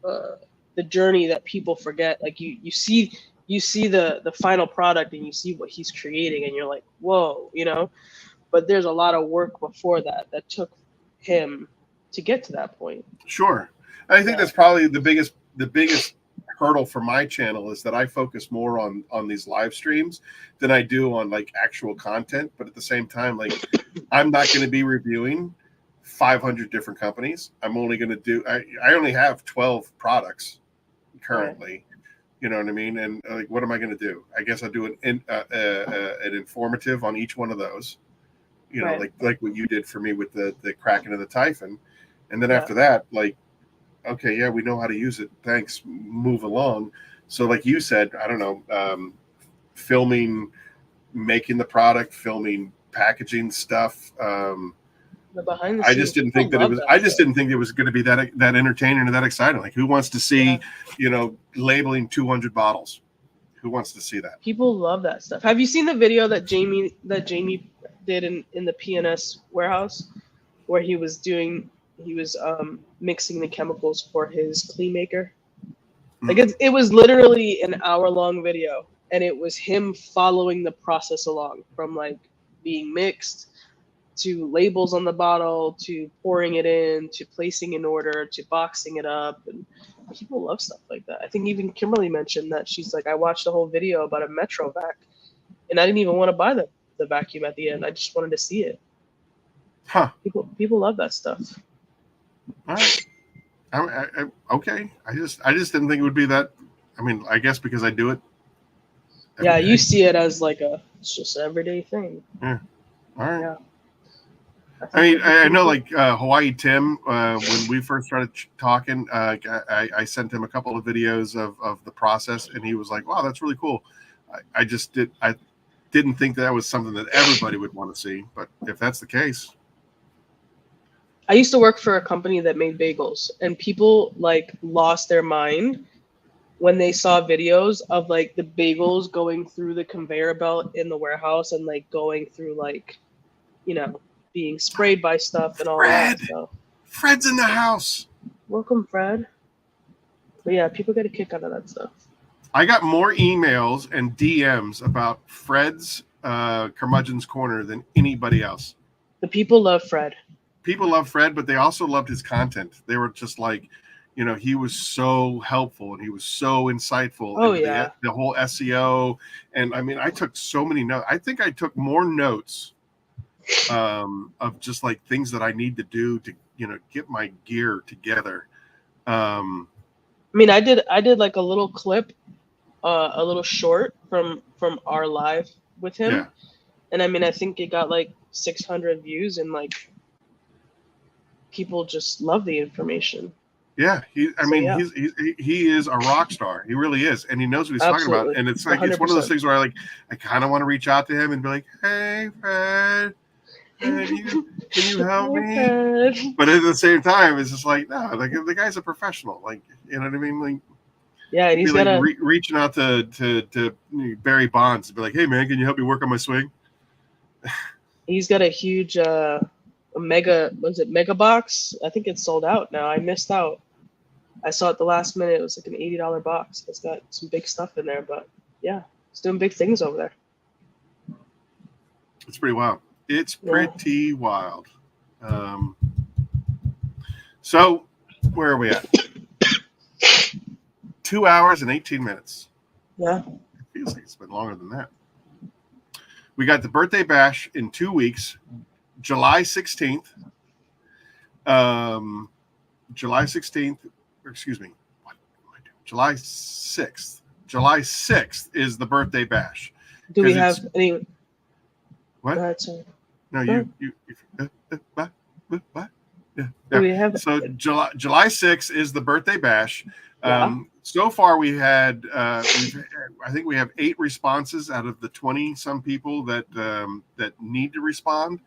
the journey that people forget. Like you see the final product and you see what he's creating and you're like, whoa, you know. But there's a lot of work before that took him to get to that point. Sure. I think that's probably the biggest hurdle for my channel is that I focus more on these live streams than I do on like actual content. But at the same time, like I'm not going to be reviewing 500 different companies. I'm only going to do, I only have 12 products currently. Right. You know what I mean? And like, what am I going to do? I guess I'll do an informative on each one of those, you know, right. like what you did for me with the Kraken of the Typhon. And then after that, like, okay, yeah, we know how to use it. Thanks. Move along. So like you said, I don't know, filming, making the product, filming, packaging stuff. The behind the I just didn't think that it was. I just didn't think it was going to be that entertaining or that exciting. Like, who wants to see, you know, labeling 200 bottles? Who wants to see that? People love that stuff. Have you seen the video that Jamie did in the PNS warehouse, where he was mixing the chemicals for his Cleen maker? Like it was literally an hour-long video, and it was him following the process along from like being mixed to labels on the bottle, to pouring it in, to placing an order, to boxing it up. And people love stuff like that. I think even Kimberly mentioned that she's like, I watched a whole video about a Metro vac, and I didn't even want to buy the vacuum at the end. I just wanted to see it. Huh. People love that stuff. All right. Okay. I just didn't think it would be that. I mean, I guess because I do it. Yeah, you see it as like it's just an everyday thing. Yeah. All right. Yeah. I mean, I know like Hawaii Tim, when we first started talking, I sent him a couple of videos of the process, and he was like, wow, that's really cool. I didn't think that was something that everybody would want to see, but if that's the case. I used to work for a company that made bagels, and people like lost their mind when they saw videos of like the bagels going through the conveyor belt in the warehouse and like going through like, you know, being sprayed by stuff and all that. So. Fred's in the house. Welcome, Fred. But yeah, people get a kick out of that stuff. I got more emails and DMs about Fred's Curmudgeon's Corner than anybody else. The people love Fred. People love Fred, but they also loved his content. They were just like, you know, he was so helpful and he was so insightful. Oh, yeah. The whole SEO. And I mean, I took so many notes. I think I took more notes of just like things that I need to do to, you know, get my gear together. I mean, I did like a little clip, a little short from our live with him. Yeah. And I mean, I think it got like 600 views, and like people just love the information. Yeah, he is a rock star. He really is, and he knows what he's talking about. And it's like 100%. It's one of those things where I kind of want to reach out to him and be like, "Hey, Fred, can you help me?" But at the same time, it's just like, no, like the guy's a professional. Like, you know what I mean? Like, yeah, and he's like reaching out to Barry Bonds and be like, "Hey, man, can you help me work on my swing?" He's got a huge mega box. I think it's sold out now. I missed out. I saw it the last minute. It was like an $80 box. It's got some big stuff in there, but yeah, it's doing big things over there. It's pretty wild. It's pretty wild. So where are we at? 2 hours and 18 minutes. Yeah. It feels like it's been longer than that. We got the birthday bash in 2 weeks, July 16th. July 16th, excuse me, what am I doing? July 6th. July 6th is the birthday bash. Do we have any? What? Go ahead, sir. No, you what? Yeah. Do we have? So July 6th is the birthday bash. So far we had, I think we have 8 responses out of the 20 some people that need to respond.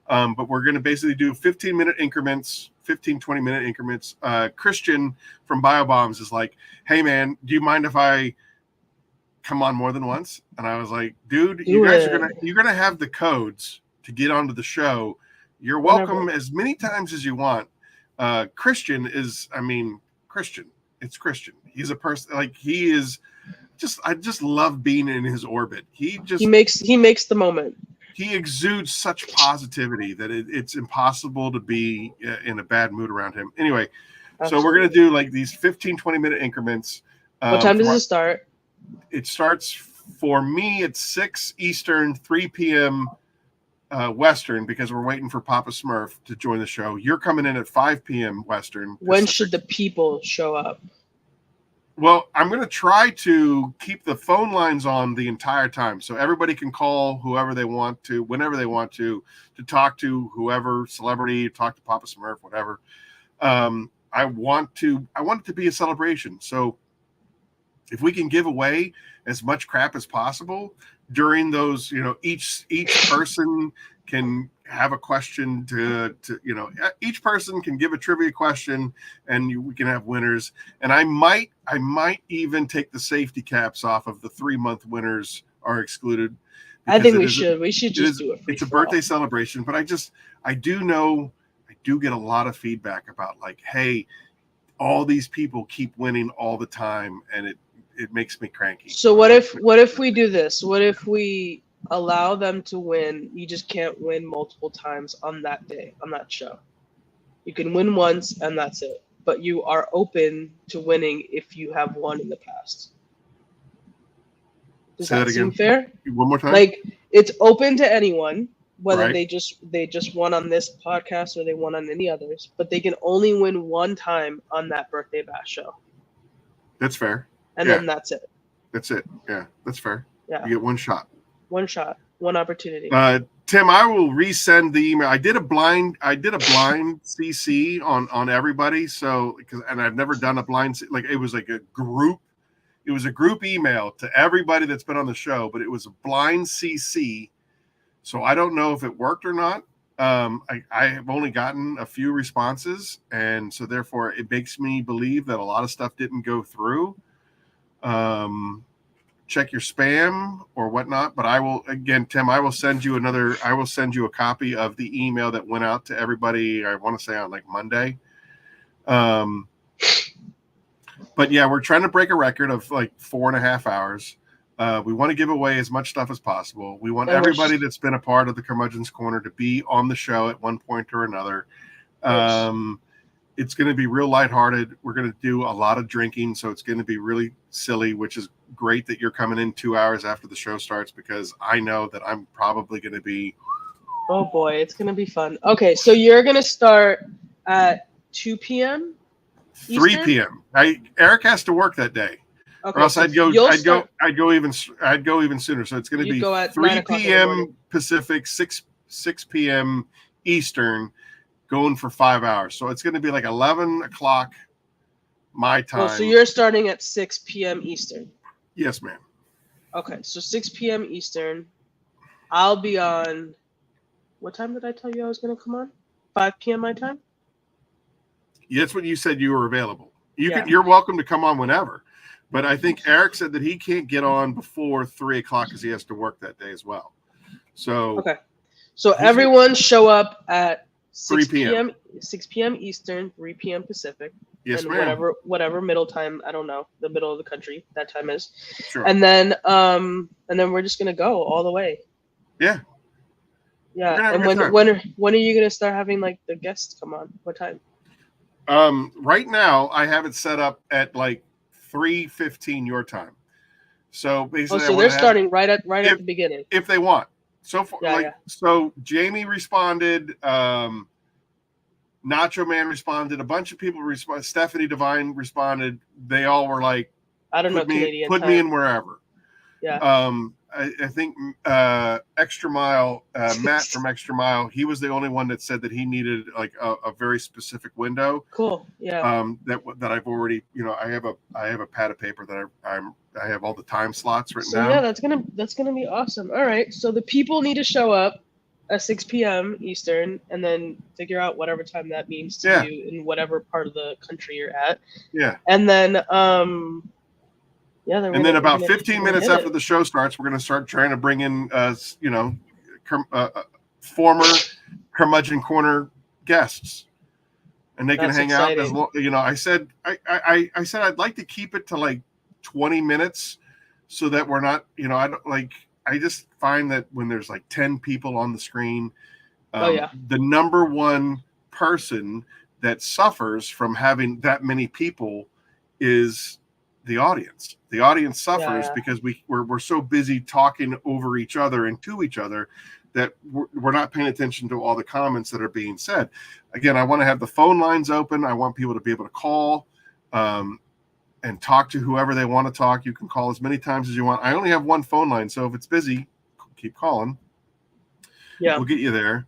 But we're going to basically do 15-minute increments, 20-minute increments. Christian from BioBombs is like, "Hey man, do you mind if I come on more than once?" And I was like, "Dude, you're gonna have the codes to get onto the show. You're welcome as many times as you want, Christian is, I mean, Christian. It's Christian. He's a person like he is. I just love being in his orbit. He makes the moment. He exudes such positivity that it's impossible to be in a bad mood around him. Anyway, Absolutely. So we're going to do like these 15, 20-minute increments. What time does it start? It starts for me at 6 Eastern, 3 p.m. Western, because we're waiting for Papa Smurf to join the show. You're coming in at 5 p.m. Western. When Pacific. should the people show up? Well, I'm going to try to keep the phone lines on the entire time, so everybody can call whoever they want to, whenever they want to talk to whoever, celebrity, talk to Papa Smurf, whatever. I want it to be a celebration. So if we can give away as much crap as possible during those, each person can have a question to each person can give a trivia question, and we can have winners. And I might even take the safety caps off of the 3-month winners are excluded. I think we should. We should just do it. It's a birthday celebration, but I do get a lot of feedback about like, hey, all these people keep winning all the time, and it makes me cranky. So what if we do this? What if we allow them to win? You just can't win multiple times on that day, on that show. You can win once and that's it. But you are open to winning if you have won in the past. Does that seem fair? One more time. Like, it's open to anyone, whether Right. they just won on this podcast or they won on any others, but they can only win one time on that birthday bash show. That's fair. And then that's it. That's it. Yeah, that's fair. Yeah. You get one shot. One shot, one opportunity. Tim, I will resend the email. I did a blind CC on everybody. So, and I've never done a blind, like it was like a group. It was a group email to everybody that's been on the show, but it was a blind CC. So I don't know if it worked or not. I have only gotten a few responses, and so therefore it makes me believe that a lot of stuff didn't go through. Check your spam or whatnot, but I will, again, Tim, I will send you a copy of the email that went out to everybody. I want to say on like Monday. But yeah, we're trying to break a record of like 4.5 hours. We want to give away as much stuff as possible. We want everybody that's been a part of the Curmudgeon's Corner to be on the show at one point or another. It's going to be real lighthearted. We're going to do a lot of drinking, so it's going to be really silly, which is great that you're coming in 2 hours after the show starts, because I know that I'm probably going to be... Oh boy, it's going to be fun. Okay, so you're going to start at 2 p.m. 3 p.m. Eric has to work that day. Okay, or else so I'd go even sooner. So it's going to be 3 p.m. Pacific, 6 p.m. Eastern, going for 5 hours. So it's going to be like 11 o'clock my time. Oh, so you're starting at 6 p.m. Eastern. Yes, ma'am. Okay, so 6 p.m. Eastern. I'll be on. What time did I tell you I was going to come on? 5 p.m. my time? Yeah, that's what you said you were available. You're welcome to come on whenever. But I think Eric said that he can't get on before 3 o'clock because he has to work that day as well. So okay, so everyone show up at 3 p.m. 6 p.m. Eastern, 3 p.m. Pacific. Yes, and ma'am. Whatever middle time, I don't know, the middle of the country that time is. Sure. And then we're just gonna go all the way. Yeah. Yeah. And when are you gonna start having like the guests come on? What time? Right now I have it set up at like 3:15 your time. So basically, so they're starting right at the beginning if they want. So far, yeah. So Jamie responded, Nacho Man responded, a bunch of people responded, Stephanie Devine responded. They all were like, I don't know, Canadian put time. me in wherever. Yeah. I think Extra Mile, Matt from Extra Mile, he was the only one that said that he needed like a very specific window. Cool. Yeah. That I've already, I have a pad of paper that I have all the time slots written down. Yeah, that's gonna be awesome. All right, so the people need to show up at 6 p.m. Eastern, and then figure out whatever time that means to you in whatever part of the country you're at. Yeah. And then then about 15 minutes after the show starts, we're going to start trying to bring in, former Curmudgeon Corner guests. and they can That's hang out as exciting. long. I said I'd like to keep it to like 20 minutes, so that we're not. I don't like. I just find that when there's like 10 people on the screen, the number one person that suffers from having that many people is the audience. The audience suffers because we're so busy talking over each other and to each other that we're not paying attention to all the comments that are being said. Again, I want to have the phone lines open. I want people to be able to call and talk to whoever they want to talk. You can call as many times as you want. I only have one phone line, so if it's busy, keep calling. Yeah. We'll get you there.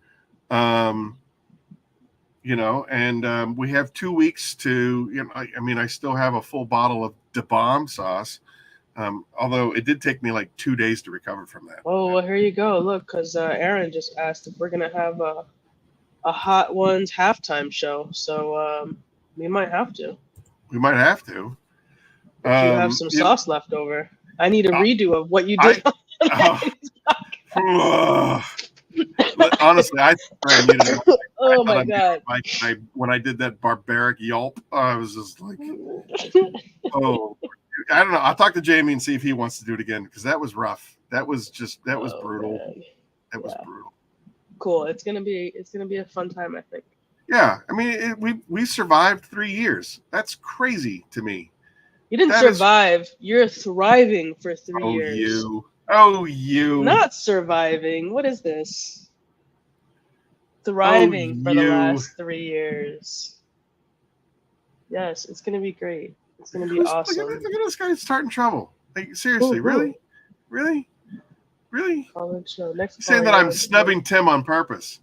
We have 2 weeks to, I still have a full bottle of Da Bomb sauce. Although it did take me like 2 days to recover from that. Oh, well, here you go. Look, because Aaron just asked if we're going to have a Hot Ones halftime show. So we might have to. We might have to. If you have some sauce left over. I need a redo of what you did. Honestly, I muted. Oh my God. When I did that barbaric yelp, I was just like, oh, I don't know. I'll talk to Jamie and see if he wants to do it again, because that was rough. That was brutal. Man. That was brutal. Cool. It's gonna be a fun time, I think. Yeah, I mean, we survived 3 years. That's crazy to me. You didn't survive. You're thriving for 3 years. You. Not surviving. What is this? Thriving for the last 3 years. Yes, it's gonna be great. It's gonna be awesome. Look at this guy starting trouble. Like, seriously, really? College show. Next. You're saying that I'm snubbing Tim on purpose?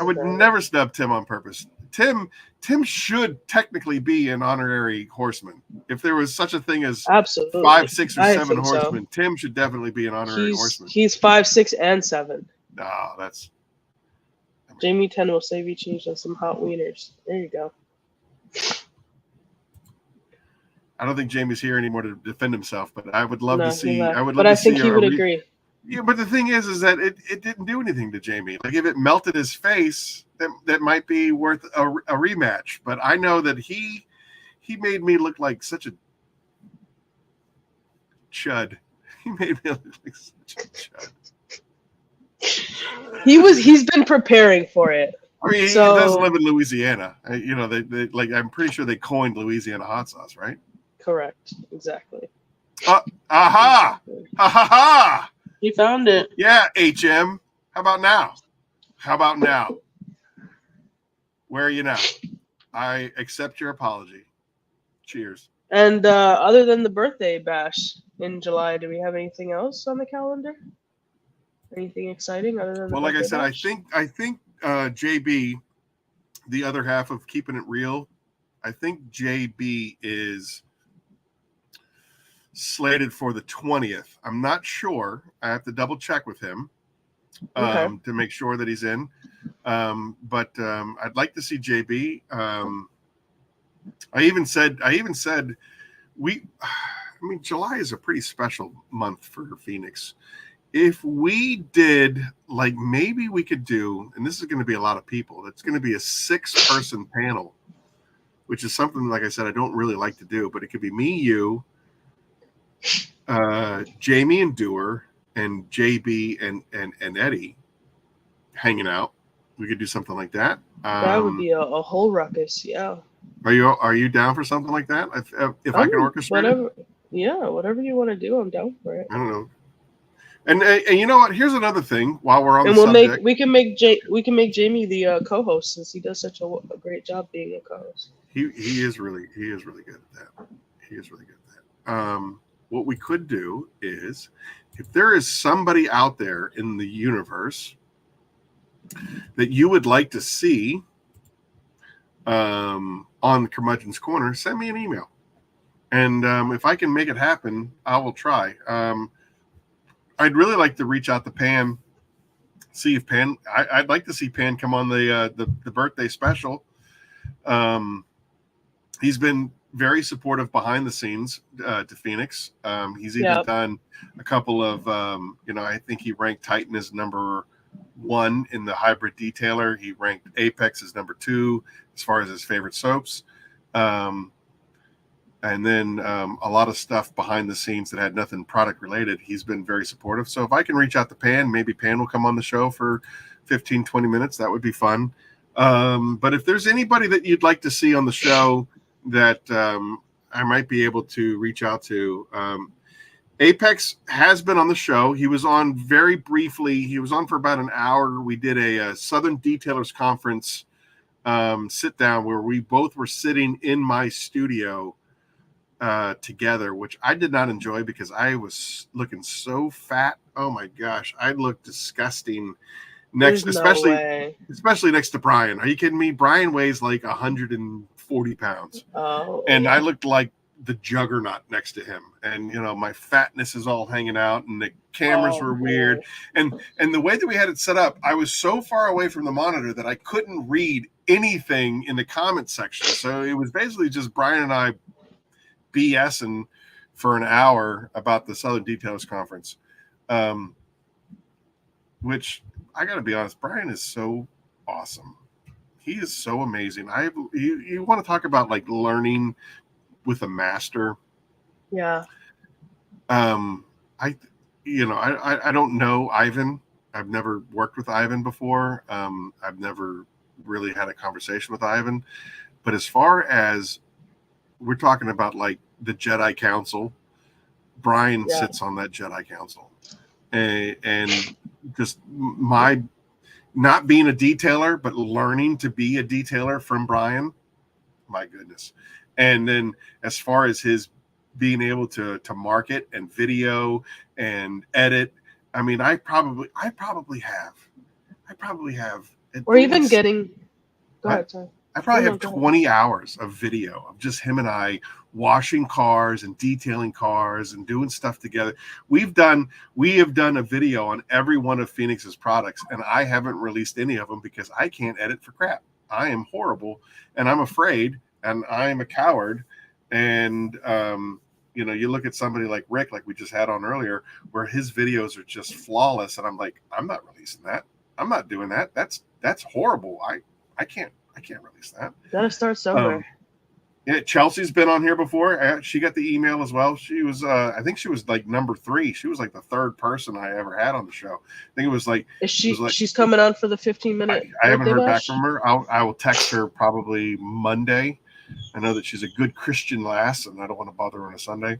I would never snub Tim on purpose. Tim should technically be an honorary horseman. If there was such a thing as absolutely 5, 6, or 7 horsemen, so. Tim should definitely be an honorary horseman. He's 5, 6, and 7. No, that's. Jamie 10 will save you change on some hot wieners. There you go. I don't think Jamie's here anymore to defend himself, but I would love to see. I think he would agree. Yeah, but the thing is that it didn't do anything to Jamie. Like, if it melted his face, that might be worth a rematch. But I know that he made me look like such a chud. He made me look like such a chud. He's been preparing for it. I mean, he does live in Louisiana. They I'm pretty sure they coined Louisiana hot sauce, right? Correct. Exactly. Aha! Ha ha ha! He found it. Yeah, HM. How about now? Where are you now? I accept your apology. Cheers. And other than the birthday bash in July, do we have anything else on the calendar? Anything exciting other than? Like I said, bash? I think JB, the other half of Keeping It Real, I think JB is slated for the 20th. I'm not sure. I have to double check with him to make sure that he's in. But I'd like to see JB. I even said July is a pretty special month for Phoenix. If we did, like, maybe we could do, and this is going to be a lot of people, it's going to be a 6-person panel, which is something, like I said, I don't really like to do, but it could be me, you, Jamie and Dewar, and JB and Eddie hanging out. We could do something like that. That would be a whole ruckus, yeah. Are you down for something like that? If I can orchestrate it? Yeah, whatever you want to do, I'm down for it. I don't know. And you know what? Here's another thing. While we're on the subject, we can make Jamie the co-host, since he does such a great job being a co-host. He is really good at that. He is really good at that. What we could do is, if there is somebody out there in the universe that you would like to see on Curmudgeon's Corner, send me an email, and if I can make it happen, I will try. I'd really like to reach out to Pan, see if Pan. I'd like to see Pan come on the birthday special. He's been very supportive behind the scenes to Phoenix. He's even done a couple of, I think he ranked Titan as number 1 in the hybrid detailer. He ranked Apex as number 2 as far as his favorite soaps. And then a lot of stuff behind the scenes that had nothing product related. He's been very supportive. So if I can reach out to Pan, maybe Pan will come on the show for 15, 20 minutes. That would be fun. But if there's anybody that you'd like to see on the show that I might be able to reach out to, Apex has been on the show. He was on very briefly. He was on for about an hour. We did a Southern Detailers Conference sit down where we both were sitting in my studio together, which I did not enjoy because I was looking so fat. Oh my gosh, I looked disgusting especially next to Brian. Are you kidding me? Brian weighs like 140 pounds. Oh, And I looked like the juggernaut next to him. And my fatness is all hanging out and the cameras were weird. And the way that we had it set up, I was so far away from the monitor that I couldn't read anything in the comment section. So it was basically just Brian and I BSing for an hour about the Southern Detailers Conference, which I got to be honest, Brian is so awesome. He is so amazing. You want to talk about like learning with a master? Yeah. I don't know Ivan. I've never worked with Ivan before. I've never really had a conversation with Ivan. But as far as we're talking about like the Jedi Council, Brian sits on that Jedi Council. And just my not being a detailer, but learning to be a detailer from Brian, my goodness. And then as far as his being able to market and video and edit, I mean, I probably have or even getting go ahead, sorry. I probably have 20 hours of video of just him and I washing cars and detailing cars and doing stuff together. We have done a video on every one of Phoenix's products, and I haven't released any of them because I can't edit for crap. I am horrible, and I'm afraid, and I am a coward. And you look at somebody like Rick, like we just had on earlier, where his videos are just flawless, and I'm like, I'm not releasing that. I'm not doing that. That's horrible. I can't release that. You gotta start somewhere. Yeah, Chelsea's been on here before. She got the email as well. She was, I think she was like number 3. She was like the 3rd person I ever had on the show. I think it was like. She's coming on for the 15-minute. I haven't heard back from her. I will text her probably Monday. I know that she's a good Christian lass, and I don't want to bother her on a Sunday.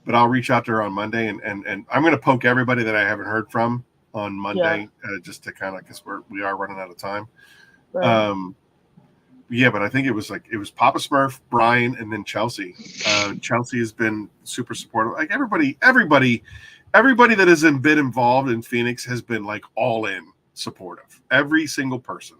But I'll reach out to her on Monday, and I'm going to poke everybody that I haven't heard from on Monday, just to kind of, because we are running out of time. Right. But I think it was Papa Smurf, Brian, and then Chelsea. Chelsea has been super supportive. Like everybody that has been involved in Phoenix has been like all in supportive. Every single person.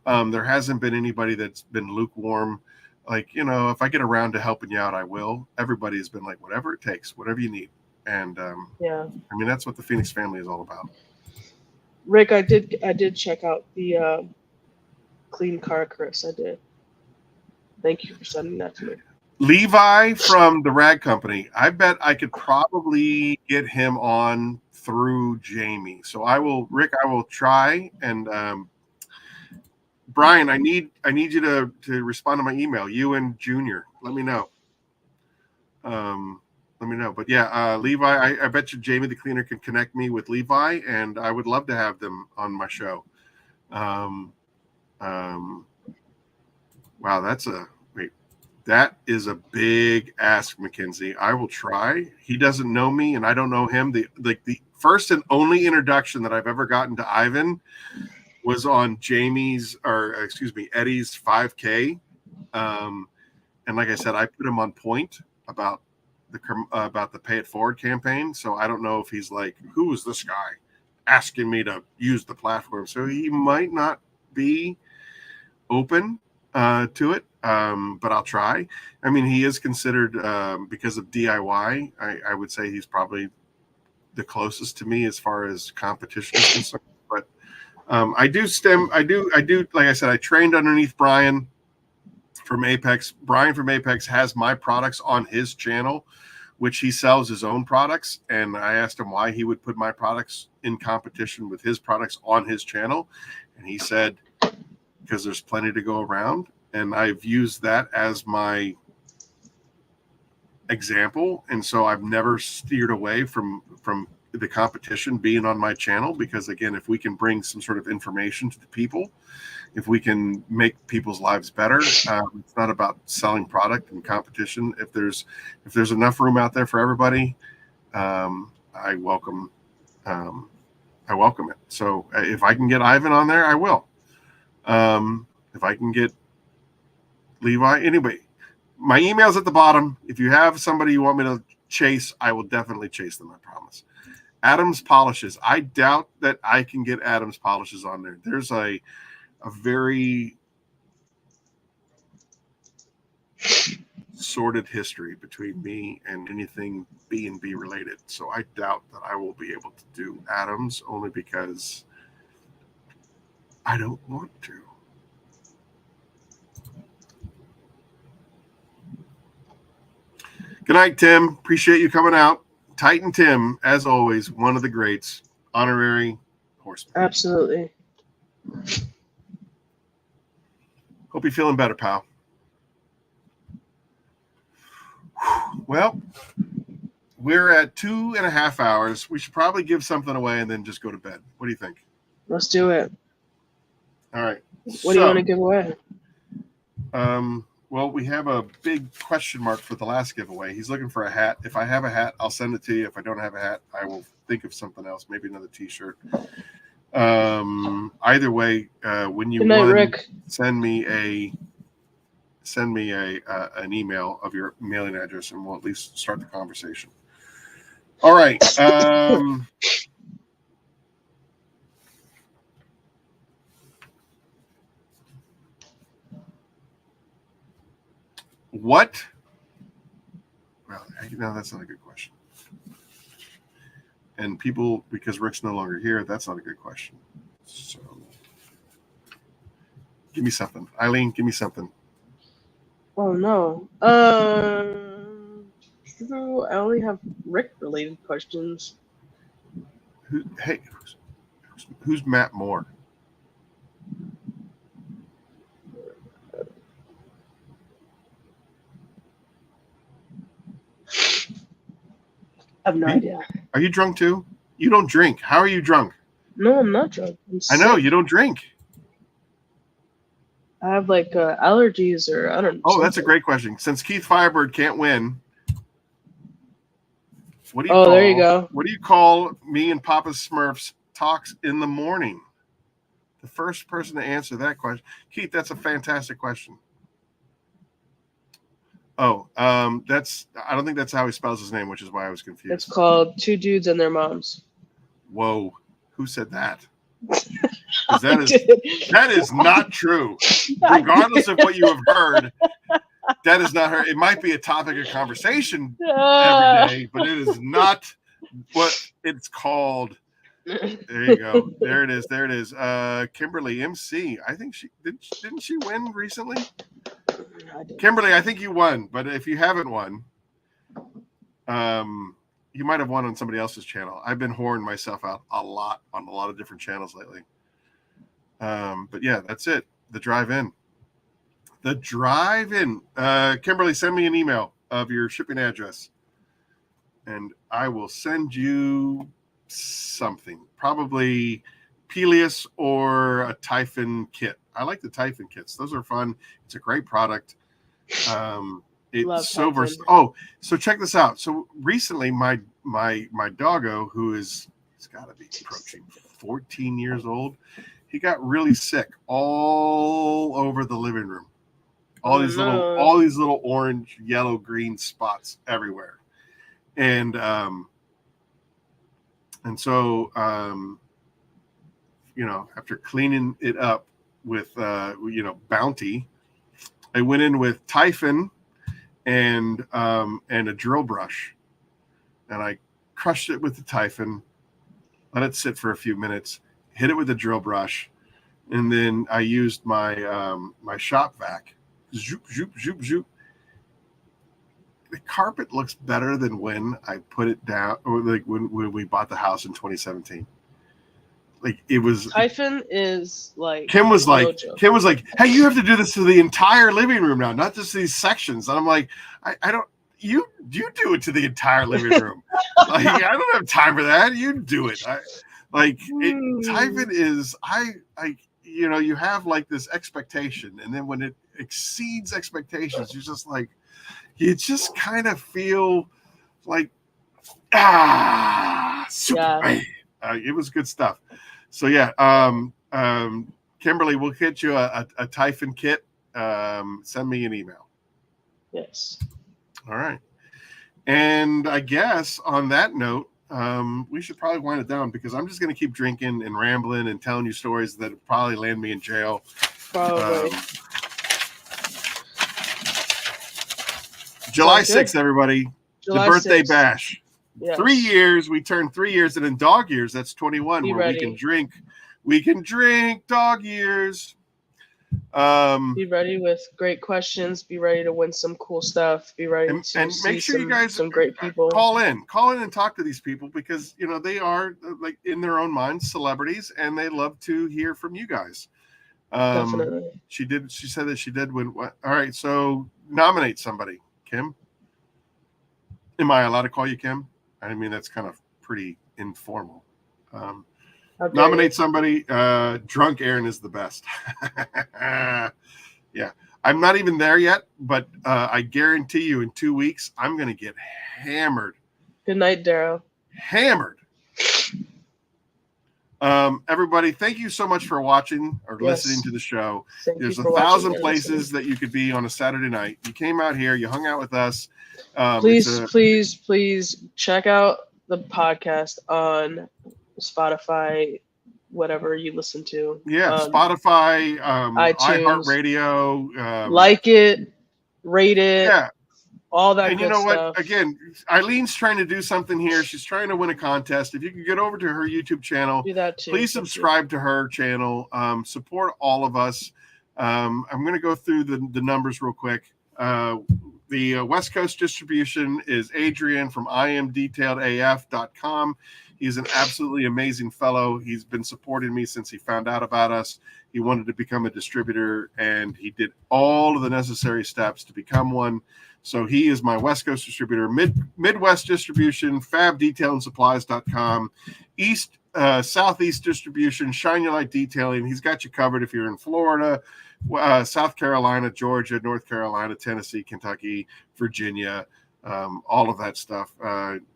There hasn't been anybody that's been lukewarm. Like, if I get around to helping you out, I will. Everybody has been like, whatever it takes, whatever you need. And I mean, that's what the Phoenix family is all about. Rick, I did check out the Cleen car, Chris. I did. Thank you for sending that to me. Levi from the RAD company. I bet I could probably get him on through Jamie. So I will try. And Brian, I need you to respond to my email. You and Junior, let me know. But yeah, Levi, I bet you Jamie the cleaner can connect me with Levi, and I would love to have them on my show. Wow, that is a big ask, Mackenzie. I will try. He doesn't know me, and I don't know him. The first and only introduction that I've ever gotten to Ivan was on Eddie's 5K. And like I said, I put him on point about the Pay It Forward campaign. So I don't know if he's like, who is this guy asking me to use the platform? So he might not be open to it, but I'll try. I mean, he is considered because of DIY. I would say he's probably the closest to me as far as competition is concerned. But I do. Like I said, I trained underneath Brian from Apex. Brian from Apex has my products on his channel, which he sells his own products. And I asked him why he would put my products in competition with his products on his channel. And he said, because there's plenty to go around. And I've used that as my example. And so I've never steered away from the competition being on my channel, because again, if we can bring some sort of information to the people, if we can make people's lives better, it's not about selling product and competition. If there's enough room out there for everybody, I welcome it. So if I can get Ivan on there, I will. If I can get Levi, anybody, my email's at the bottom. If you have somebody you want me to chase, I will definitely chase them. I promise. Adam's Polishes. I doubt that I can get Adam's Polishes on there. There's a very sordid history between me and anything B&B related. So I doubt that I will be able to do Adam's, only because I don't want to. Good night, Tim. Appreciate you coming out. Titan Tim, as always, one of the greats, honorary horseman. Absolutely. Hope you're feeling better, pal. Well, we're at 2.5 hours. We should probably give something away and then just go to bed. What do you think? Let's do it. All right. What do you want to give away? Well, we have a big question mark for the last giveaway. He's looking for a hat. If I have a hat, I'll send it to you. If I don't have a hat, I will think of something else, maybe another T-shirt. Either way, when you win, Rick. send me an email of your mailing address, and we'll at least start the conversation. All right. What? Well, no, that's not a good question. And people, because Rick's no longer here, that's not a good question. So, give me something. Eileen, give me something. Oh, no. I only have Rick-related questions. Who's Matt Moore? I have no idea. Are you drunk too? You don't drink. How are you drunk? No, I'm not drunk. I know you don't drink. I have like allergies, or I don't know. Oh, that's a great question. Since Keith Firebird can't win, what do you there you go. What do you call me and Papa Smurf's talks in the morning? The first person to answer that question. Keith, that's a fantastic question. Oh, I don't think that's how he spells his name, which is why I was confused. It's called Two Dudes and Their Moms. Whoa. Who said that? That is not true. Regardless of what you have heard, that is not her. It might be a topic of conversation every day, but it is not what it's called. There you go. There it is. There it is. Kimberly MC. I think didn't she win recently? Kimberly, I think you won, but if you haven't won, you might have won on somebody else's channel. I've been whoring myself out a lot on a lot of different channels lately. But yeah, that's it. The drive-in. Kimberly, send me an email of your shipping address, and I will send you something. Probably Peleus or a Typhon kit. I like the Typhon kits. Those are fun. It's a great product. It's so versatile. Oh, so check this out. So recently, my doggo, he's got to be approaching 14 years old, he got really sick all over the living room. All these little orange, yellow, green spots everywhere, and so after cleaning it up with Bounty, I went in with Typhon and a drill brush, and I crushed it with the Typhon, let it sit for a few minutes, hit it with a drill brush, and then I used my my shop vac. Zoop, zoop, zoop, zoop. The carpet looks better than when I put it down, or like when we bought the house in 2017. like it was. Typhon is like Kim was no like, joke. hey, you have to do this to the entire living room now, not just these sections. And I'm like, I don't. You do it to the entire living room. Like I don't have time for that. You do it. Typhon is you have like this expectation, and then when it exceeds expectations, you're just like, you just kind of feel like Superman. It was good stuff. So yeah, Kimberly, we'll get you a Typhon kit. Send me an email. Yes. All right. And I guess on that note, we should probably wind it down because I'm just going to keep drinking and rambling and telling you stories that will probably land me in jail. Probably. July 6th, everybody. July the birthday 6th. bash. Yes. 3 years. We turned 3 years, and in dog years, that's 21. Be where ready. we can drink. We can drink dog years. Be ready with great questions. Be ready to win some cool stuff. Be ready to and see make sure you guys some great people. Call in and talk to these people because they are like in their own minds celebrities, and they love to hear from you guys. Definitely. She said that she did win. What? All right, so nominate somebody. Kim, am I allowed to call you Kim? I mean, that's kind of pretty informal. Nominate somebody. Drunk Aaron is the best. Yeah. I'm not even there yet, but I guarantee you in 2 weeks, I'm going to get hammered. Good night, Darrow. Hammered. Everybody, thank you so much for watching or listening to the show. There's 1,000 places that you could be on a Saturday night. You came out here, you hung out with us. Please check out the podcast on Spotify, whatever you listen to. Yeah, Spotify, iTunes, iHeartRadio. Like it, rate it. Yeah. All that and good stuff. You know what? Again, Eileen's trying to do something here. She's trying to win a contest. If you can get over to her YouTube channel, do that too. Please subscribe to her channel. Support all of us. I'm going to go through the numbers real quick. The West Coast distribution is Adrian from imdetailedaf.com. He's an absolutely amazing fellow. He's been supporting me since he found out about us. He wanted to become a distributor, and he did all of the necessary steps to become one. So he is my West Coast distributor. Midwest distribution, fabdetailandsupplies.com. Southeast distribution, Shine Your Light Detailing. He's got you covered if you're in Florida, South Carolina, Georgia, North Carolina, Tennessee, Kentucky, Virginia, all of that stuff.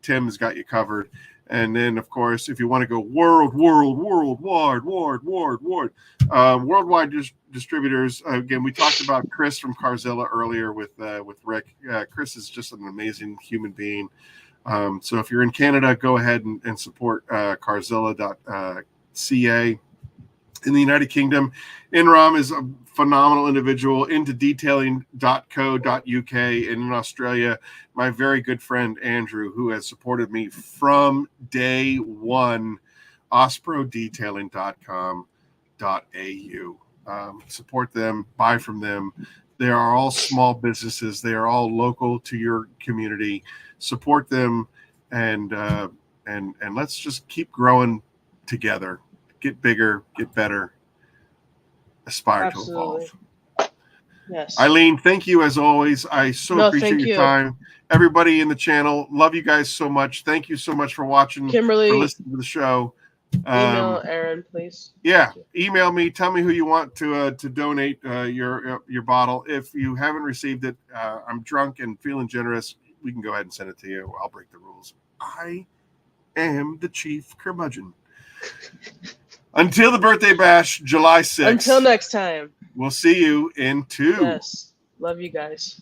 Tim has got you covered. And then, of course, if you want to go worldwide distributors, again, we talked about Chris from Carzilla earlier with Rick. Chris is just an amazing human being. So if you're in Canada, go ahead and support Carzilla.ca. In the United Kingdom, Inram is a phenomenal individual. Into detailing.co.uk. And in Australia, my very good friend Andrew, who has supported me from day one, osprodetailing.com.au. Support them, buy from them. They are all small businesses. They are all local to your community. Support them, and let's just keep growing together. Get bigger, get better, aspire to evolve. Yes. Eileen, thank you as always. I appreciate your time. Everybody in the channel, love you guys so much. Thank you so much for watching, Kimberly, for listening to the show. Email Aaron, please. Yeah, email me. Tell me who you want to donate your bottle. If you haven't received it, I'm drunk and feeling generous. We can go ahead and send it to you. I'll break the rules. I am the Chief Curmudgeon. Until the birthday bash, July 6th. Until next time. We'll see you in 2. Yes. Love you guys.